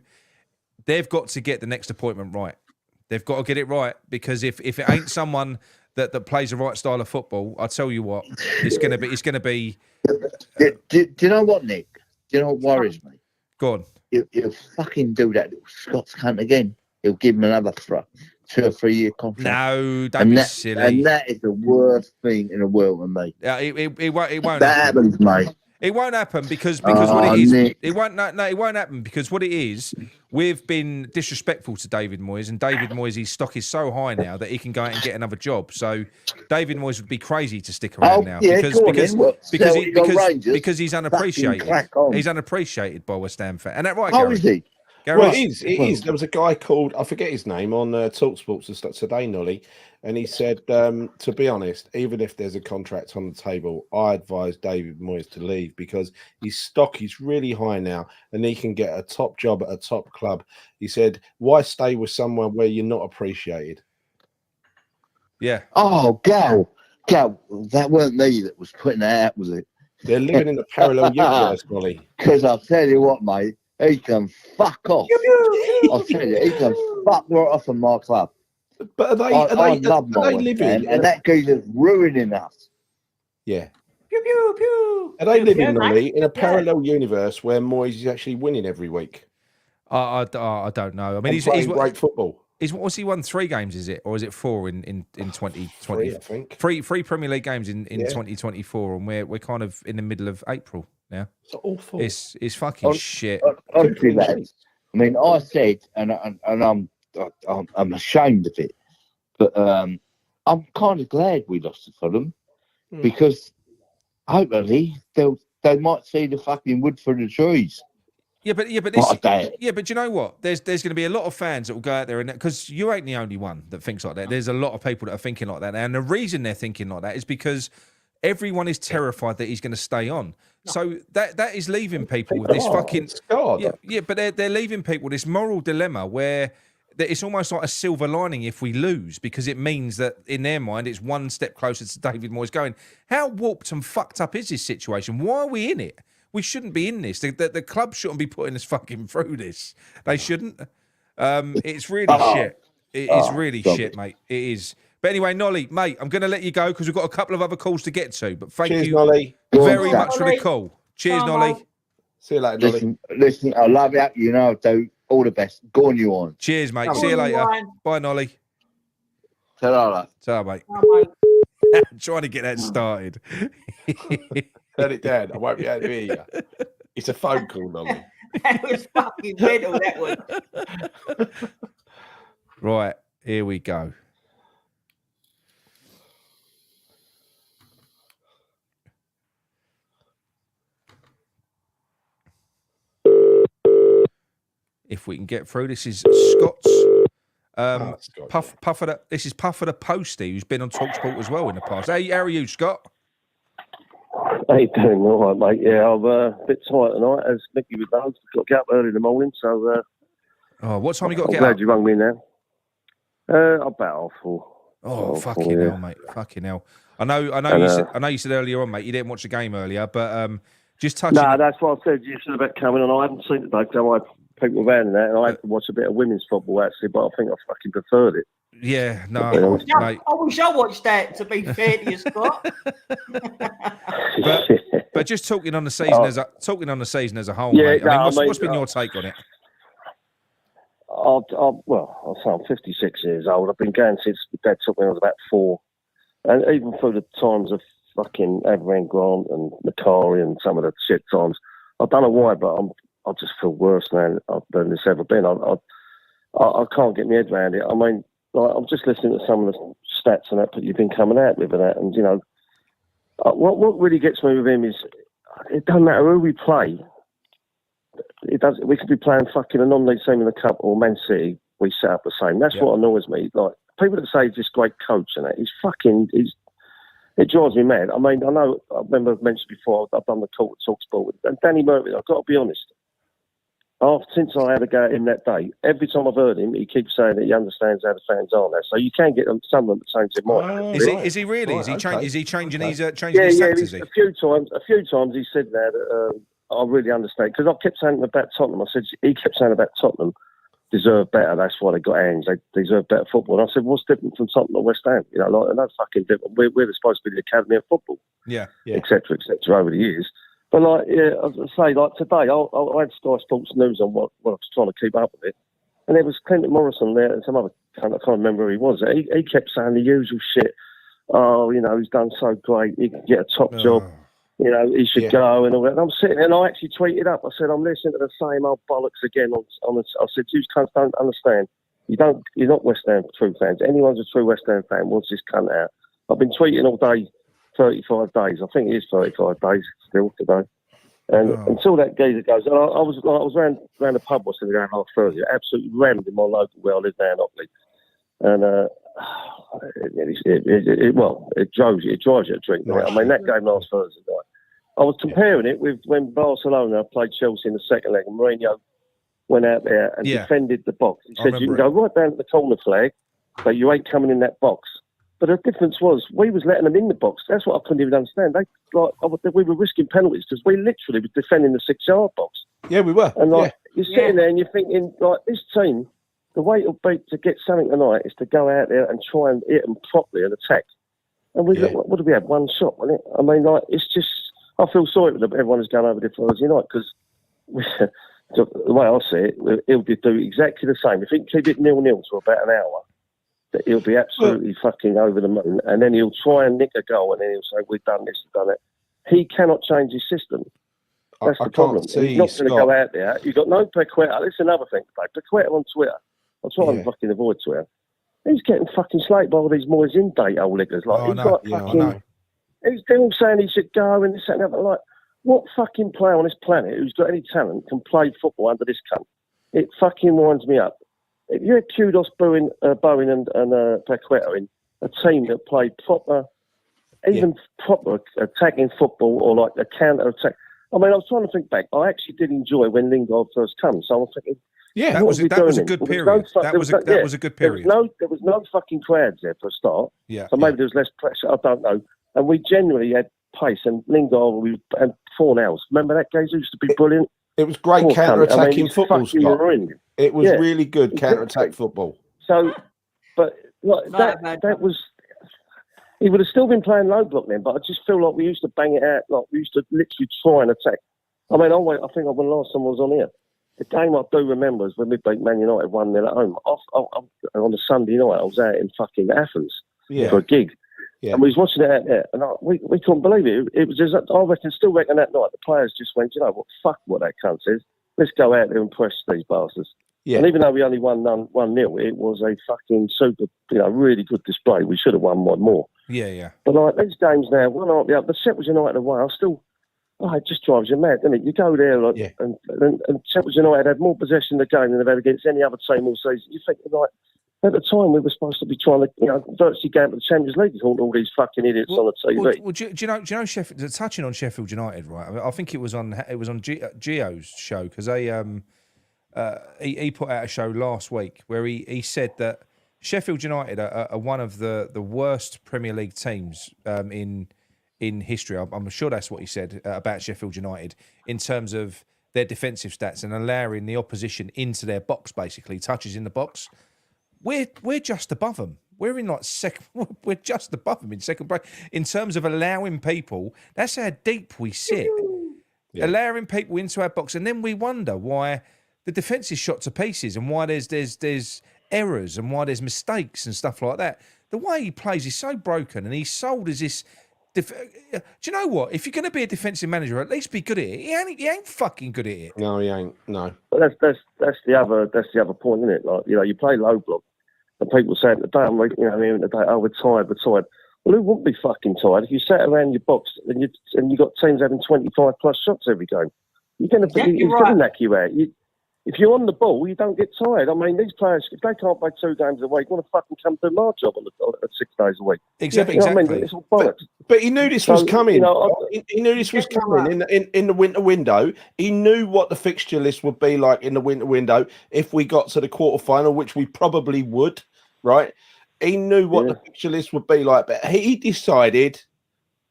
They've got to get the next appointment right. They've got to get it right, because if it ain't someone that plays the right style of football, I'll tell you what, it's gonna be. Do you know what, Nick? Do you know what worries me? Go on. He'll fucking do that little Scots cunt again. He'll give him another 2 or 3 year contract. No, don't be silly. And that is the worst thing in the world to me. It won't. That happens, mate. It won't happen because what it is. Nick. It won't. No, it won't happen because what it is. We've been disrespectful to David Moyes, and David Moyes, his stock is so high now that he can go out and get another job. So David Moyes would be crazy to stick around now because he's unappreciated. He's unappreciated by West Ham fans. And that right, Gary? Is he? Gary, Well, it is. There was a guy called, I forget his name, on TalkSports and stuff today, Nolly, and he said, to be honest, even if there's a contract on the table, I advise David Moyes to leave because his stock is really high now and he can get a top job at a top club. He said, why stay with someone where you're not appreciated? Yeah. Oh, Gal, that weren't me that was putting that out, was it? They're living in a parallel universe, Nolly. Because I'll tell you what, mate, he can fuck off. I'll tell you, he can fuck right off of my club. But I love my living, and that geezer's ruining us. Yeah. Pew, pew, pew. Are they living, Nolly, in a parallel universe where Moyes is actually winning every week? I don't know. I mean, he's playing great football. What's he won 3 games? Is it, or is it 4 in 2020? 3, I think. Three Premier League games in 2024, and we're kind of in the middle of April now. It's awful. It's fucking shit. Honestly, lads, I mean, I said, and I'm ashamed of it, but I'm kind of glad we lost to Fulham because hopefully they might see the fucking wood for the trees. Yeah, but you know what? There's going to be a lot of fans that will go out there, and because you ain't the only one that thinks like that. There's a lot of people that are thinking like that, and the reason they're thinking like that is because everyone is terrified that he's going to stay on. So that is leaving people with this fucking but they're leaving people this moral dilemma where that it's almost like a silver lining if we lose, because it means that in their mind it's one step closer to David Moyes going, how warped and fucked up is this situation? Why are we in it? We shouldn't be in this. The club shouldn't be putting us fucking through this. They shouldn't. It's really shit. It is really shit, mate. It is. But anyway, Nolly, mate, I'm going to let you go because we've got a couple of other calls to get to. But thank you Nolly. very much for the call. Cheers, Nolly. See you later, Nolly. Listen, I love you. You know, do all the best. Go on, you on. Cheers, mate. See you later. Bye, Nolly. Ta-ra. Ta-ra, mate. Trying to get that started. Turn it down. I won't be able to hear you. It's a phone call, Nolly. That was fucking mental, that was. Right, here we go. If we can get through, this is Scott's. Scott, This is Puffer the Postie, who's been on TalkSport as well in the past. Hey, how are you, Scott? How you doing? All right, mate. Yeah, I'm a bit tired tonight, as Micky would know. Got to get up early in the morning, so... what time you got to get I'm glad up? you rung me now. About 4:30. Oh, fucking hell, mate. Fucking hell. I know you said earlier on, mate, you didn't watch the game earlier, but just touching... No, that's what I said. You said about coming on. I haven't seen it, though, because I had people around in that, and I had to watch a bit of women's football, actually, but I think I fucking preferred it. Yeah, no, mate. I wish I watched that, to be fair to you, Scott. but just talking on the season as a whole, mate. I mean, what's been your take on it? I'll say I'm 56 years old. I've been going since Dad took me when I was about 4, and even through the times of fucking Avram Grant and Macari and some of the shit times, I don't know why, but I just feel worse now than it's ever been. I can't get my head around it. I mean, like, I'm just listening to some of the stats and that you've been coming out with and that, and you know, what really gets me with him is it doesn't matter who we play. It does. We could be playing fucking a non-league team in the cup or Man City. We set up the same. That's what annoys me. Like people that say he's this great coach and that, it drives me mad. I mean, I remember I mentioned before I've done the call at TalkSport and Danny Murphy. I've got to be honest. Since I had a go at him that day, every time I've heard him, he keeps saying that he understands how the fans are now. So you can get some of them to change their mind. Is he really? Right, Is he changing his yeah, tactics? Is he? A few times he said that. I really understand because I kept saying about Tottenham. He kept saying about Tottenham deserve better. That's why they got hands. They deserve better football. And I said, what's different from Tottenham or West Ham? You know, like no fucking different. We're supposed to be the academy of football. Yeah. Etc. Over the years. But like, yeah, as I say, like today, I had Sky Sports News on what I was trying to keep up with it, and there was Clinton Morrison there and some other. I can't remember who he was. He kept saying the usual shit. Oh, you know, he's done so great. He could get a top job. You know, he should go and all that. And I'm sitting there and I actually tweeted up. I said, I'm listening to the same old bollocks again. I said, you cunts don't understand. You're not West Ham true fans. Anyone's a true West Ham fan wants this cunt out. I've been tweeting all day, 35 days. I think it is 35 days still today. And until that geezer goes, and I was around the pub was going to go last Thursday. Absolutely rammed in my local where I live now in Otley. And it drives you to drink. Right? I mean, that game last Thursday night. I was comparing it with when Barcelona played Chelsea in the second leg, and Mourinho went out there and defended the box. He said, you can go right down to the corner flag, but you ain't coming in that box. But the difference was we was letting them in the box. That's what I couldn't even understand. We were risking penalties because we literally was defending the 6-yard box. Yeah, we were. And you're sitting there and you're thinking, like, this team, the way it'll be to get something tonight is to go out there and try and hit them properly and attack. And what did we have? One shot, wasn't it? I mean, like, it's just, I feel sorry for everyone who's going over there Thursday night because the way I see it, he'll do exactly the same. If he can keep it 0-0 for about an hour, that he'll be absolutely fucking over the moon, and then he'll try and nick a goal, and then he'll say, we've done this, we've done it. He cannot change his system. That's the problem. He's not going to go out there. You've got no Paqueta. This is another thing. Paqueta on Twitter. I'm trying to fucking avoid Twitter. He's getting fucking slated by all these Moyes in-date old lickers. He's still saying he should go and this and that. Like, what fucking player on this planet who's got any talent can play football under this cunt? It fucking winds me up. If you had Kudos, Bowen and Paqueta in a team that played proper attacking football or like a counter attack, I mean, I was trying to think back. I actually did enjoy when Lingard first came. So I was thinking, Yeah, that was a good period. That was a good period. There was no fucking crowds there for a start. Yeah. So maybe there was less pressure. I don't know. And we generally had pace. And Lingard and Fornals. Remember that guy used to be brilliant. It was great counter-attacking football, Scott. Marine. It was really good counter-attack football. So, but like, that was. He would have still been playing low block then, but I just feel like we used to bang it out. Like we used to literally try and attack. I mean, I think when last time I was on here, the game I do remember is when we beat Man United 1-0 at home. On a Sunday night, I was out in fucking Athens for a gig. Yeah. And we was watching it out there, and we couldn't believe it. It was just, I still reckon that night the players just went, you know what, fuck what that cunt says. Let's go out there and press these bastards. Yeah. And even though we only won 1-0, it was a fucking super, really good display. We should have won one more. Yeah. But like these games now, one after the other, the Sheffield United away, it just drives you mad, doesn't it? You go there and Sheffield United had more possession of the game than they've had against any other team all season. You think, like, at the time we were supposed to be trying to, virtually go to the Champions League with all these fucking idiots on the TV. Well, do you know Sheffield? Touching on Sheffield United, right? I think it was on Gio's show because he put out a show last week where he said that Sheffield United are one of the worst Premier League teams in history. I'm sure that's what he said about Sheffield United in terms of their defensive stats and allowing the opposition into their box, basically touches in the box. We're just above them. We're in like second. We're just above them in second break in terms of allowing people. That's how deep we sit, allowing people into our box, and then we wonder why the defence is shot to pieces and why there's errors and why there's mistakes and stuff like that. The way he plays is so broken, and he's sold as this. Do you know what? If you're going to be a defensive manager, at least be good at it. He ain't fucking good at it. No, he ain't. No. But that's the other point, isn't it? Like you play low block, and people say at the day, we're tired. Well, who wouldn't be fucking tired if you sat around your box and you got teams having 25 plus shots every game? You're going to knock you out. If you're on the ball, you don't get tired. I mean, these players, if they can't play 2 games a week, want to fucking come do my job on 6 days a week. Exactly. I mean? It's all bollocks. But he knew this was coming. He knew this was coming in the winter window. He knew what the fixture list would be like in the winter window if we got to the quarterfinal, which we probably would, right? He knew what the fixture list would be like, but he decided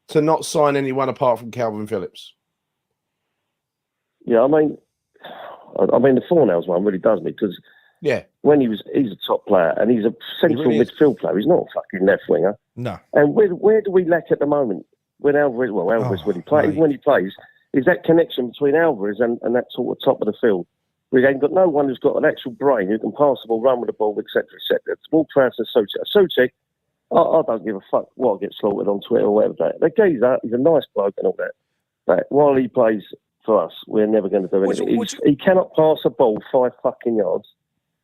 to not sign anyone apart from Calvin Phillips. Yeah, I mean, the Fornals one really does me because when he's a top player and he's a central midfield player, he's not a fucking left winger. No. And where do we lack at the moment? When Alvarez, when he plays, when he plays, is that connection between Alvarez and that sort of top of the field. We ain't got no one who's got an actual brain who can pass the ball, run with the ball, etc., etc. It's more players than Suchek. I don't give a fuck what gets slaughtered on Twitter or whatever. The geezer, he's a nice bloke and all that. But while he plays for us, we're never going to do anything. He cannot pass a ball 5 fucking yards.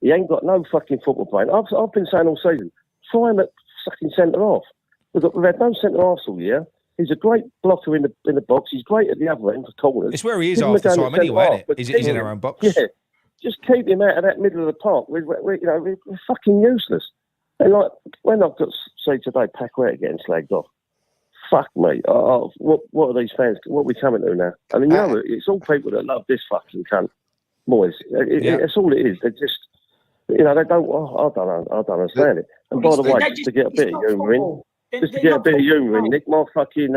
He ain't got no fucking football brain. I've been saying all season, try him at fucking centre half. We've had no centre halves all year. He's a great blocker in the box. He's great at the other end for corners. It's where he is half the time anyway, isn't it? He's in our own box. Yeah, just keep him out of that middle of the park. We're fucking useless. And like when I've got say today, Paqueta getting slagged off. Fuck me. What are these fans? What are we coming to now? I mean, it's all people that love this fucking cunt, Moyes. That's all it is. They just, they don't. I don't know. I don't understand it. And by the way, just to get a bit of humour in, Nick, my fucking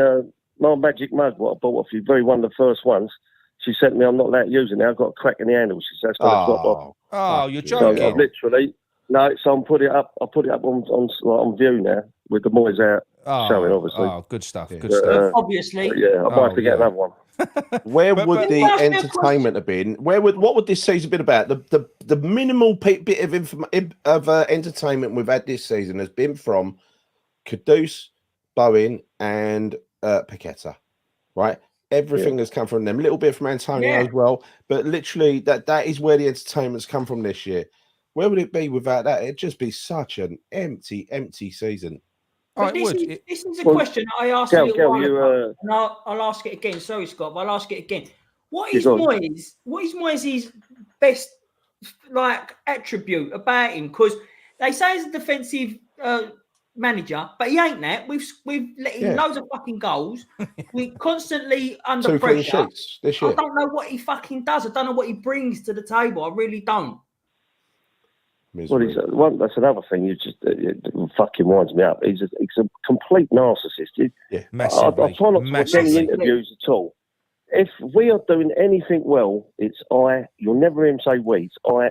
my magic mug, what I bought off you, very one of the first ones. She sent me. I'm not allowed to use it now. I've got a crack in the handle. She says, "That's going to drop off." Oh, you're joking! So literally, no. So I'm put it up. I put it up on view now with the Moyes out showing. Obviously, good stuff. Good stuff. Obviously, I might have to get another one. Where would the entertainment have been? What would this season been about? The minimal bit of entertainment we've had this season has been from Kudus, Bowen, and Paqueta, right? Everything has come from them. A little bit from Antonio as well, but literally that is where the entertainment's come from this year. Where would it be without that? It'd just be such an empty season. This is a question I asked a little while ago, and I'll ask it again. Sorry, Scott, but I'll ask it again. What is Moyes' best attribute about him? Because they say he's a defensive manager, but he ain't that. We've let in loads of fucking goals. We're constantly under 2 clean pressure. sheets this year. I don't know what he fucking does. I don't know what he brings to the table. I really don't. Well, that's another thing. You just it fucking winds me up. He's a complete narcissist. Massively. I try not to watch any interviews at all. If we are doing anything well, it's I. You'll never hear him say we. It's I.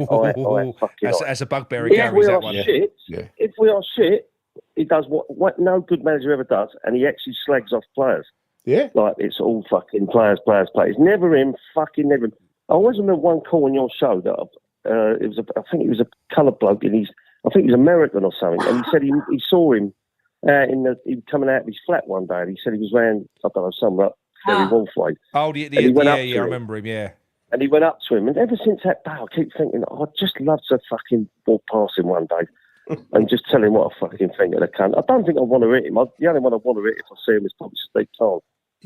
Fucking I. That's a bugbear he carries, that one. If we are shit, he does what no good manager ever does, and he actually slags off players. Yeah. Like it's all fucking players. It's never him. Fucking never him. I always remember one call on your show that I think it was a coloured bloke, and I think he's American or something, and he said he saw him he was coming out of his flat one day, and he said he was around, I don't know, somewhere up Ferry Wolf way. Oh, I remember him, yeah. And he went up to him, and ever since that day, I keep thinking, I'd just love to fucking walk past him one day and just tell him what I fucking think of the cunt. I don't think I want to hit him. The only one I want to hit if I see him is probably Steve Khan.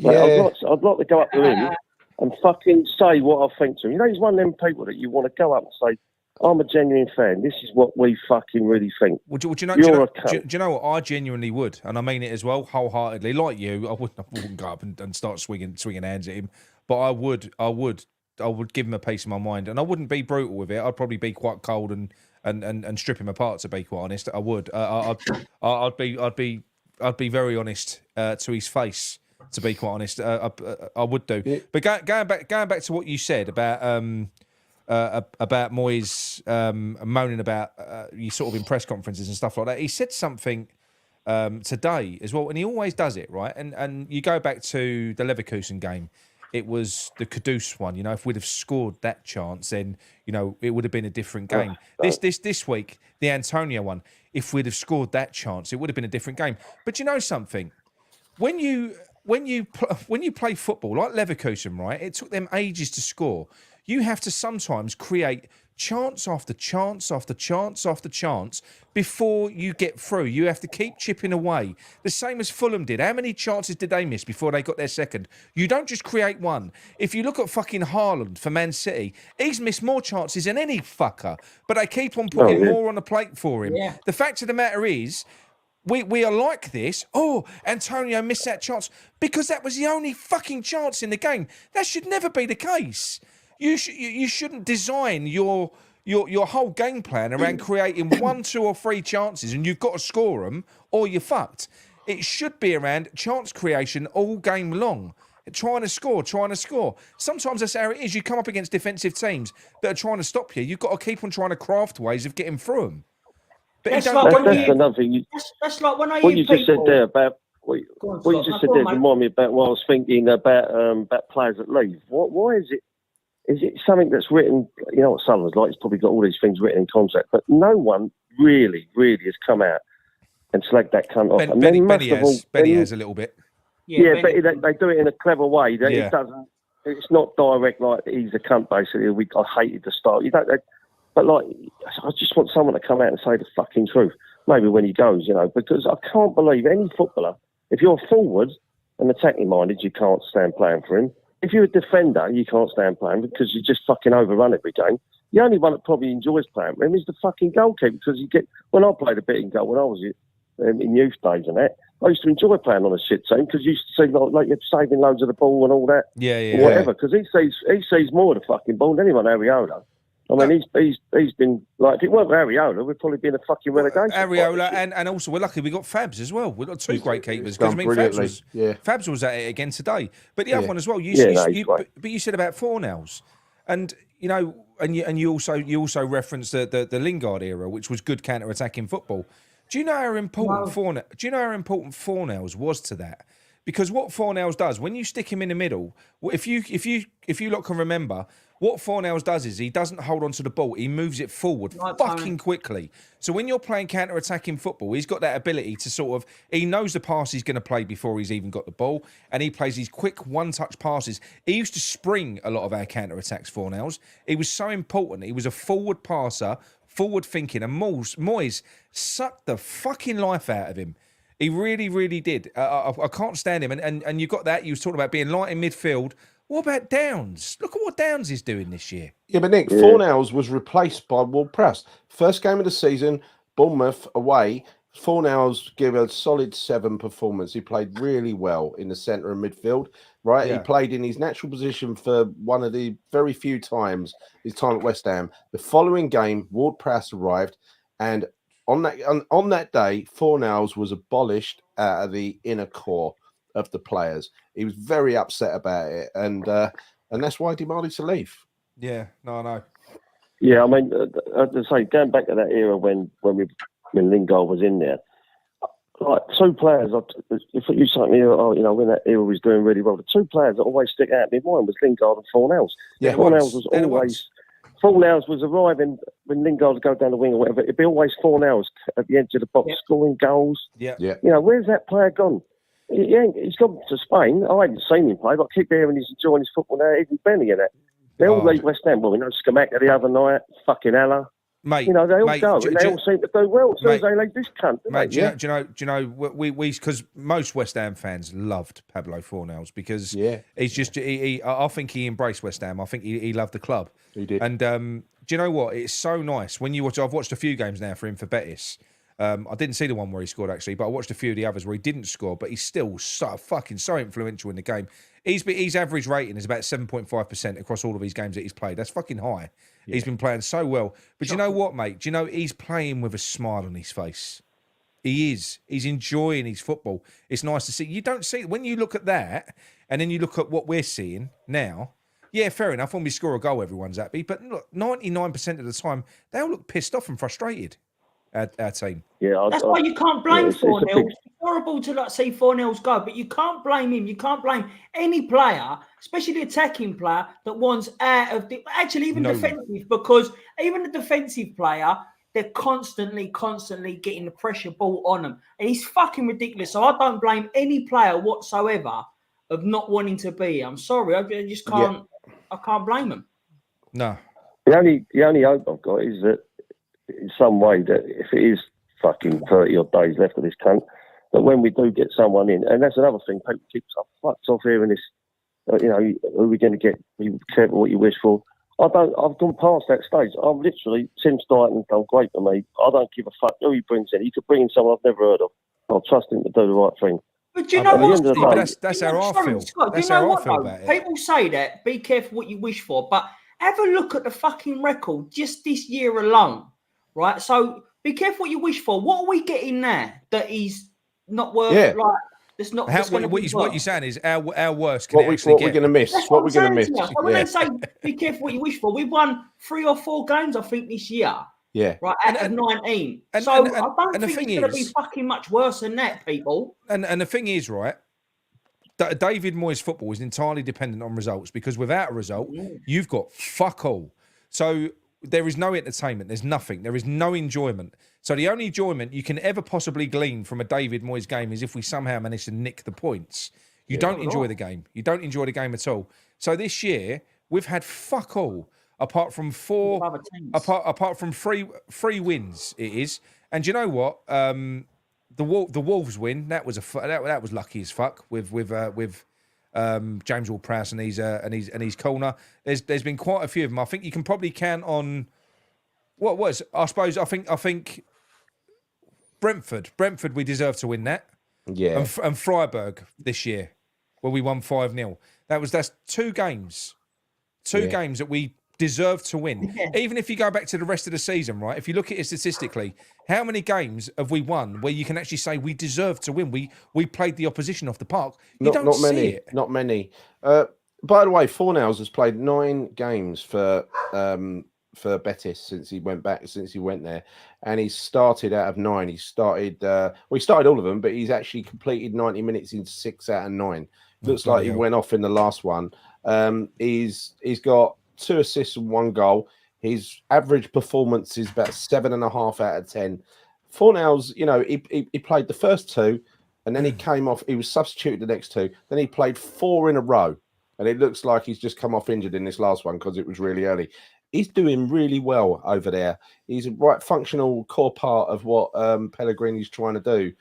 I'd like to go up to him and fucking say what I think to him. You know, he's one of them people that you want to go up and say, I'm a genuine fan. This is what we fucking really think. Well, do you know what? I genuinely would, and I mean it as well, wholeheartedly. Like you, I wouldn't go up and start swinging hands at him, but I would give him a piece of my mind, and I wouldn't be brutal with it. I'd probably be quite cold and strip him apart. To be quite honest, I would. I'd be very honest to his face. To be quite honest, I would do. Yeah. But going back to what you said about Moyes moaning about you sort of in press conferences and stuff like that. He said something today as well, and he always does it, right? And you go back to the Leverkusen game. It was the Kudus one. You know, if we'd have scored that chance, then you know it would have been a different game. This week, the Antonio one. If we'd have scored that chance, it would have been a different game. But you know something, when you play football like Leverkusen, right? It took them ages to score. You have to sometimes create chance after chance after chance after chance before you get through. You have to keep chipping away. The same as Fulham did. How many chances did they miss before they got their second? You don't just create one. If you look at fucking Haaland for Man City, he's missed more chances than any fucker, but they keep on putting more on the plate for him. Yeah. The fact of the matter is, we are like this. Oh, Antonio missed that chance because that was the only fucking chance in the game. That should never be the case. You shouldn't design your whole game plan around creating 1, 2 or 3 chances and you've got to score them or you're fucked. It should be around chance creation all game long. Trying to score. Sometimes that's how it is. You come up against defensive teams that are trying to stop you. You've got to keep on trying to craft ways of getting through them. But that's another thing. That's like when I what you just said there about what you just said there remind me about what I was thinking about players that leave. Why is it? Is it something that's written? You know what Sutherland's like? He's probably got all these things written in contract, but no one really has come out and slagged that cunt off. Benny has a little bit. Yeah, but they do it in a clever way. It doesn't. It's not direct like he's a cunt. Basically, I hated the style. You don't. But like, I just want someone to come out and say the fucking truth. Maybe when he goes, you know, because I can't believe any footballer. If you're forward and attacking minded, you can't stand playing for him. If you're a defender, you can't stand playing because you just fucking overrun every game. The only one that probably enjoys playing for him is the fucking goalkeeper because when I played a bit in goal when I was in youth days and that, I used to enjoy playing on a shit team because you used to see like you're saving loads of the ball and all that. Yeah. Whatever, because he sees more of the fucking ball than anyone, Ariola. I mean, he's been like, if it weren't for Ariola, we'd probably be in a fucking relegation. Ariola, and also we're lucky we got Fabs as well. We've got 2 great keepers. Because I mean, Fabs was at it again today. But the other one as well. But you said about Fornells, and you know, and you also referenced the Lingard era, which was good counter-attacking football. Do you know how important Fornells was to that? Because what Fornells does when you stick him in the middle, if you lot can remember. What Fornells does is he doesn't hold on to the ball. He moves it forward fucking quickly. So when you're playing counter-attacking football, he's got that ability to sort of... He knows the pass he's going to play before he's even got the ball, and he plays these quick one-touch passes. He used to spring a lot of our counter-attacks, Fornells. He was so important. He was a forward passer, forward-thinking, and Moyes sucked the fucking life out of him. He really, really did. I can't stand him. And you got that. You was talking about being light in midfield. What about Downs? Look at what Downs is doing this year. Yeah, but Nick, Fornells was replaced by Ward-Prowse. First game of the season, Bournemouth away, Fornals gave a solid 7 performance. He played really well in the centre and midfield, right? Yeah. He played in his natural position for one of the very few times his time at West Ham. The following game, Ward-Prowse arrived, and on that day, Fornals was abolished out of the inner core of the players. He was very upset about it, and that's why he demanded to leave. Yeah, no, I know. Yeah, I mean, as I say, going back to that era when Lingard was in there, like 2 players. If you say to me, when that era was doing really well, the 2 players that always stick out in my mind was Lingard and Fornals. Yeah, Fornals was always. Fornals was arriving when Lingard would go down the wing or whatever. It'd be always Fornals at the edge of the box, scoring goals. Yeah. Where's that player gone? He's gone to Spain. I haven't seen him play, but I keep hearing he's enjoying his football now. Even Benny and that. They all leave West Ham. Well, we know Scamacca the other night, fucking Ella. Mate, they all go, and they all seem to do well. So they leave this cunt. Mate, do you know, we because most West Ham fans loved Pablo Fornals because he's just, I think he embraced West Ham. I think he loved the club. He did. And do you know what? It's so nice when you watch. I've watched a few games now for him for Betis. I didn't see the one where he scored actually, but I watched a few of the others where he didn't score, but he's still so influential in the game. His average rating is about 7.5% across all of his games that he's played. That's fucking high. Yeah. He's been playing so well. But you know what, mate? Do you know he's playing with a smile on his face? He is. He's enjoying his football. It's nice to see. You don't see when you look at that, and then you look at what we're seeing now. Yeah, fair enough. When we score a goal, everyone's happy. But look, 99% of the time, they all look pissed off and frustrated. Our team. Yeah, that's why you can't blame 4-0. It's horrible to see 4-0 go, but you can't blame him. You can't blame any player, especially the attacking player that wants out of the. Actually, even defensive, because even the defensive player, they're constantly getting the pressure ball on them, and it's fucking ridiculous. So I don't blame any player whatsoever of not wanting to be. I'm sorry, I just can't. Yeah. I can't blame them. No. The only hope I've got is that, in some way, that if it is fucking 30 odd days left of this cunt, that when we do get someone in, and that's another thing, people keep fucked off hearing this, who are we going to get? Be careful what you wish for. I've gone past that stage. I'm literally, Tim Stein done great for me. I don't give a fuck who he brings in. He could bring in someone I've never heard of. I'll trust him to do the right thing. But do you know what? That's how I feel. That's how I feel about it. People say that, be careful what you wish for, but have a look at the fucking record just this year alone. Right, so be careful what you wish for. What are we getting there that he's not worth? Like, it's not. What you're saying is our worst. What we're going to miss? What we're going to miss? So when they say be careful what you wish for, we've won 3 or 4 games, I think, this year. Yeah. Right, out of 19. So I don't think it's going to be fucking much worse than that, people. And the thing is, right, David Moyes' football is entirely dependent on results because without a result, you've got fuck all. So there is no entertainment. There's nothing. There is no enjoyment. So the only enjoyment you can ever possibly glean from a David Moyes game is if we somehow manage to nick the points. You don't enjoy the game. You don't enjoy the game at all. So this year we've had fuck all apart from three wins. It is, and you know what? The Wolves win. That was that was lucky as fuck with James Ward-Prowse and his corner. There's been quite a few of them. I think you can probably count on what was. I think Brentford we deserve to win that. Yeah. And Freiburg this year where we won 5-0. That's 2 games. 2 games that we deserve to win. Yeah. Even if you go back to the rest of the season, right? If you look at it statistically, how many games have we won where you can actually say we deserve to win? We played the opposition off the park. Not many. It. Not many. By the way, Fornals has played 9 games for Betis since he went there, and he's started out of 9. He started all of them, but he's actually completed 90 minutes in 6 out of 9. Looks like he went off in the last one. He's got 2 assists and 1 goal. His average performance is about 7.5 out of 10. Fornals, he played the first 2, and then he came off. He was substituted the next 2. Then he played 4 in a row, and it looks like he's just come off injured in this last one because it was really early. He's doing really well over there. He's a right functional core part of what Pellegrini's trying to do.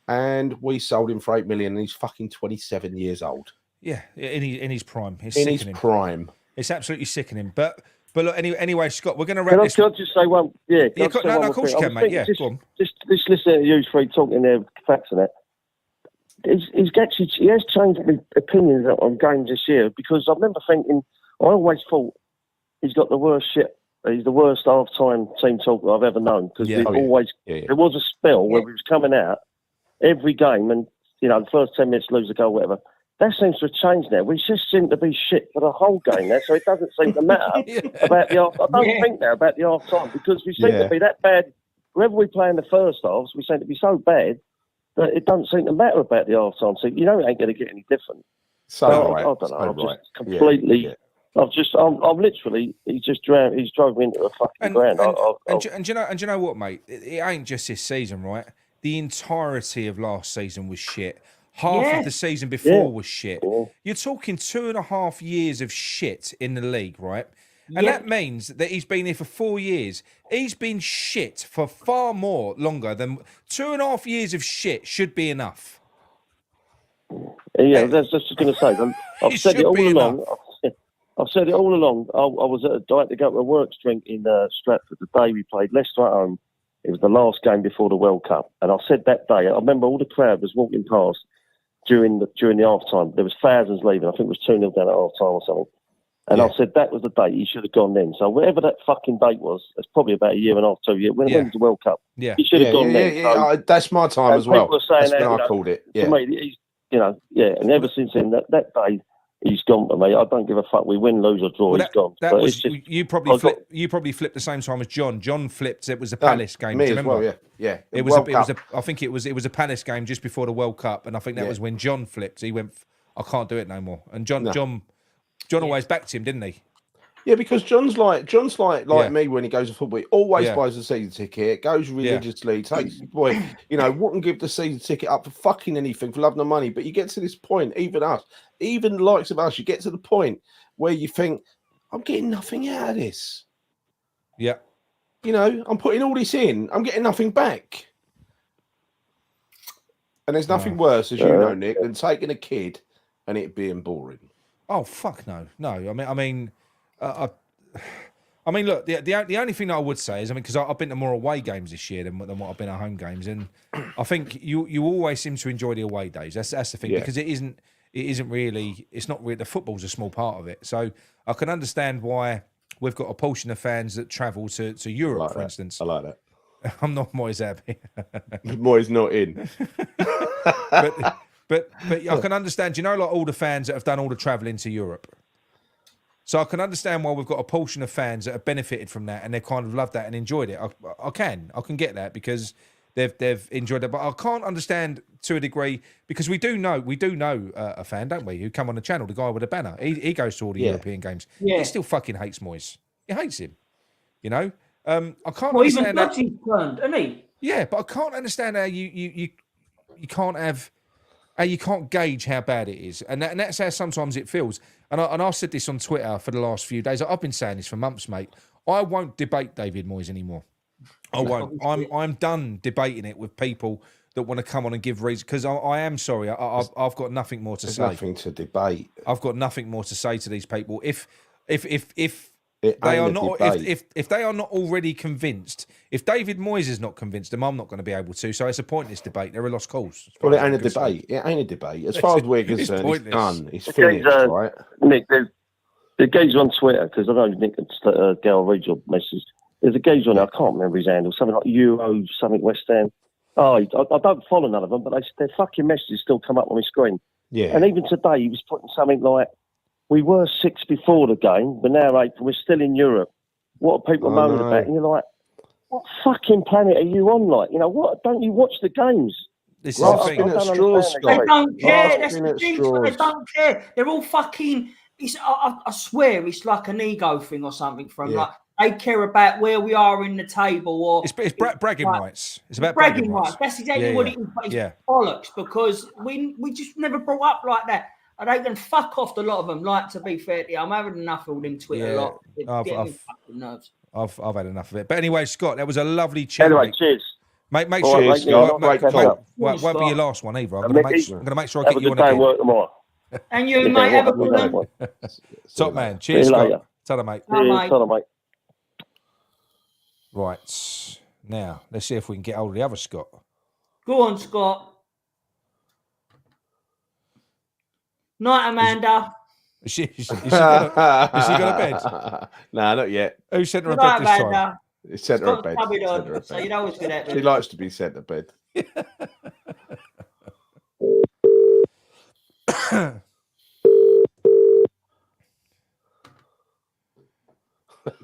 And we sold him for 8 million, and he's fucking 27 years old. Yeah, in his prime. Prime. It's absolutely sickening. But look, anyway, Scott, we're going to wrap this. Can I just say one? Yeah. Of course you can, mate. Yeah, go on. Just just listening to you three talking there, facts and that. He has changed my opinions on games this year because I remember thinking, I always thought he's got the worst shit. He's the worst half-time team talker I've ever known because there was a spell where we was coming out every game and, the first 10 minutes lose a goal, whatever. That seems to have changed now. We just seem to be shit for the whole game now, so it doesn't seem to matter about the half. I don't think now about the half-time because we seem to be that bad. Wherever we play in the first halves, we seem to be so bad that it doesn't seem to matter about the half-time. So, it ain't going to get any different. So I don't know. I'm just completely... Yeah. I'm literally. He's drove me into a fucking ground. And you know what, mate? It ain't just this season, right? The entirety of last season was shit. Half of the season before was shit. Yeah. You're talking 2.5 years of shit in the league, right? And that means that he's been here for 4 years. He's been shit for far more longer than 2.5 years of shit should be enough. Yeah, that's just going to say. I've said it all along. I've said it all along. I was I had to go to a works drink in Stratford the day we played Leicester at home. It was the last game before the World Cup. And I said that day, I remember all the crowd was walking past during the half-time. There was thousands leaving. I think it was 2-0 down at half-time or something. And I said that was the date. He should have gone then. So whatever that fucking date was, it's probably about a year and a half, 2 years. When it was the World Cup, he should have gone then. So, that's my time as well. That's when I called it. Yeah. To me, and ever since then, that day, he's gone for me. I don't give a fuck. We win, lose or draw. He's gone. That was you probably flipped the same time as John. John flipped. It was a Palace game. Me do you remember? As well, yeah. It was. I think it was a Palace game just before the World Cup, and I think that was when John flipped. He went, I can't do it no more. And John always backed him, didn't he? Yeah, because John's like me when he goes to football. He always buys the season ticket, goes religiously, takes wouldn't give the season ticket up for fucking anything for love nor money. But you get to this point, even the likes of us, you get to the point where you think, I'm getting nothing out of this. Yeah. I'm putting all this in, I'm getting nothing back. And there's nothing worse, as you know, Nick, than taking a kid and it being boring. Oh fuck no. I mean, look. The only thing that I would say is, because I've been to more away games this year than what I've been at home games, and I think you always seem to enjoy the away days. That's the thing, because it isn't really. It's not really. The football's a small part of it, so I can understand why we've got a portion of fans that travel to Europe, for instance. I like that. I'm not Moyes happy. Moyes not in. But I can understand. Like all the fans that have done all the travelling to Europe. So I can understand why we've got a portion of fans that have benefited from that and they kind of loved that and enjoyed it. I can get that because they've enjoyed it, but I can't understand to a degree because we do know a fan, don't we? Who come on the channel, the guy with the banner. He goes to all the European games. Yeah. He still fucking hates Moyes. He hates him. I can't understand that. Even turned, isn't he? Yeah, but I can't understand how you can't have. You can't gauge how bad it is, and that's how sometimes it feels. And I've said this on Twitter for the last few days. I've been saying this for months, mate. I won't debate David Moyes anymore. I won't. I'm done debating it with people that want to come on and give reasons, because I am sorry. I've got nothing more to say. There's nothing to debate. I've got nothing more to say to these people. If they are not, if they are not already convinced, if David Moyes is not convinced them, I'm not going to be able to. So it's a pointless debate. They're a lost cause. Well, it ain't a debate. It ain't a debate. As far as we're concerned, it's done. It's finished, right? Nick, the geezer on Twitter, because I know Nick and Gail read your message. There's a geezer on there, I can't remember his handle, something like Euro, something West Ham. Oh, I don't follow none of them, but their fucking messages still come up on my screen. Yeah. And even today, he was putting something like, we were 6 before the game, but now 8, we're still in Europe. What are people moaning about? And you're like, what fucking planet are you on? Like, what? Don't you watch the games? This is the thing. They don't care. That's the thing. They don't care. They're all fucking. I swear, it's like an ego thing or something from like. They care about where we are in the table, or it's bragging rights. It's about bragging rights. That's exactly what it is. But it's bollocks, because we just never brought up like that. And they can fuck off. A lot of them. Like, to be fair to you, I'm having enough of them Twitter lot. I've had enough of it. But anyway, Scott, that was a lovely chat. Anyway, cheers. Make sure, Scott, won't be your last one either. I'm going to make sure I get you on again. Work tomorrow. And you, mate, have a good one. Top man. Cheers, Scott. Ta-da, mate. Ta-da, mate. Right. Now, let's see if we can get hold of the other Scott. Go on, Scott. Night, Amanda. Is she got a bed? Nah, not yet. Who sent her a Good bed night, this time? Amanda. It's sent her a Scott's bed. coming Sent on, her a so bed. you know what's going to She happen. likes to be sent to bed.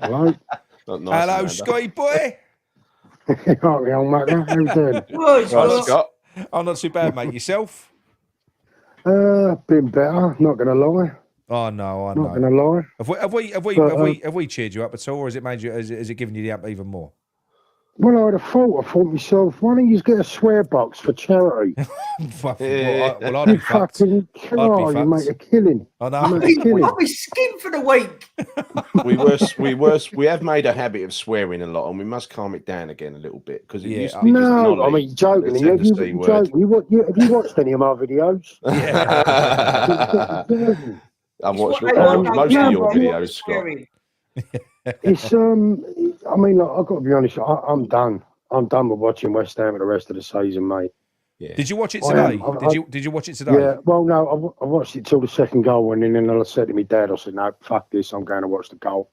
Hello? Not nice. Hello, Amanda. Scotty boy. Right, young mugger. How you doing? Good, Right, Scott. Scott. I'm not too bad, mate. Yourself? Been better. Not gonna lie. Oh no, I Not know. gonna lie. Have we cheered you up at all, or has it made you? Has it given you the up even more? Well, I thought to myself, why don't you get a swear box for charity? Well, I'd You be fucked. fucking I'd be you make a killing. I You know. make a killing. I'll be skint for the week. We have made a habit of swearing a lot, and we must calm it down again a little bit because it Yeah. used to be just No, Nolly. I mean, you're joking. Let's Have take you, the C word. joking? Have you watched any of my videos? Yeah. I've It's watched what they want most now, of your bro, not the videos, Scott. swearing. It's I mean, look, I've got to be honest. I'm done. I'm done with watching West Ham for the rest of the season, mate. Yeah. Did you watch it I today? am. Did you watch it today? Yeah, well, no, I watched it till the second goal went in, and then I said to my dad, I said, no, fuck this, I'm going to watch the goal.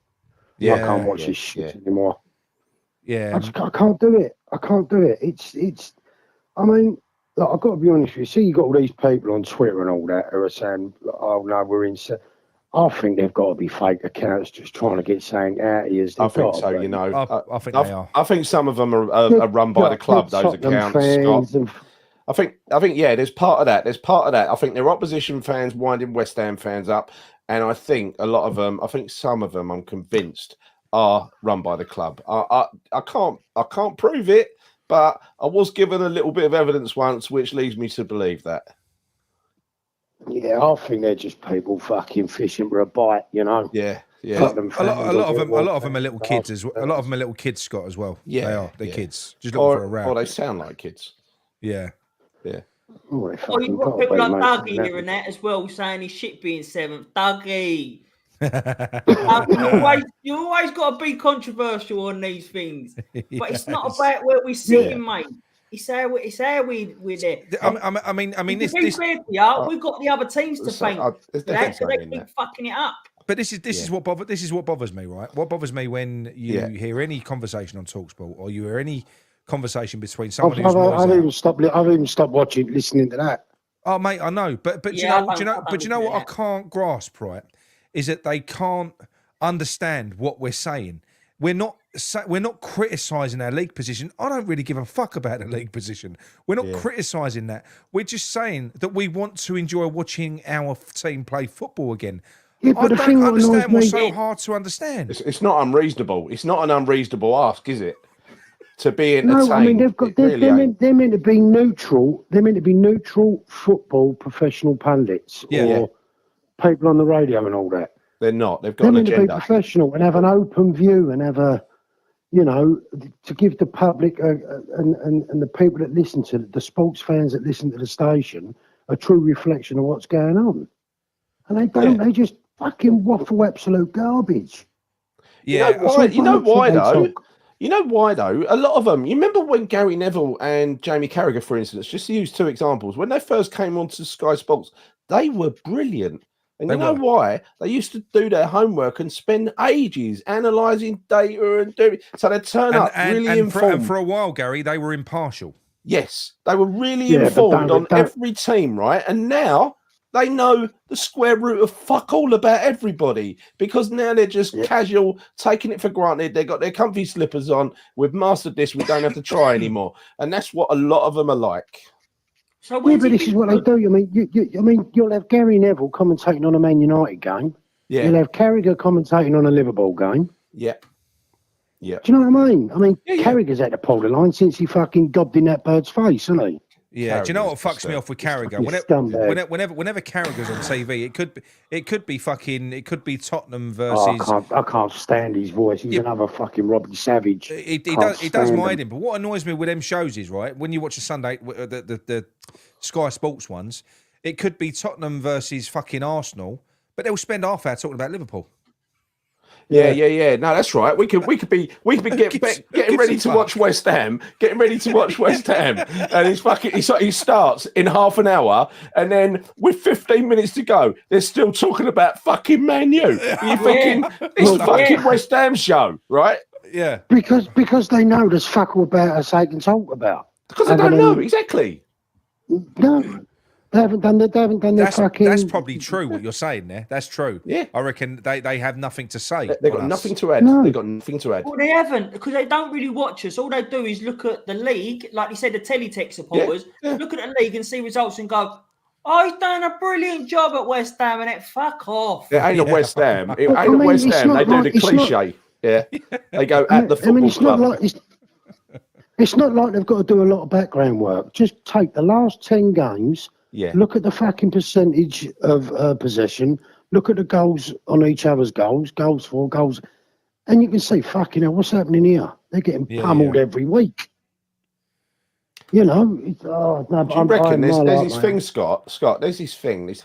I can't watch this shit anymore. Yeah. I can't do it. I can't do it. It's. I mean, look, I've got to be honest with you. See, you got all these people on Twitter and all that who are saying, "Oh no, we're in." I think they've got to be fake accounts just trying to get something out of you. I think so. You know, I think they are. I think some of them are run by the club. Those accounts, Scott. I think, yeah, there's part of that. I think they're opposition fans winding West Ham fans up, and I think a lot of them. I think some of them, I'm convinced, are run by the club. I can't prove it, but I was given a little bit of evidence once, which leads me to believe that. Yeah, I think they're just people fucking fishing for a bite, you know. Yeah. A lot of them are little kids as well. A lot of them are little kids, Scott, as well. Yeah, they are. They're kids, just looking for a row. Or they sound like kids. Yeah. Oh, You've got people like Dougie here and that as well saying he's shit being seventh. Dougie. you always got to be controversial on these things, but it's not about where we see him, mate. It's how we're there. I mean, this fair to you, we've got the other teams to thank. So they keep fucking it up. But this is what bothers me, right? What bothers me when you hear any conversation on TalkSport or you hear any conversation between someone who's I've even stopped listening to that. Oh, mate, I know, but do you know what I can't grasp, right? Is that they can't understand what we're saying. We're not criticising our league position. I don't really give a fuck about the league position. We're not criticising that. We're just saying that we want to enjoy watching our team play football again. Yeah, but I don't understand what's so hard to understand. It's not unreasonable. It's not an unreasonable ask, is it? To be entertained. No, I mean they're meant to be neutral. They're meant to be neutral football professional pundits or people on the radio and all that. They're not. They've got an agenda. They're meant to be professional and have an open view and have a, to give the public and the people that listen to the sports fans that listen to the station a true reflection of what's going on. And they don't. They just fucking waffle absolute garbage. Yeah. You know why though? You know why though? A lot of them. You remember when Gary Neville and Jamie Carragher, for instance, just to use two examples, when they first came onto Sky Sports, they were brilliant. And you know why? They used to do their homework and spend ages analysing data and doing. So they turn up really informed. And for a while, Gary, they were impartial. Yes, they were really informed on every team, right? And now they know the square root of fuck all about everybody because now they're just casual, taking it for granted. They got their comfy slippers on. We've mastered this. We don't have to try anymore. And that's what a lot of them are like. So but this is what they do. I mean, you'll have Gary Neville commentating on a Man United game. Yeah. You'll have Carragher commentating on a Liverpool game. Yeah. Yeah. Do you know what I mean? I mean, Carragher's had to pull the line since he fucking gobbed in that bird's face, isn't he? Yeah, do you know what fucks me off with Carragher? Whenever Carragher's on TV, it could be Tottenham versus. I can't stand his voice. He's another fucking Robbie Savage. He does mind him. But what annoys me with them shows is when you watch a Sunday the Sky Sports ones, it could be Tottenham versus fucking Arsenal, but they'll spend half hour talking about Liverpool. Yeah. No, that's right. We could be getting ready to watch West Ham, and he starts in half an hour, and then with 15 minutes to go, they're still talking about fucking Man U. You're thinking it's fucking West Ham show, right? Yeah, because they know there's fuck all about us they can talk about. Because they don't know exactly. No. They haven't done their fucking... That's probably true, what you're saying there. That's true. Yeah. I reckon they have nothing to say. They've got nothing to add. No. They've got nothing to add. Well, they haven't, because they don't really watch us. All they do is look at the league, like you said, the teletext supporters, look at the league and see results and go, oh, he's done a brilliant job at West Ham, and fuck off. It ain't at West Ham. It ain't at West Ham. They do the cliche. Yeah. They go at the football club. It's not like they've got to do a lot of background work. Just take the last 10 games... Yeah. Look at the fucking percentage of possession. Look at the goals on each other's goals for, goals. And you can see, fucking hell, what's happening here? They're getting pummeled every week. You know? Do you reckon there's this thing, Scott, there's this thing.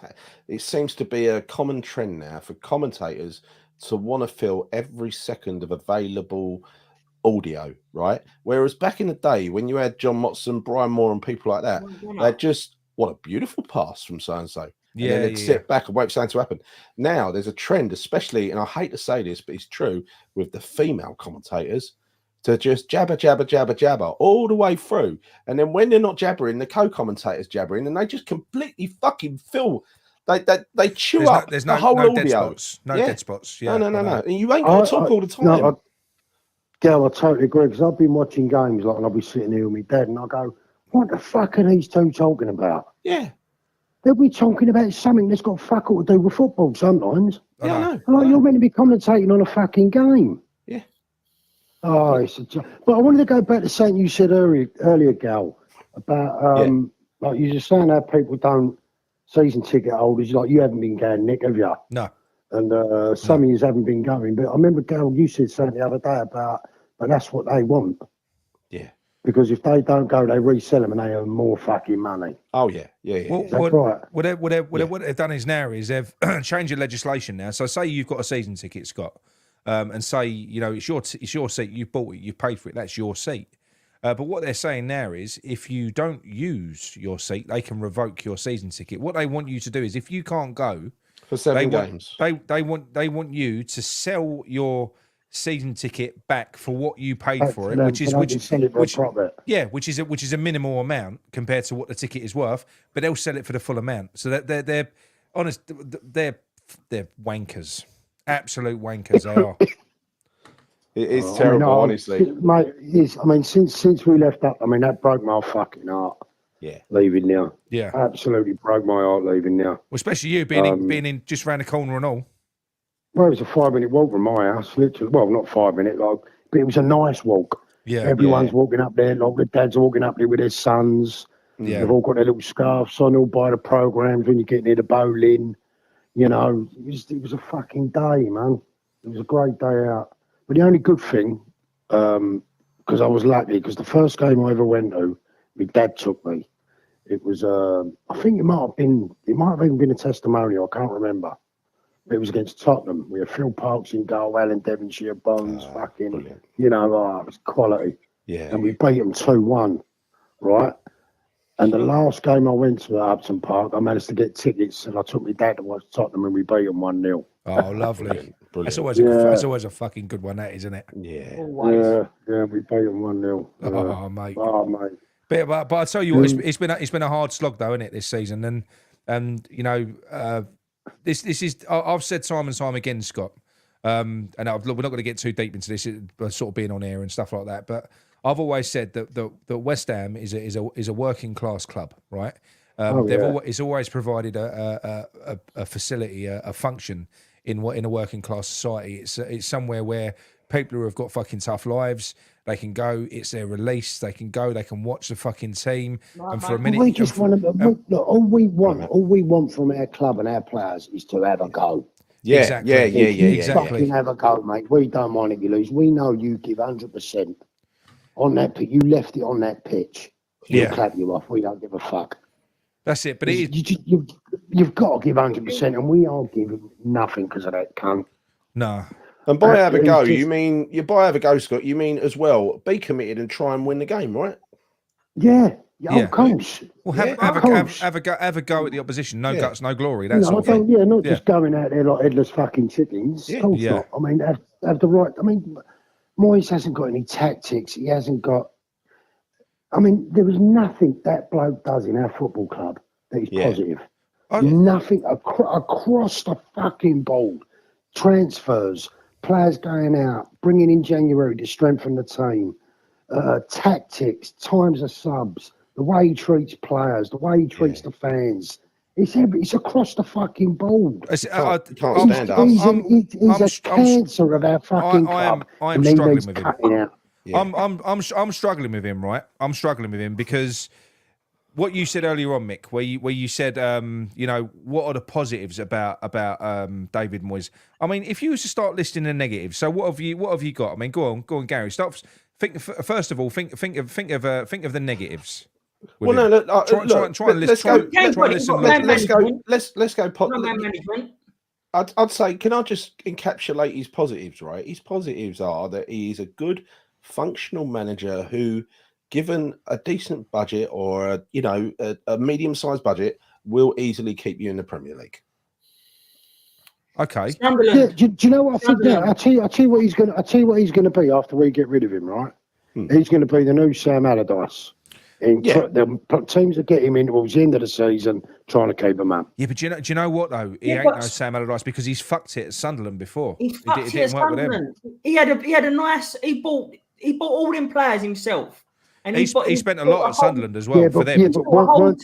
It seems to be a common trend now for commentators to want to fill every second of available audio, right? Whereas back in the day, when you had John Motson, Brian Moore and people like that, they just... What a beautiful pass from so-and-so. And then they'd sit back and wait for something to happen. Now, there's a trend, especially, and I hate to say this, but it's true, with the female commentators, to just jabber all the way through. And then when they're not jabbering, the co-commentators jabbering, and they just completely fucking fill. They chew up the whole audio. Dead spots. Yeah, No. And you ain't got to talk all the time. I totally agree, because I've been watching games, and I'll be sitting here with my dad, and I go, what the fuck are these two talking about? Yeah. They'll be talking about something that's got fuck all to do with football sometimes. Yeah, I know. Like, you're meant to be commentating on a fucking game. Yeah. Oh, it's a joke. But I wanted to go back to something you said earlier, Gal, about, like you were saying how people don't, season ticket holders, like you haven't been going, Nick, have you? No. And some of you haven't been going. But I remember, Gal, you said something the other day about, but that's what they want. Yeah. Because if they don't go, they resell them and they earn more fucking money. Oh, yeah. Well, that's right. What they've done is they've changed the legislation now. So say you've got a season ticket, Scott, and say, you know, it's your seat, you bought it, you paid for it, that's your seat. But what they're saying now is if you don't use your seat, they can revoke your season ticket. What they want you to do is if you can't go... For 7 games. They want you to sell your season ticket back for what you paid for it, which is a minimal amount compared to what the ticket is worth, but they'll sell it for the full amount. So that they're honest, they're wankers, absolute wankers. They are. It is terrible, honestly, mate. Since we left up, that broke my fucking heart. Yeah, leaving now. Yeah, absolutely broke my heart leaving now. Well, especially you being in just round the corner and all. Well, it was a 5-minute walk from my house, literally. Well, not 5 minutes, but it was a nice walk. Yeah, everyone's walking up there. Like the dads are walking up there with their sons. Yeah, they've all got their little scarves on, all by the programs when you get near the bowling. You know, it was a fucking day, man. It was a great day out. But the only good thing, because I was lucky, because the first game I ever went to, my dad took me. It was, I think it might have even been a testimonial. I can't remember. It was against Tottenham. We had Phil Parks in goal, Alan Devonshire, Bonds, brilliant. You know, it was quality. Yeah. And we beat them 2-1, right? And the last game I went to at Upton Park, I managed to get tickets, and I took my dad to watch Tottenham, and we beat them 1-0. Oh, lovely. Brilliant. That's always a fucking good one, that, isn't it? Yeah. Yeah, we beat them 1-0. Oh, mate. Oh, mate. But I tell you what, it's been a hard slog though, isn't it, this season? And you know, this is I've said time and time again, Scott. And we're not going to get too deep into this, sort of being on air and stuff like that. But I've always said that West Ham is a working class club, right? It's always provided a facility, a function in a working class society. It's somewhere where people who have got fucking tough lives, they can go. It's their release. They can go. They can watch the fucking team. And for a minute, we just want to. All we want from our club and our players is to have a go. Yeah, exactly. Exactly. Fucking have a go, mate. We don't mind if you lose. We know you give 100% on that pitch. You left it on that pitch. We'll clap you off. We don't give a fuck. That's it. But you've got to give 100%, and we are giving nothing because of that cunt. No. And by have a It's go, just- you mean by have a go, Scott? You mean as well be committed and try and win the game, right? Yeah, Yeah. of course. Well, Yeah, have of a go at the opposition. No Yeah. guts, no glory. You That know, sort I of thing. don't, yeah, not Yeah. just going out there like headless fucking chickens. Yeah. Of course Yeah. not. I mean, have the right. I mean, Moyes hasn't got any tactics. He hasn't got. I mean, there is nothing that bloke does in our football club that is Yeah. positive. Oh, Nothing across the fucking board. Transfers, players going out, bringing in January to strengthen the team, tactics, times of subs, the way he treats players, the way he treats the fans. It's across the fucking board. It's- You can't stand up. He's I'm- a cancer of our fucking I am- club. I am and he struggling needs with him. cutting out. Yeah. I'm struggling with him, right? I'm struggling with him because what you said earlier on, Mick, where you said, you know, what are the positives about David Moyes? I mean, if you was to start listing the negatives, so what have you got? I mean, go on, Gary. First of all, think of the negatives. Well, no, look, Try and list. Try and list some negatives. Let's go. Man management. I'd say, can I just encapsulate his positives, right? His positives are that he is a good, functional manager who, given a decent budget or a medium-sized budget, will easily keep you in the Premier League. Okay. Yeah, do you know what I think? Yeah, I'll tell you what he's going to be after we get rid of him, right? He's going to be the new Sam Allardyce. And the teams that get him in towards the end of the season, trying to keep him up. Yeah, but do you know what though? He ain't no Sam Allardyce because he's fucked it at Sunderland before. He fucked it at Sunderland. He had a nice. He bought all them players himself. And he spent a lot at Sunderland as well Yeah, for but, them. yeah, but weren't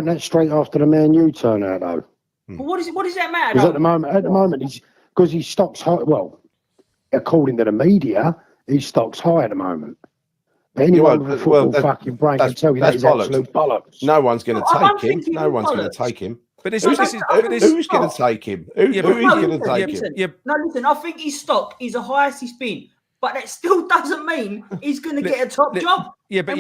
that straight after the Man U turnout though? But what does that matter? Because at the moment, his stock's high. Well, according to the media, his stock's high at the moment. But anyone with a football fucking brain can tell you that is absolute bollocks. No one's going to take him. No one's going to take him. But who's going to take him? Who's going to take him? No, listen. I think his stock is the highest he's been, but that still doesn't mean he's going to get a top job. But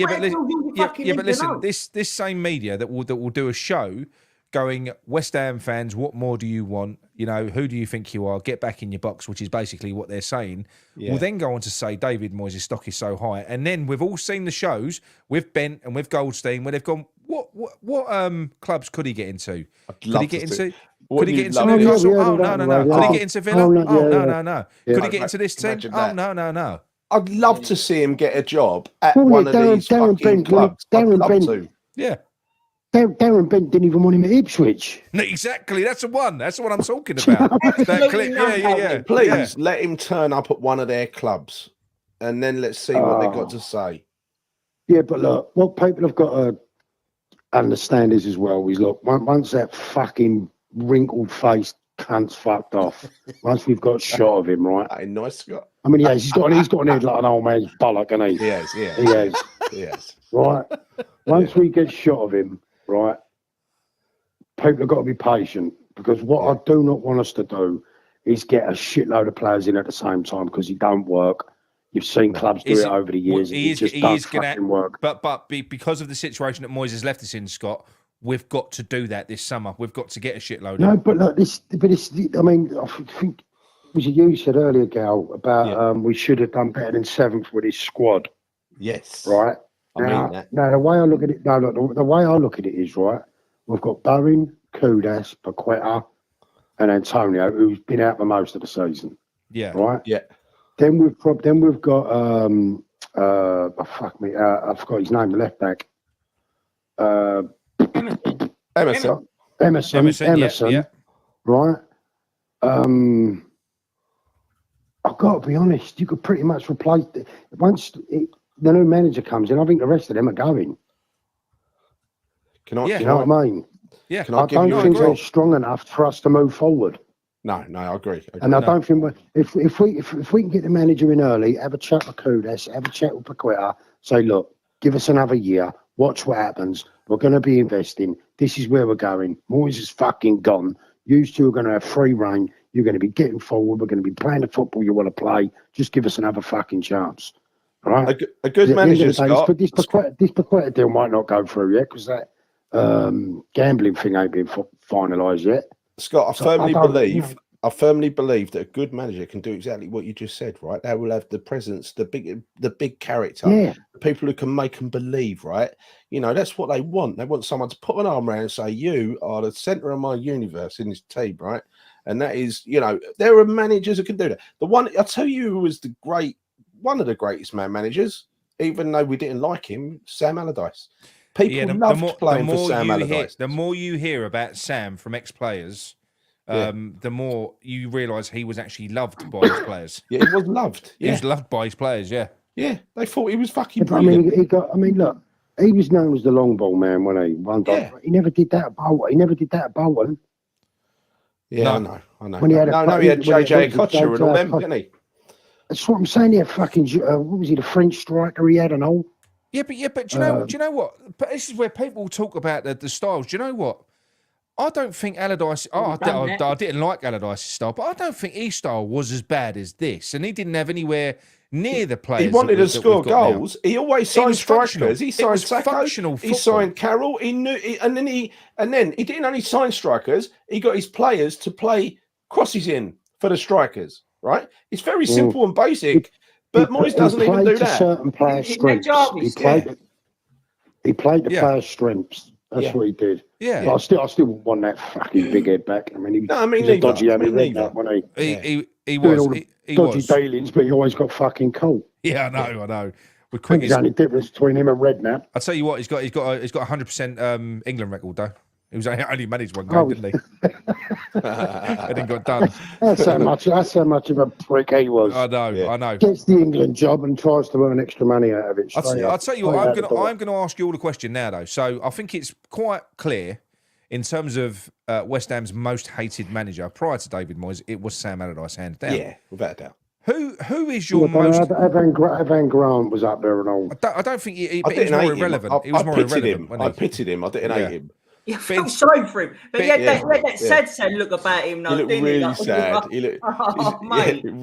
listen. This same media that will do a show going, West Ham fans, what more do you want? You know, who do you think you are? Get back in your box, which is basically what they're saying. Yeah. Will then go on to say David Moyes' stock is so high. And then we've all seen the shows with Bent and with Goldstein where they've gone, what clubs could he get into? Could he get into Newcastle? Oh, no. Could he get into Villa? Oh, no. Could he get into this team? Oh, no. I'd love to see him get a job at one of these fucking clubs. Yeah. Darren Bent didn't even want him at Ipswich. No, exactly. That's the one. That's what I'm talking about. That clip. Yeah. Please let him turn up at one of their clubs and then let's see what they've got to say. Yeah, but look, what people have got to understand is as well is, look, once that fucking wrinkled-faced cunt's fucked off, once we've got a shot of him, right? Hey, nice, Scott. I mean, he's got an head like an old man's bollock, hasn't he? He has. Right? Once we get shot of him, right, people have got to be patient because what I do not want us to do is get a shitload of players in at the same time because he don't work. You've seen clubs do it over the years. It just doesn't fucking work. But because of the situation that Moyes has left us in, Scott, we've got to do that this summer. We've got to get a shitload. No, but look, I mean, I think it was you said earlier, Gal, about we should have done better than 7th with his squad. Yes. Right. Now, the way I look at it, the way I look at it is, right, we've got Bowen, Kudas, Paqueta, and Antonio, who's been out for most of the season. Yeah. Right? Yeah. Then we've got fuck me, I forgot his name, the left back. Emerson. Yeah. Right? I've got to be honest, you could pretty much replace it. Once the new manager comes in, I think the rest of them are going. You know what I mean? Yeah. I don't think they're strong enough for us to move forward. No, I agree. And I don't think if we can get the manager in early, have a chat with Kudas, have a chat with Paqueta, say, look, give us another year, watch what happens. We're going to be investing. This is where we're going. Moyes is fucking gone. You two are going to have free reign. You're going to be getting forward. We're going to be playing the football you want to play. Just give us another fucking chance. All right? A good manager, Scott. But this Paqueta deal might not go through yet because that gambling thing ain't been finalised yet. Scott, I firmly believe I firmly believe that a good manager can do exactly what you just said, right? They will have the presence, the big character, Yeah. the people who can make them believe, right? You know, that's what they want. They want someone to put an arm around and say, "You are the center of my universe in this team," right? And that is, you know, there are managers who can do that. The one I'll tell you who was one of the greatest managers, even though we didn't like him, Sam Allardyce. People loved playing for Sam Allardyce. The more you hear about Sam from ex-players, the more you realise he was actually loved by his players. Yeah, he was loved. Yeah. He was loved by his players, yeah. Yeah, they thought he was fucking I brilliant. mean, look, he was known as the long ball man when he won. Yeah. He never did that at Bolton. He never did that at Bolton. Yeah, No. I know. When he had he had JJ Kocher and all them, didn't he? That's what I'm saying. He had fucking, what was he, the French striker he had and all? Yeah, but do you know what? But this is where people talk about the styles. Do you know what? I don't think Allardyce. I didn't like Allardyce's style, but I don't think his style was as bad as this, and he didn't have anywhere near the players. He wanted to score goals. Now. He always signed strikers. He signed functional Sacco. He signed Carroll. He knew, and then he didn't only sign strikers. He got his players to play crosses in for the strikers. Right? It's very simple and basic. But Moyes doesn't even do that. Certain players' strengths. He played the players' strengths. That's what he did. Yeah. But I still want that fucking big head back. I mean, he was a dodgy redneck, wasn't he? He was. He dodgy was. dealings, but he always got fucking caught. Yeah, I know. I think the only difference between him and Redknapp. I'll tell you what, he's got 100% England record though. He was only managed one game, didn't he? And then got done. That's how much of a prick he was. I know. Gets the England job and tries to earn extra money out of it. I'll tell you what, I'm going to ask you all the question now, though. So I think it's quite clear in terms of West Ham's most hated manager prior to David Moyes, it was Sam Allardyce, hands down. Yeah, without a doubt. Who is your most? Evan Grant was up there and all. I don't think he was more irrelevant. He was more irrelevant. I pitied him. I didn't hate him. Yeah, I felt sorry for him. But he had that sad look about him. He looked really sad. He looked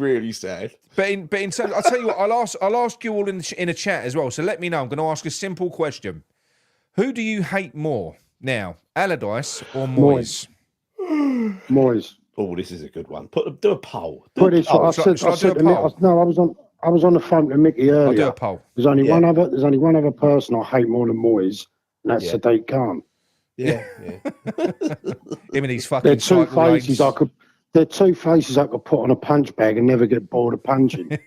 really sad. But in terms, I'll tell you what, I'll ask you all in a chat as well. So let me know. I'm going to ask a simple question. Who do you hate more now, Allardyce or Moyes? Moyes. Oh, this is a good one. Do a poll. I was on the phone to Micky earlier. I'll do a poll. There's only one other person I hate more than Moyes, and that's Sadiq Khan. Yeah. Him and his fucking. They're two faces I could put on a punch bag and never get bored of punching.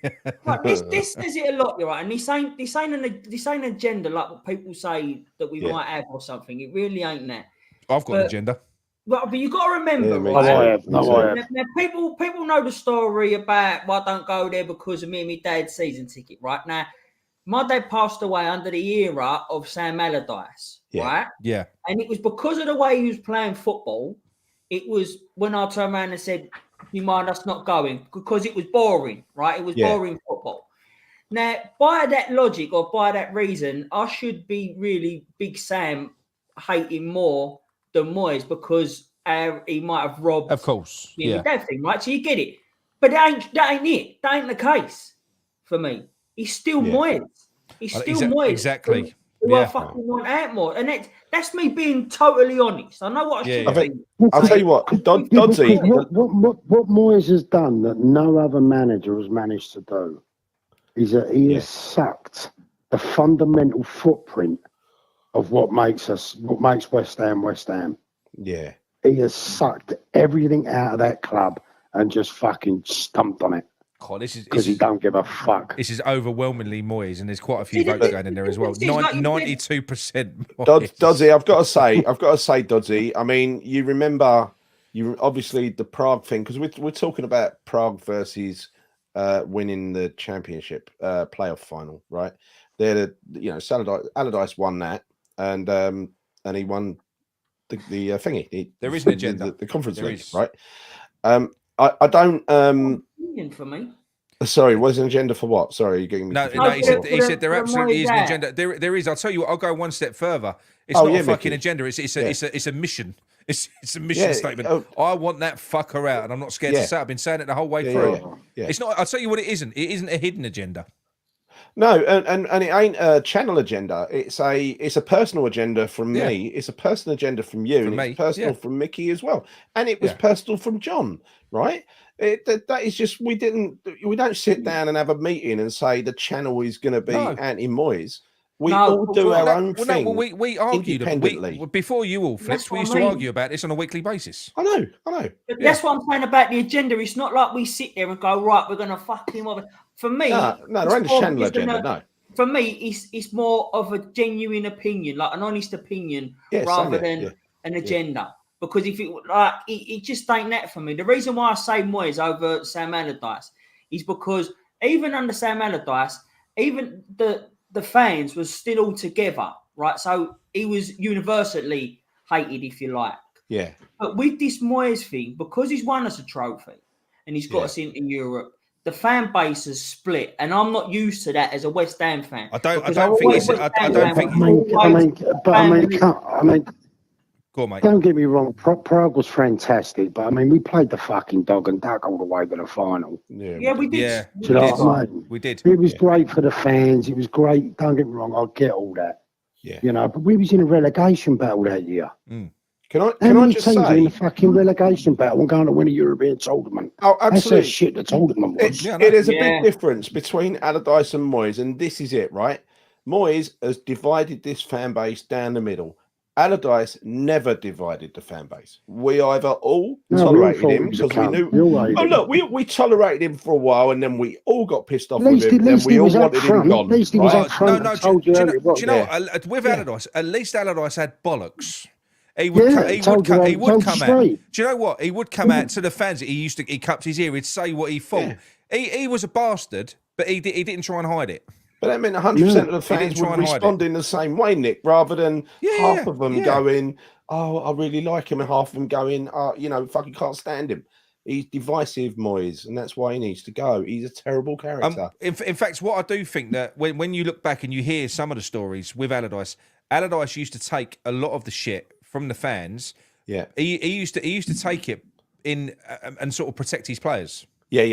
Right, this says it a lot, you're right. And this ain't agenda like what people say that we might have or something. It really ain't that. I've got an agenda. But you got to remember, right? I have. Now, people know the story about I don't go there because of me and my dad's season ticket. Right now, my dad passed away under the era of Sam Allardyce, right? Yeah. And it was because of the way he was playing football. It was when I turned around and said, "You mind us not going?" Because it was boring, right? It was boring football. Now, by that logic or by that reason, I should be really Big Sam hating more than Moyes because he might have robbed. Of course, that thing, right? So you get it, but that ain't it. That ain't the case for me. He's still Moyes. He's still Moyes. Exactly. Who I fucking want out more, and that's me being totally honest. I know what I should be. I'll tell you what, Doddsy. What Moyes has done that no other manager has managed to do is that he has sucked the fundamental footprint of what makes West Ham West Ham. Yeah. He has sucked everything out of that club and just fucking stumped on it. God, this is because he don't give a fuck. This is overwhelmingly Moyes, and there's quite a few votes going in there as well. 92%. Doddsy, I've got to say, Doddsy. I mean, you remember, obviously the Prague thing because we're talking about Prague versus winning the championship playoff final, right? They're Allardyce won that, and he won the thingy. There is an agenda. The conference league, right? I don't. For me. Sorry, was an agenda for what? Sorry, you're getting me. No, he said there absolutely is an agenda. There is. I'll tell you what. I'll go one step further. It's not a fucking agenda. It's a mission. It's a mission statement. I want that fucker out, and I'm not scared to say it. I've been saying it the whole way through. Yeah. It's not. I'll tell you what. It isn't. It isn't a hidden agenda. No, and it ain't a channel agenda. It's a personal agenda from me. It's a personal agenda from you, and it's personal from Micky as well. And it was personal from John, right? That is just we don't sit down and have a meeting and say the channel is going to be anti-Moyes. We all do our own thing. No, we argued independently. Before you all flipped, we used to argue about this on a weekly basis. I know. But that's what I'm saying about the agenda. It's not like we sit there and go, right, we're going to fuck him over. For me, no, there ain't a channel agenda, no. For me, it's more of a genuine opinion, like an honest opinion, rather than an agenda. Because if it just ain't that for me. The reason why I say Moyes over Sam Allardyce is because even under Sam Allardyce, even the fans was still all together, right? So he was universally hated, if you like. Yeah. But with this Moyes thing, because he's won us a trophy and he's got us into Europe, the fan base has split, and I'm not used to that as a West Ham fan. I don't think. Go on, mate. Don't get me wrong, Prague was fantastic, but I mean, we played the fucking dog and duck all the way to the final. Yeah, we did. Yeah, Do you know what I mean? We did. It was great for the fans. It was great. Don't get me wrong, I get all that. Yeah. You know, but we was in a relegation battle that year. Can How I many just teams are in say? the fucking relegation battle and going to win a European tournament? Oh, absolutely. That's that shit the tournament was. It is a big difference between Allardyce and Moyes, and this is it, right? Moyes has divided this fan base down the middle. Allardyce never divided the fan base. We either all tolerated him because we knew. Oh, look, we tolerated him for a while, and then we all got pissed off with him, and we all wanted him gone. At least he was up front. Do you know what? With Allardyce, at least Allardyce had bollocks. He would come out. Do you know what? He would come out to the fans. He cupped his ear. He'd say what he thought. He was a bastard, but he didn't try and hide it. But that meant 100% of the fans would respond in the same way, Nick, rather than half of them going, oh, I really like him, and half of them going, fucking can't stand him. He's divisive, Moyes, and that's why he needs to go. He's a terrible character. In fact, what I do think that when you look back and you hear some of the stories with Allardyce used to take a lot of the shit from the fans. Yeah. He used to take it in and sort of protect his players. Yeah.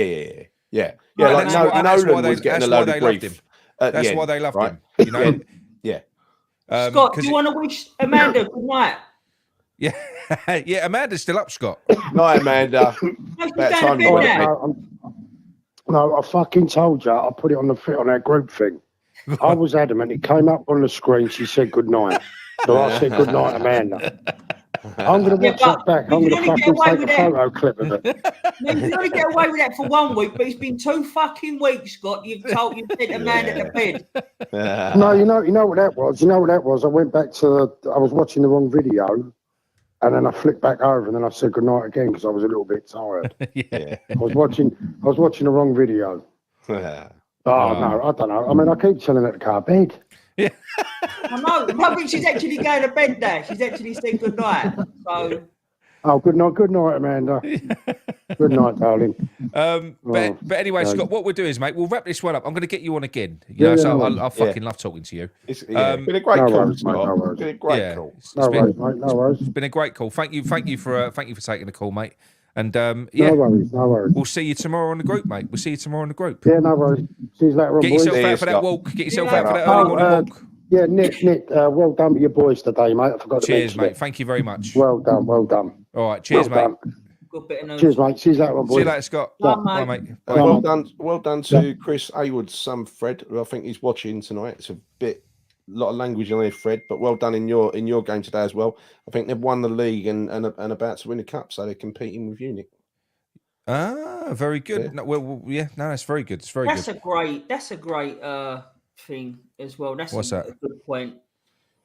Like Nolan was getting a load of grief. That's why they loved him. You know? Yeah. Scott, do you want to wish Amanda good night? Yeah. Yeah, Amanda's still up, Scott. Night, Amanda. No, I fucking told you. I put it on that group thing. I was adamant. It came up on the screen. She said good night. So I said good night, Amanda. I'm going to watch that back. I'm going to fucking take a photo clip of it. No, you can only get away with that for 1 week, but it's been 2 fucking weeks, Scott. You've sent a man at the bed. No, you know what that was? You know what that was? I went back I was watching the wrong video, and then I flicked back over, and then I said goodnight again because I was a little bit tired. I was watching the wrong video. No, I don't know. I mean, I keep telling her to go to bed. Yeah. I know. But she's actually going to bed now. She's actually said good night. So. Oh, good night, Amanda. Good night, darling. But anyway, Scott, what we'll do is, mate, we'll wrap this one up. I'm going to get you on again. I fucking love talking to you. It's been a great call, Scott. It's been a great call. No worries. It's been a great call. Thank you for taking the call, mate. And no worries. We'll see you tomorrow on the group, mate. We'll see you tomorrow on the group. Yeah, no worries. See you later on, Get yourself out for that walk. Get yourself out for that early morning walk. Yeah, Nick, well done with your boys today, mate. I forgot to mention mate. it. Thank you very much. Well done. All right, cheers, mate. Good bit of news. Cheers, mate. See you later on, boys. See you later, Scott. Bye, mate. Well done to Chris Haywood's son, Fred, who I think he's watching tonight. It's a lot of language on there, Fred, but well done in your game today as well. I think they've won the league and about to win the cup, so they're competing with you, Nick. Ah, very good. Yeah. That's very good. It's very good. That's a great thing as well. What's that? A good point.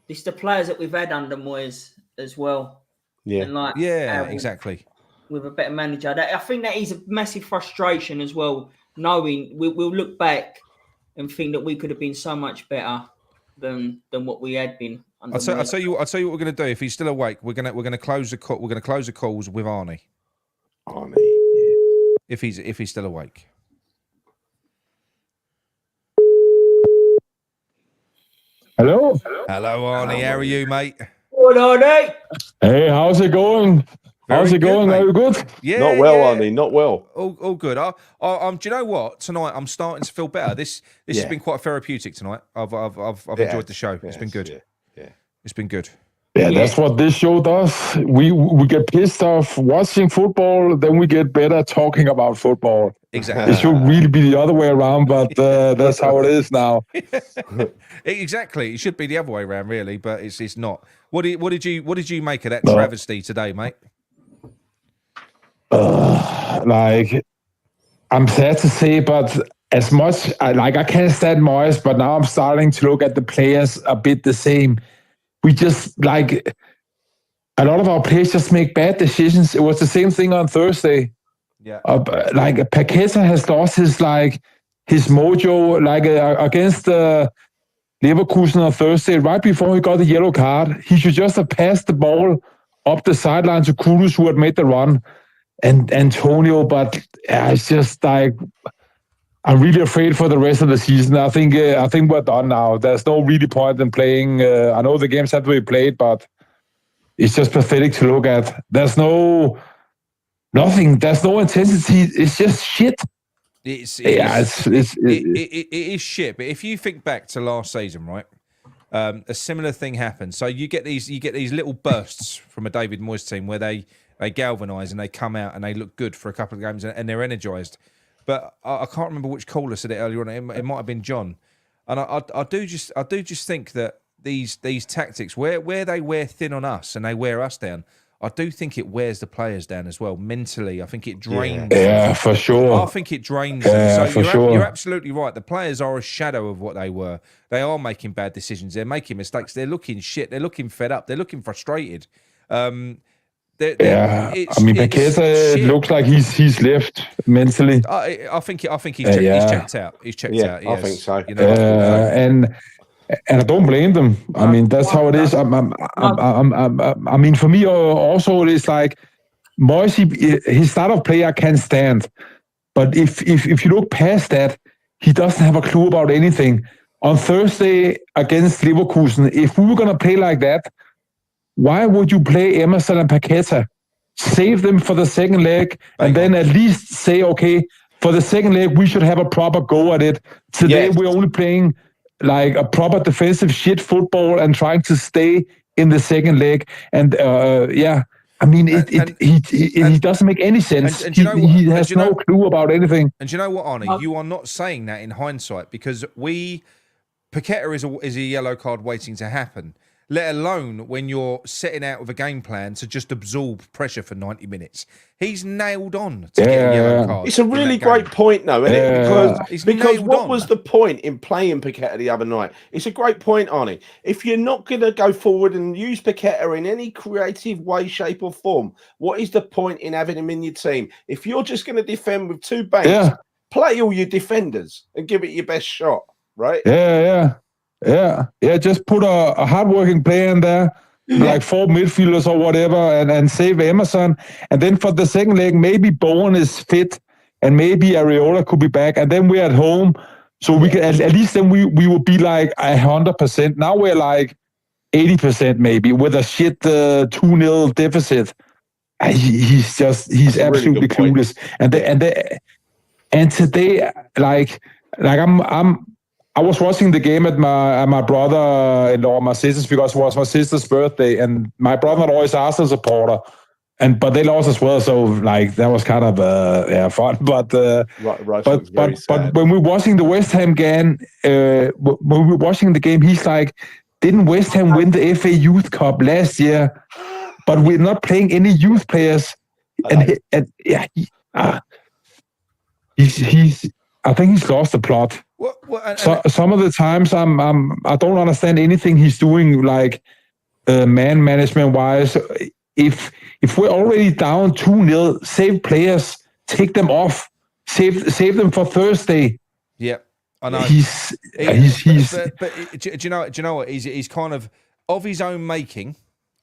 It's the players that we've had under Moyes as well. Yeah. And exactly. With a better manager. I think that is a massive frustration as well, knowing we'll look back and think that we could have been so much better than what we had been. I'll tell you what we're going to do. If he's still awake, we're going to close the call. We're going to close the calls with Arnie. Arnie, yeah. If he's still awake. Hello, Arnie. How are you, mate? Good, Arnie. Hey, how's it going? How's it going? Mate. Are you good? Yeah, Not well, Arnie. Not well. All good. Do you know what? Tonight I'm starting to feel better. This has been quite therapeutic tonight. I've enjoyed the show. It's been good. Yeah. It's been good. Yeah, that's what this show does. We get pissed off watching football, then we get better talking about football. Exactly. It should really be the other way around, but that's how it is now. Exactly. It should be the other way around, really, but it's not. What did you make of that travesty today, mate? Like, I'm sad to say, but as much I can't stand Moyes, but now I'm starting to look at the players a bit the same. We just like a lot of our players just make bad decisions. It was the same thing on Thursday. Yeah. Like Paqueta has lost his mojo against Leverkusen on Thursday. Right before he got the yellow card, he should just have passed the ball up the sideline to Kudus, who had made the run, and Antonio. But it's just like, I'm really afraid for the rest of the season. I think we're done now. There's no really point in playing. I know the games have to be played, but it's just pathetic to look at. There's nothing. There's no intensity. It's just shit. It is shit. But if you think back to last season, right, a similar thing happened. So you get these little bursts from a David Moyes team where they galvanise and they come out and they look good for a couple of games and they're energised. But I can't remember which caller said it earlier on. It might have been John, and I do just think that these tactics where they wear thin on us and they wear us down, I do think it wears the players down as well mentally. I think it drains. Yeah, for sure. I think it drains them. So sure. You're absolutely right. The players are a shadow of what they were. They are making bad decisions. They're making mistakes. They're looking shit. They're looking fed up. They're looking frustrated. Paqueta looks like he's left mentally. I think he's checked out. He's checked out. I think so. You know, and I don't blame them. I mean, that's how it is. I mean, for me also, it's like Moyes, his style of play I can't stand. But if you look past that, he doesn't have a clue about anything. On Thursday against Leverkusen, if we were going to play like that, why would you play Emerson and Paqueta? Save them for the second leg, and then at least say, okay, for the second leg, we should have a proper go at it. Today, we're only playing like a proper defensive shit football and trying to stay in the second leg. And I mean, he doesn't make any sense. And he has no clue about anything. And do you know what, Arnie? You are not saying that in hindsight, because Paqueta is a yellow card waiting to happen, let alone when you're setting out with a game plan to just absorb pressure for 90 minutes. He's nailed on to get a yellow card. It's a really great point, though, isn't it? Because what was the point in playing Paqueta the other night? It's a great point, Arnie. If you're not going to go forward and use Paqueta in any creative way, shape or form, what is the point in having him in your team? If you're just going to defend with two banks, play all your defenders and give it your best shot, right? Yeah, just put a hard-working player in there, like 4 midfielders or whatever, and save Emerson. And then for the second leg, maybe Bowen is fit, and maybe Areola could be back. And then we're at home, so we can at least then we would be like 100%. Now we're like 80% maybe with a shit 2-0 deficit. He's absolutely clueless. And today, I was watching the game at my brother-in-law, my sister's, because it was my sister's birthday, and my brother-in-law is Arsenal supporter, but they lost as well, so like that was kind of fun. But but when we were watching the West Ham game, he's like, didn't West Ham win the FA Youth Cup last year? But we're not playing any youth players, I think he's lost the plot. Some of the times I don't understand anything he's doing, like man management wise. If we're already down 2-0, save players, take them off, save them for Thursday. Yeah, I know. But do you know what? He's kind of his own making.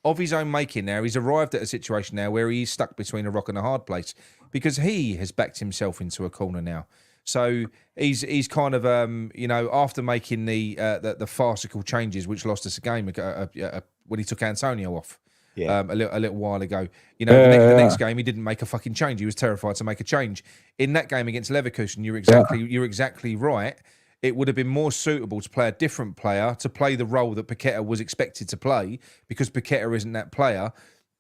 Now he's arrived at a situation now where he's stuck between a rock and a hard place, because he has backed himself into a corner now. So he's kind of after making the farcical changes which lost us a game when he took Antonio off, a little while ago. You know, the next game he didn't make a fucking change. He was terrified to make a change. In that game against Leverkusen, you're exactly right. It would have been more suitable to play a different player to play the role that Paqueta was expected to play, because Paqueta isn't that player.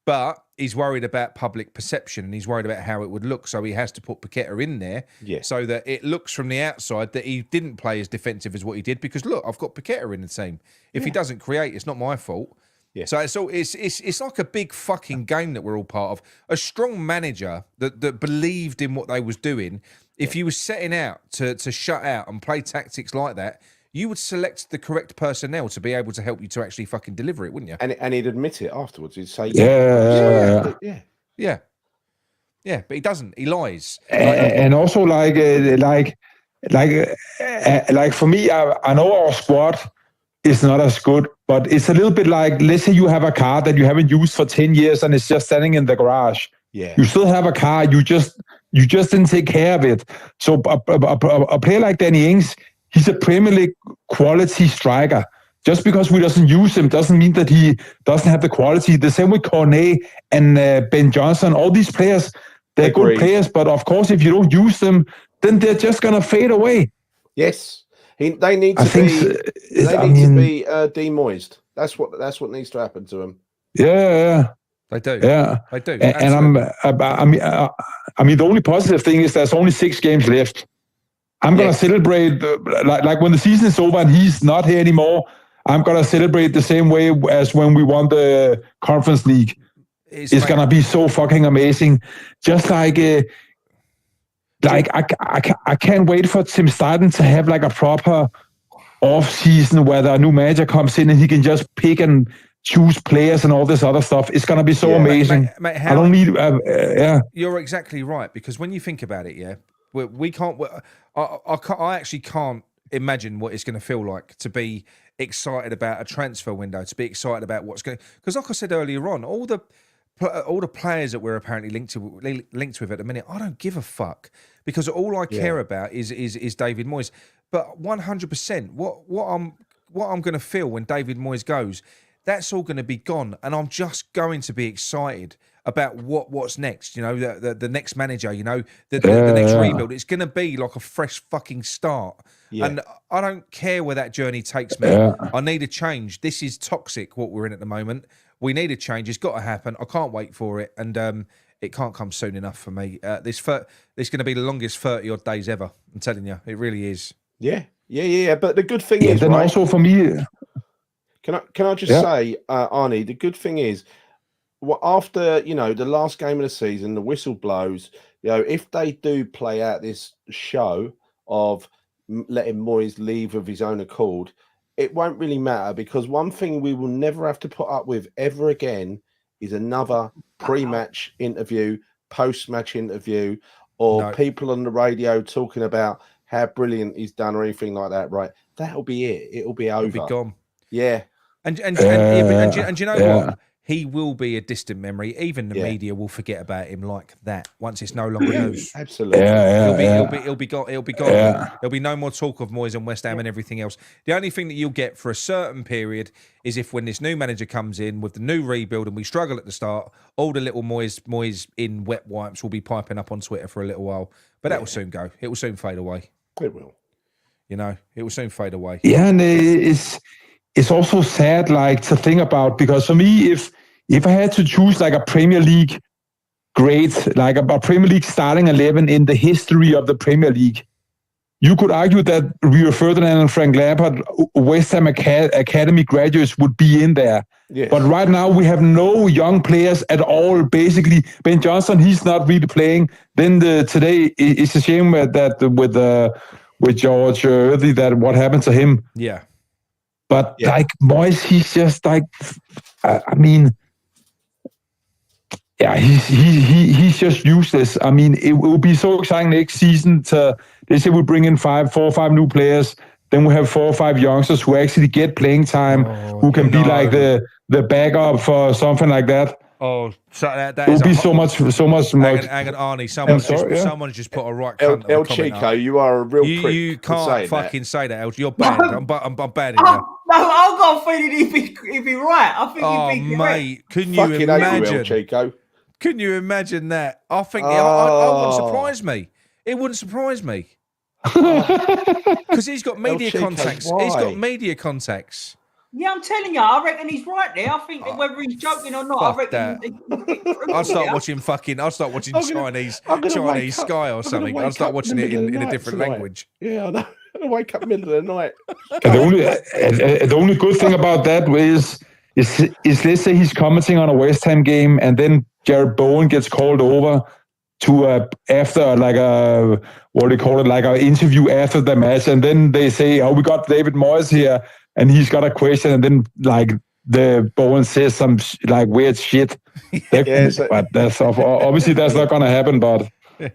But he's worried about public perception and he's worried about how it would look. So he has to put Paqueta in there so that it looks from the outside that he didn't play as defensive as what he did, because, look, I've got Paqueta in the team. If he doesn't create, it's not my fault. Yeah. So it's like a big fucking game that we're all part of. A strong manager that believed in what they was doing, if you were setting out to shut out and play tactics like that, you would select the correct personnel to be able to help you to actually fucking deliver it, wouldn't you? And he'd admit it afterwards. He'd say, yeah. But he doesn't. He lies. And also, like for me, I know our squad is not as good, but it's a little bit like, let's say you have a car that you haven't used for 10 years and it's just standing in the garage. Yeah. You still have a car. You just didn't take care of it. So a player like Danny Ings, he's a Premier League quality striker. Just because we doesn't use him doesn't mean that he doesn't have the quality. The same with Cornet and Ben Johnson. All these players, they're good players, but of course, if you don't use them, then they're just gonna fade away. Yes, they need to be demoised. That's what needs to happen to them. Yeah. They do. Yeah, they do. And I mean, the only positive thing is there's only 6 games left. I'm gonna celebrate like when the season is over and he's not here anymore. I'm gonna celebrate the same way as when we won the Conference League. It's gonna be so fucking amazing. Just like I can't wait for Tim Staden to have like a proper off season where the new manager comes in and he can just pick and choose players and all this other stuff. It's gonna be so amazing. Mate, I don't need. You're exactly right, because when you think about it, we can't. I actually can't imagine what it's going to feel like to be excited about a transfer window, to be excited about what's going. Because, like I said earlier on, all the players that we're apparently linked with at the minute, I don't give a fuck, because all I care about is David Moyes. But 100%, what I'm going to feel when David Moyes goes, that's all going to be gone, and I'm just going to be excited about what's next. You know, the next manager. You know, the next rebuild. It's going to be like a fresh fucking start. Yeah. And I don't care where that journey takes me. Yeah. I need a change. This is toxic, what we're in at the moment. We need a change. It's got to happen. I can't wait for it, and it can't come soon enough for me. This going to be the longest 30-odd days ever. I'm telling you, it really is. Yeah. But the good thing is, then also for me, can I just say, Arnie, the good thing is, after the last game of the season, the whistle blows. If they do play out this show of letting Moyes leave of his own accord, it won't really matter, because one thing we will never have to put up with ever again is another pre-match interview, post-match interview, or people on the radio talking about how brilliant he's done or anything like that. Right? That'll be it. It'll be over. It'll be gone. Yeah. And you know what? He will be a distant memory. Even the media will forget about him like that once it's no longer news. Absolutely. He'll be gone. He'll be gone. There'll be no more talk of Moyes and West Ham and everything else. The only thing that you'll get for a certain period is if, when this new manager comes in with the new rebuild and we struggle at the start, all the little Moyes in wet wipes will be piping up on Twitter for a little while. But that will soon go. It will soon fade away. It will. It will soon fade away. Yeah, and it's also sad, like, to think about, because for me, if I had to choose like a Premier League grade, like a Premier League starting 11 in the history of the Premier League, you could argue that Rio Ferdinand and Frank Lampard, West Ham Academy graduates, would be in there. Yes. But right now we have no young players at all. Basically, Ben Johnson, he's not really playing. Then today it's a shame that with George Earthy, that what happened to him. Yeah. But like Moyes, he's just like, I mean, yeah, he's just useless. I mean, it will be so exciting next season they say we bring in 4 or 5 new players. Then we have 4 or 5 youngsters who actually get playing time, who can be like the backup for something like that. Oh, so that it will be so much. Hang on, Arnie. Someone's just put a right cunt El Chico, you are a real prick. You can't fucking say that, El. You're banned. I'm banning you. I've got a feeling he'd be right. I think he'd be correct. Mate, can you Fucking imagine? Chico. Can you imagine that? I think it wouldn't surprise me. It wouldn't surprise me. Because he's got media contacts. He's got media contacts. Yeah, I'm telling you, I reckon he's right there. I think whether he's joking or not, I reckon. I'll start watching Chinese Sky or something. I'll start watching it in a different language. Yeah, I know. I wake up middle of the night. The only good thing about that is let's say he's commenting on a West Ham game, and then Jared Bowen gets called over to after like a what do you call it, like an interview after the match, and then they say, "Oh, we got David Moyes here, and he's got a question," and then like the Bowen says some like weird shit. But that's obviously that's not going to happen. But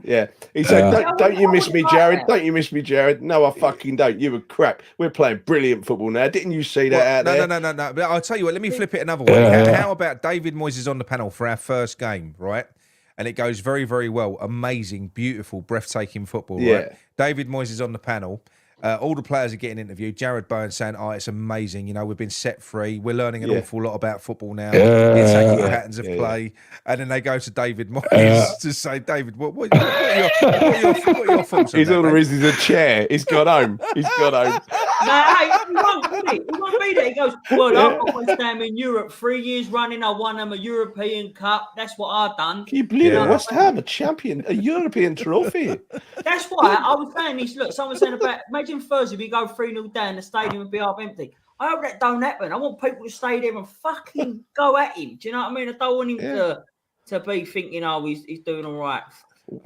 yeah, he said, "Don't you miss me, Jared? Don't you miss me, Jared? No, I fucking don't. You were crap. We're playing brilliant football now. Didn't you see that out there?" No. But I'll tell you what. Let me flip it another way. How about David Moyes is on the panel for our first game, right? And it goes very, very well. Amazing, beautiful, breathtaking football, right? David Moyes is on the panel. All the players are getting interviewed. Jared Bowen saying, "Oh, it's amazing. You know, we've been set free. We're learning an awful lot about football now. The attacking patterns of play." And then they go to David Moyes to say, "David, what are your thoughts on He's that, all the reason he's a chair. He's gone home. He's gone home." No, he won't be there. He goes, "Well, I've got West Ham in Europe 3 years running. I won them a European Cup. That's what I've done." Can you believe it? West Ham, a champion, a European trophy. That's why I was saying this. Look, someone saying about, imagine Thursday we go 3-0 down, the stadium would be half empty. I hope that don't happen. I want people to stay there and fucking go at him. Do you know what I mean? I don't want him to be thinking, "Oh, he's doing all right."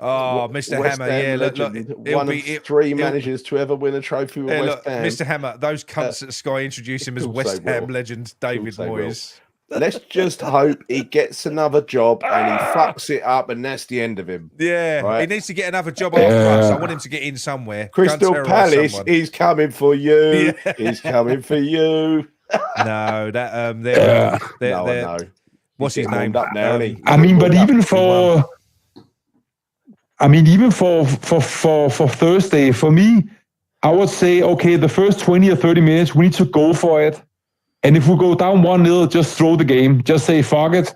Oh, Mr. West Hammer, Ham look, one of three managers to ever win a trophy with West Ham. Mr. Hammer, those cunts at Sky introduce him as West Ham legend David Moyes. Let's just hope he gets another job and he fucks it up, and that's the end of him. Yeah, right? He needs to get another job after us. I want him to get in somewhere. Crystal Palace, he's coming for you. Yeah. He's coming for you. No, that no. What's his name? Up now, but even for Thursday, for me, I would say, okay, the first 20 or 30 minutes, we need to go for it. And if we go down 1-0, just throw the game. Just say, fuck it.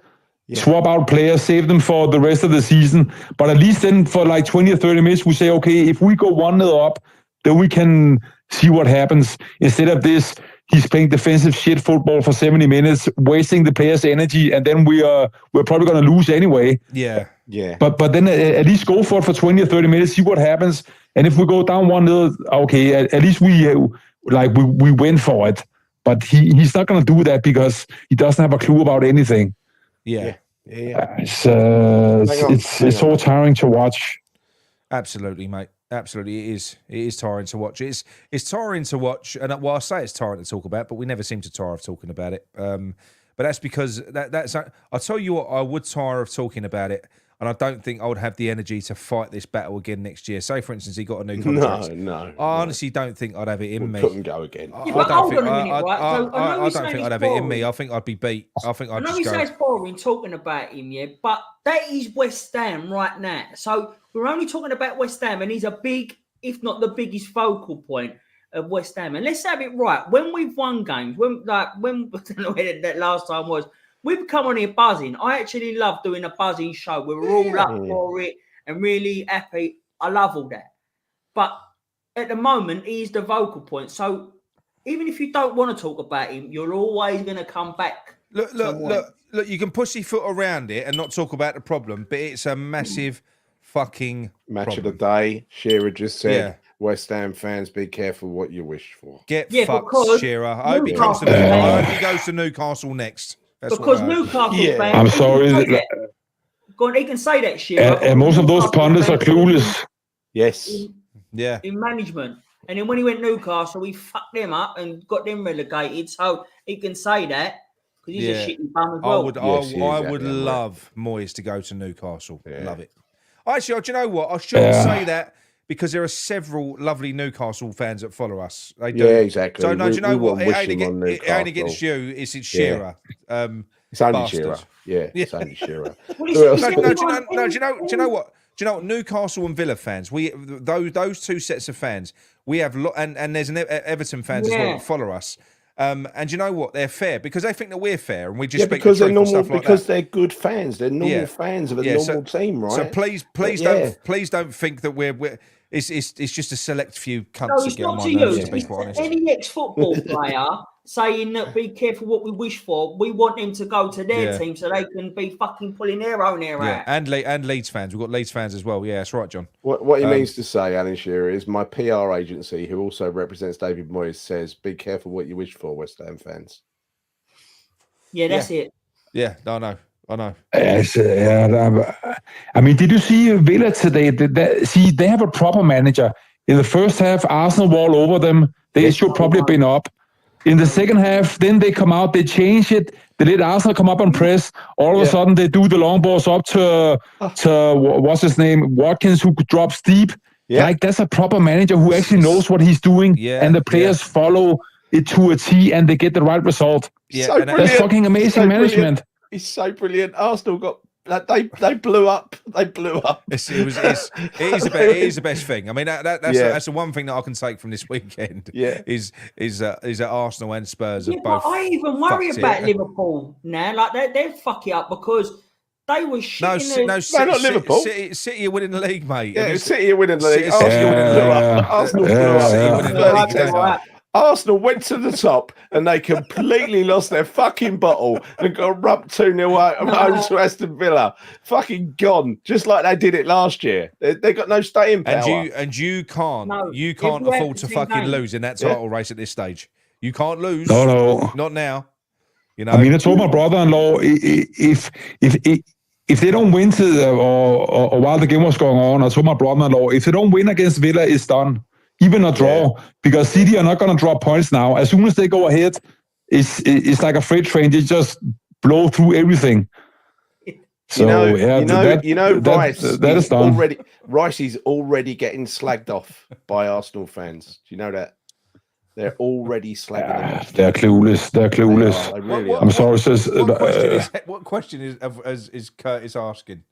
Yeah. Swap out players, save them for the rest of the season. But at least then for like 20 or 30 minutes, we say, okay, if we go 1-0 up, then we can see what happens. Instead of this, he's playing defensive shit football for 70 minutes, wasting the players' energy, and then we're probably going to lose anyway. Yeah. But then at least go for it for 20 or 30 minutes, see what happens. And if we go down 1-0, okay, at least we win for it. But he's not going to do that because he doesn't have a clue about anything. Yeah. It's so tiring to watch. Absolutely, mate. Absolutely, it is. It is tiring to watch. It's tiring to watch, and I say it's tiring to talk about, but we never seem to tire of talking about it. But that's because that's. I'll tell you what, I would tire of talking about it, and I don't think I would have the energy to fight this battle again next year. Say, for instance, he got a new contract. No. I honestly don't think I'd have it in me. Couldn't go again. I don't think I'd have it in me. I think I'd be beat. I think I'd just go. I know you say it's boring talking about him, but that is West Ham right now. So we're only talking about West Ham, and he's a big, if not the biggest focal point of West Ham. And let's have it right. When we've won games, when I don't know where that last time was, we've come on here buzzing. I actually love doing a buzzing show. We were all up for it and really happy. I love all that. But at the moment, he's the vocal point. So even if you don't want to talk about him, you're always going to come back. Look, you can pussyfoot around it and not talk about the problem, but it's a massive fucking match of the day. Shearer just said, West Ham fans, be careful what you wish for. Get fucked, Shearer. I hope he goes to Newcastle next. That's because Newcastle fans, I'm sorry. He can say that shit. And most of those pundits are clueless. Yes. In management. And then when he went Newcastle, we fucked them up and got them relegated. So he can say that because he's a shitty bum as well. I would love Moyes to go to Newcastle. Love it. Actually, do you know what? I shouldn't say that because there are several lovely Newcastle fans that follow us. They do. Yeah, exactly. So, no, do you know what? It ain't against you. It's Shearer. It's only Shearer. Yeah, it's only Shearer. Do you know what? Newcastle and Villa fans, those two sets of fans, we have and there's an Everton fans as well that follow us. And you know what? They're fair because they think that we're fair, and we just speak because the they're truth and normal. stuff like Because that. they're good fans. They're normal fans of a normal team, right? So please don't think that we're it's just a select few cunts No, that it's get on not my to nerves, you. to be quite honest. Any ex-football player saying that be careful what we wish for. We want them to go to their team so they can be fucking pulling their own hair out. And Leeds fans. We've got Leeds fans as well. Yeah, that's right, John. What he means to say, Alan Shearer, is my PR agency, who also represents David Moyes, says, be careful what you wish for, West Ham fans. Yeah, that's it. Yeah, I know. Yes, I mean, did you see Villa today? They have a proper manager. In the first half, Arsenal were all over them. They should probably have been up. In the second half, then they come out, they change it. They let Arsenal come up and press. All of a sudden, they do the long balls up to what's his name, Watkins, who drops deep. Yeah. Like, that's a proper manager who actually knows what he's doing. Yeah, and the players follow it to a T, and they get the right result. Yeah, so that's fucking amazing management. He's so brilliant. Arsenal got they blew up. They blew up. It is the best thing. I mean, that's the one thing that I can take from this weekend. Yeah, is that Arsenal and Spurs have both. But I even worry about Liverpool now. Like they're fuck it up because they were shitting. No, not Liverpool. City are winning the league, mate. Yeah, City are winning the league. Arsenal blew up. Arsenal went to the top and they completely lost their fucking bottle and got rubbed 2-0 home to Aston Villa. Fucking gone, just like they did it last year. They got no staying power. And you can't afford to fucking lose in that title race at this stage. You can't lose. No, not now. You know. I mean, I told my brother-in-law if they don't win or while the game was going on, I told my brother-in-law if they don't win against Villa, it's done. Even a draw, because City are not going to drop points now. As soon as they go ahead, it's like a freight train. They just blow through everything. So Rice. That is done. Rice is already getting slagged off by Arsenal fans. Do you know that? They're already slagging him off. They're clueless. They're clueless. They really I'm sorry, sis. What question is Curtis asking?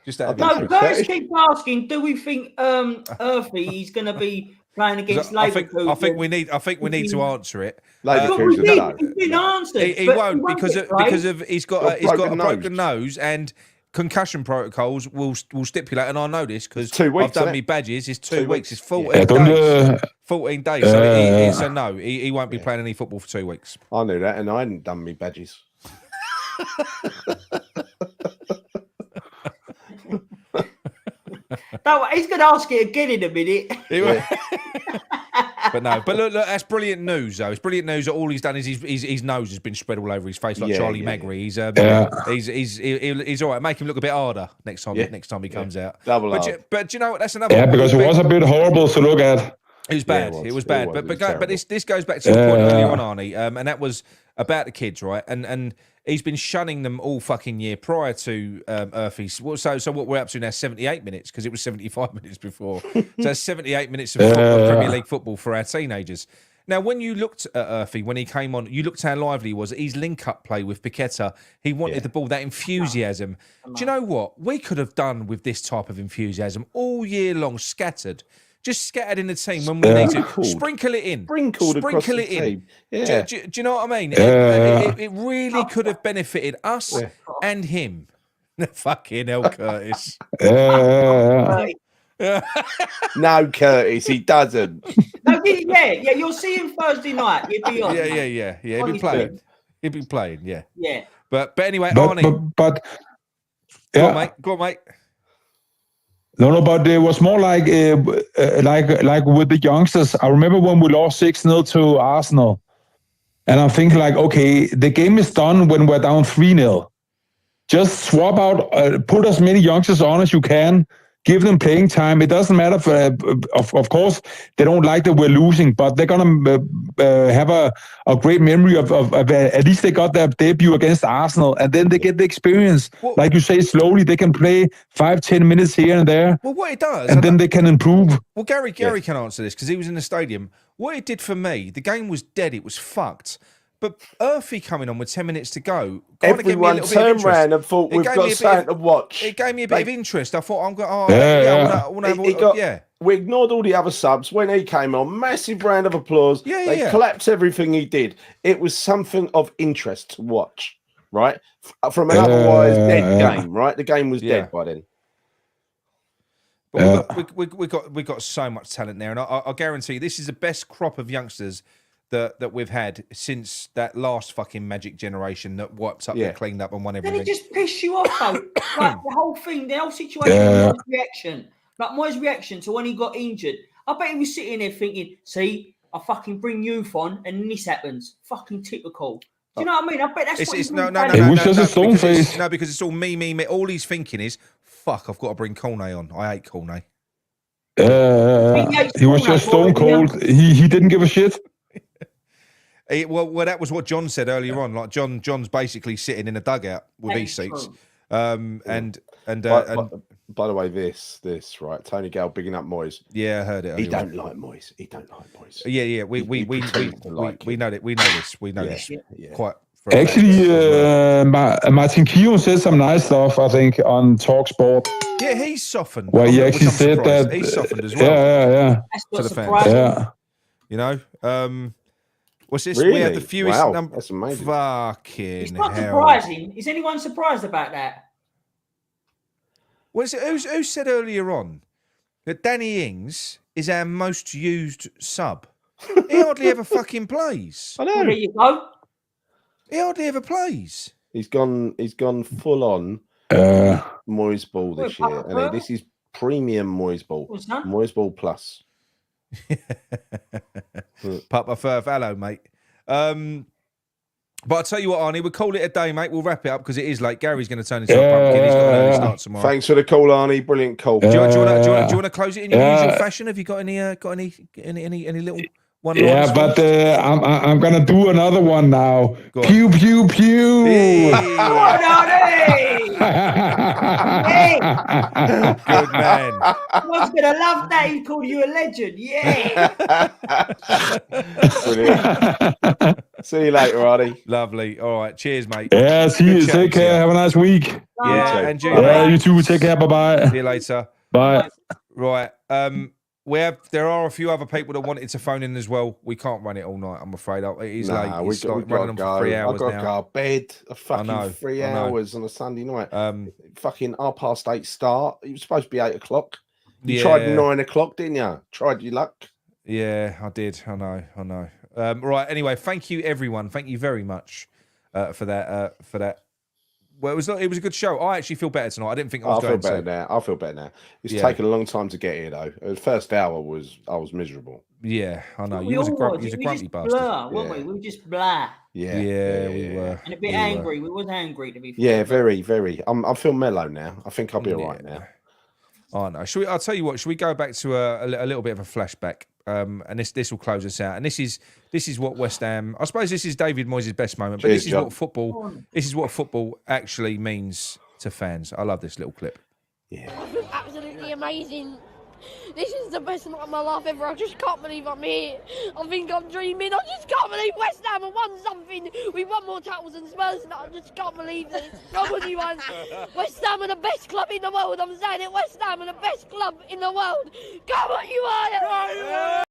Curtis keeps asking, do we think Earthy is going to be playing against Leverkusen? I think we need to answer it. He's been answered. He won't because of he's got a broken nose and concussion protocols will stipulate, and I know this because I've done me badges. It's 2 weeks. It's 14 days. 14 days. So no, he won't be playing any football for 2 weeks. I knew that, and I hadn't done me badges. No, he's going to ask it again in a minute. But look, that's brilliant news, though. It's brilliant news that all he's done is his nose has been spread all over his face like Charlie Magri. He's all right. Make him look a bit harder next time he comes out. But do you know what? That's another. Yeah, because it was a bit horrible to look at. It was bad. It was bad. But this goes back to the point earlier on, Arnie, and that was about the kids, right? And he's been shunning them all fucking year prior to Earthy's. So what we're up to now, 78 minutes, because it was 75 minutes before. So that's 78 minutes of Premier League football for our teenagers. Now, when you looked at Earthy, when he came on, you looked how lively he was. His link-up play with Paqueta, he wanted the ball, that enthusiasm. Do you know what? We could have done with this type of enthusiasm all year long, scattered. Just scattered in the team when we need to. Sprinkle it in. Sprinkle it in. Yeah. Do you know what I mean? It really could have benefited us and him. Fucking hell, Curtis. No, Curtis, he doesn't. No, you'll see him Thursday night. He'll be on. Yeah. He'll be playing. He'll be playing, yeah. Yeah. But anyway, Arnie. Go on, mate. No, but it was more like with the youngsters. I remember when we lost 6-0 to Arsenal, and I'm thinking like, okay, the game is done when we're down 3-0. Just swap out, put as many youngsters on as you can. Give them playing time. It doesn't matter. Of course, they don't like that we're losing, but they're gonna have a great memory of at least they got their debut against Arsenal, and then they get the experience. Like you say, slowly they can play 5-10 minutes here and there. Well, what it does, and then they can improve. Well, Gary can answer this because he was in the stadium. What it did for me, the game was dead. It was fucked. But Earthy coming on with 10 minutes to go. Everyone turned round and thought we've got something to watch. It gave me a bit of interest. I thought I'm going. Oh, Yeah. We ignored all the other subs when he came on. Massive round of applause. They clapped everything he did. It was something of interest to watch, right? From an otherwise dead game, right? The game was dead by then. But we got so much talent there, and I guarantee you, this is the best crop of youngsters that we've had since that last fucking Magic generation that wiped up, that cleaned up and won everything. Then it just pissed you off, though. Like the whole thing, the whole situation, Moyes' reaction. Like Moyes' reaction to when he got injured. I bet he was sitting there thinking, see, I fucking bring youth on and this happens. Fucking typical. Do you know what I mean? I bet that's what he's no, because it's all me. All he's thinking is, fuck, I've got to bring Cornet on. I hate Cornet. He was just stone cold. He didn't give a shit. Well, that was what John said earlier on. Like John's basically sitting in a dugout with these seats. By the way, this right, Tony Gale bigging up Moyes. Yeah, I heard it. He don't like Moyes. Yeah. We know that. We know this. We know this quite. Actually, Martin Keown said some nice stuff, I think, on TalkSport. Yeah, he's softened. Well, he actually said that he's softened as well. Yeah. That's to the fans. Yeah. You know, what's this? Really? We had the fewest number. That's amazing. Fucking It's not hell. surprising. Is anyone surprised about that? What is it? Who said earlier on that Danny Ings is our most used sub? He hardly ever fucking plays. I know. Well, there you go. He hardly ever plays. He's gone full on Moyes ball this year, and this is premium Moyes ball. Moyes ball plus. Papa Firth, hello, mate. But I'll tell you what, Arnie, we'll call it a day, mate. We'll wrap it up because it is late. Gary's going to turn his pumpkin. He's got an early start tomorrow. Thanks for the call, Arnie. Brilliant call. Do you want to close it in your usual fashion? Have you got any little one? Yeah, but I'm going to do another one now. Pew, pew, pew. Hey. Come on, Arnie! Hey! Good man. I was going to love that. He called you a legend. Yeah. Brilliant. See you later, Arnie. Lovely. All right. Cheers, mate. Yeah, see you. Take care. Have a nice week. Yeah, and you. Yeah, you too. Take care. Bye-bye. See you later. Bye. Right. There are a few other people that wanted to phone in as well. We can't run it all night, I'm afraid. It is late. It's like running on for 3 hours I've got now. to go to bed. Fucking 3 hours on a Sunday night. Fucking 8:30 start. It was supposed to be 8 o'clock. You tried 9 o'clock, didn't you? Tried your luck. Yeah, I did. I know. Right. Anyway, thank you, everyone. Thank you very much for that. Well, it was a good show. I actually feel better tonight. I didn't think I was going to. I feel better now. It's taken a long time to get here, though. The first hour I was miserable. Yeah, I know. You was a grumpy bastard. Blur, weren't we? We were just blah. Yeah, we were. And a bit angry. We was angry, to be fair. Yeah, very, very. I feel mellow now. I think I'll be all right now. Oh no! I'll tell you what. Should we go back to a little bit of a flashback? And this will close us out. And this is what West Ham. I suppose this is David Moyes' best moment. But this is what football. This is what football actually means to fans. I love this little clip. Yeah, absolutely amazing. This is the best night of my life ever. I just can't believe I'm here. I think I'm dreaming. I just can't believe West Ham have won something. We won more titles than Spurs, and I just can't believe this. Nobody won. West Ham are the best club in the world. I'm saying it. West Ham are the best club in the world. Come on, you are.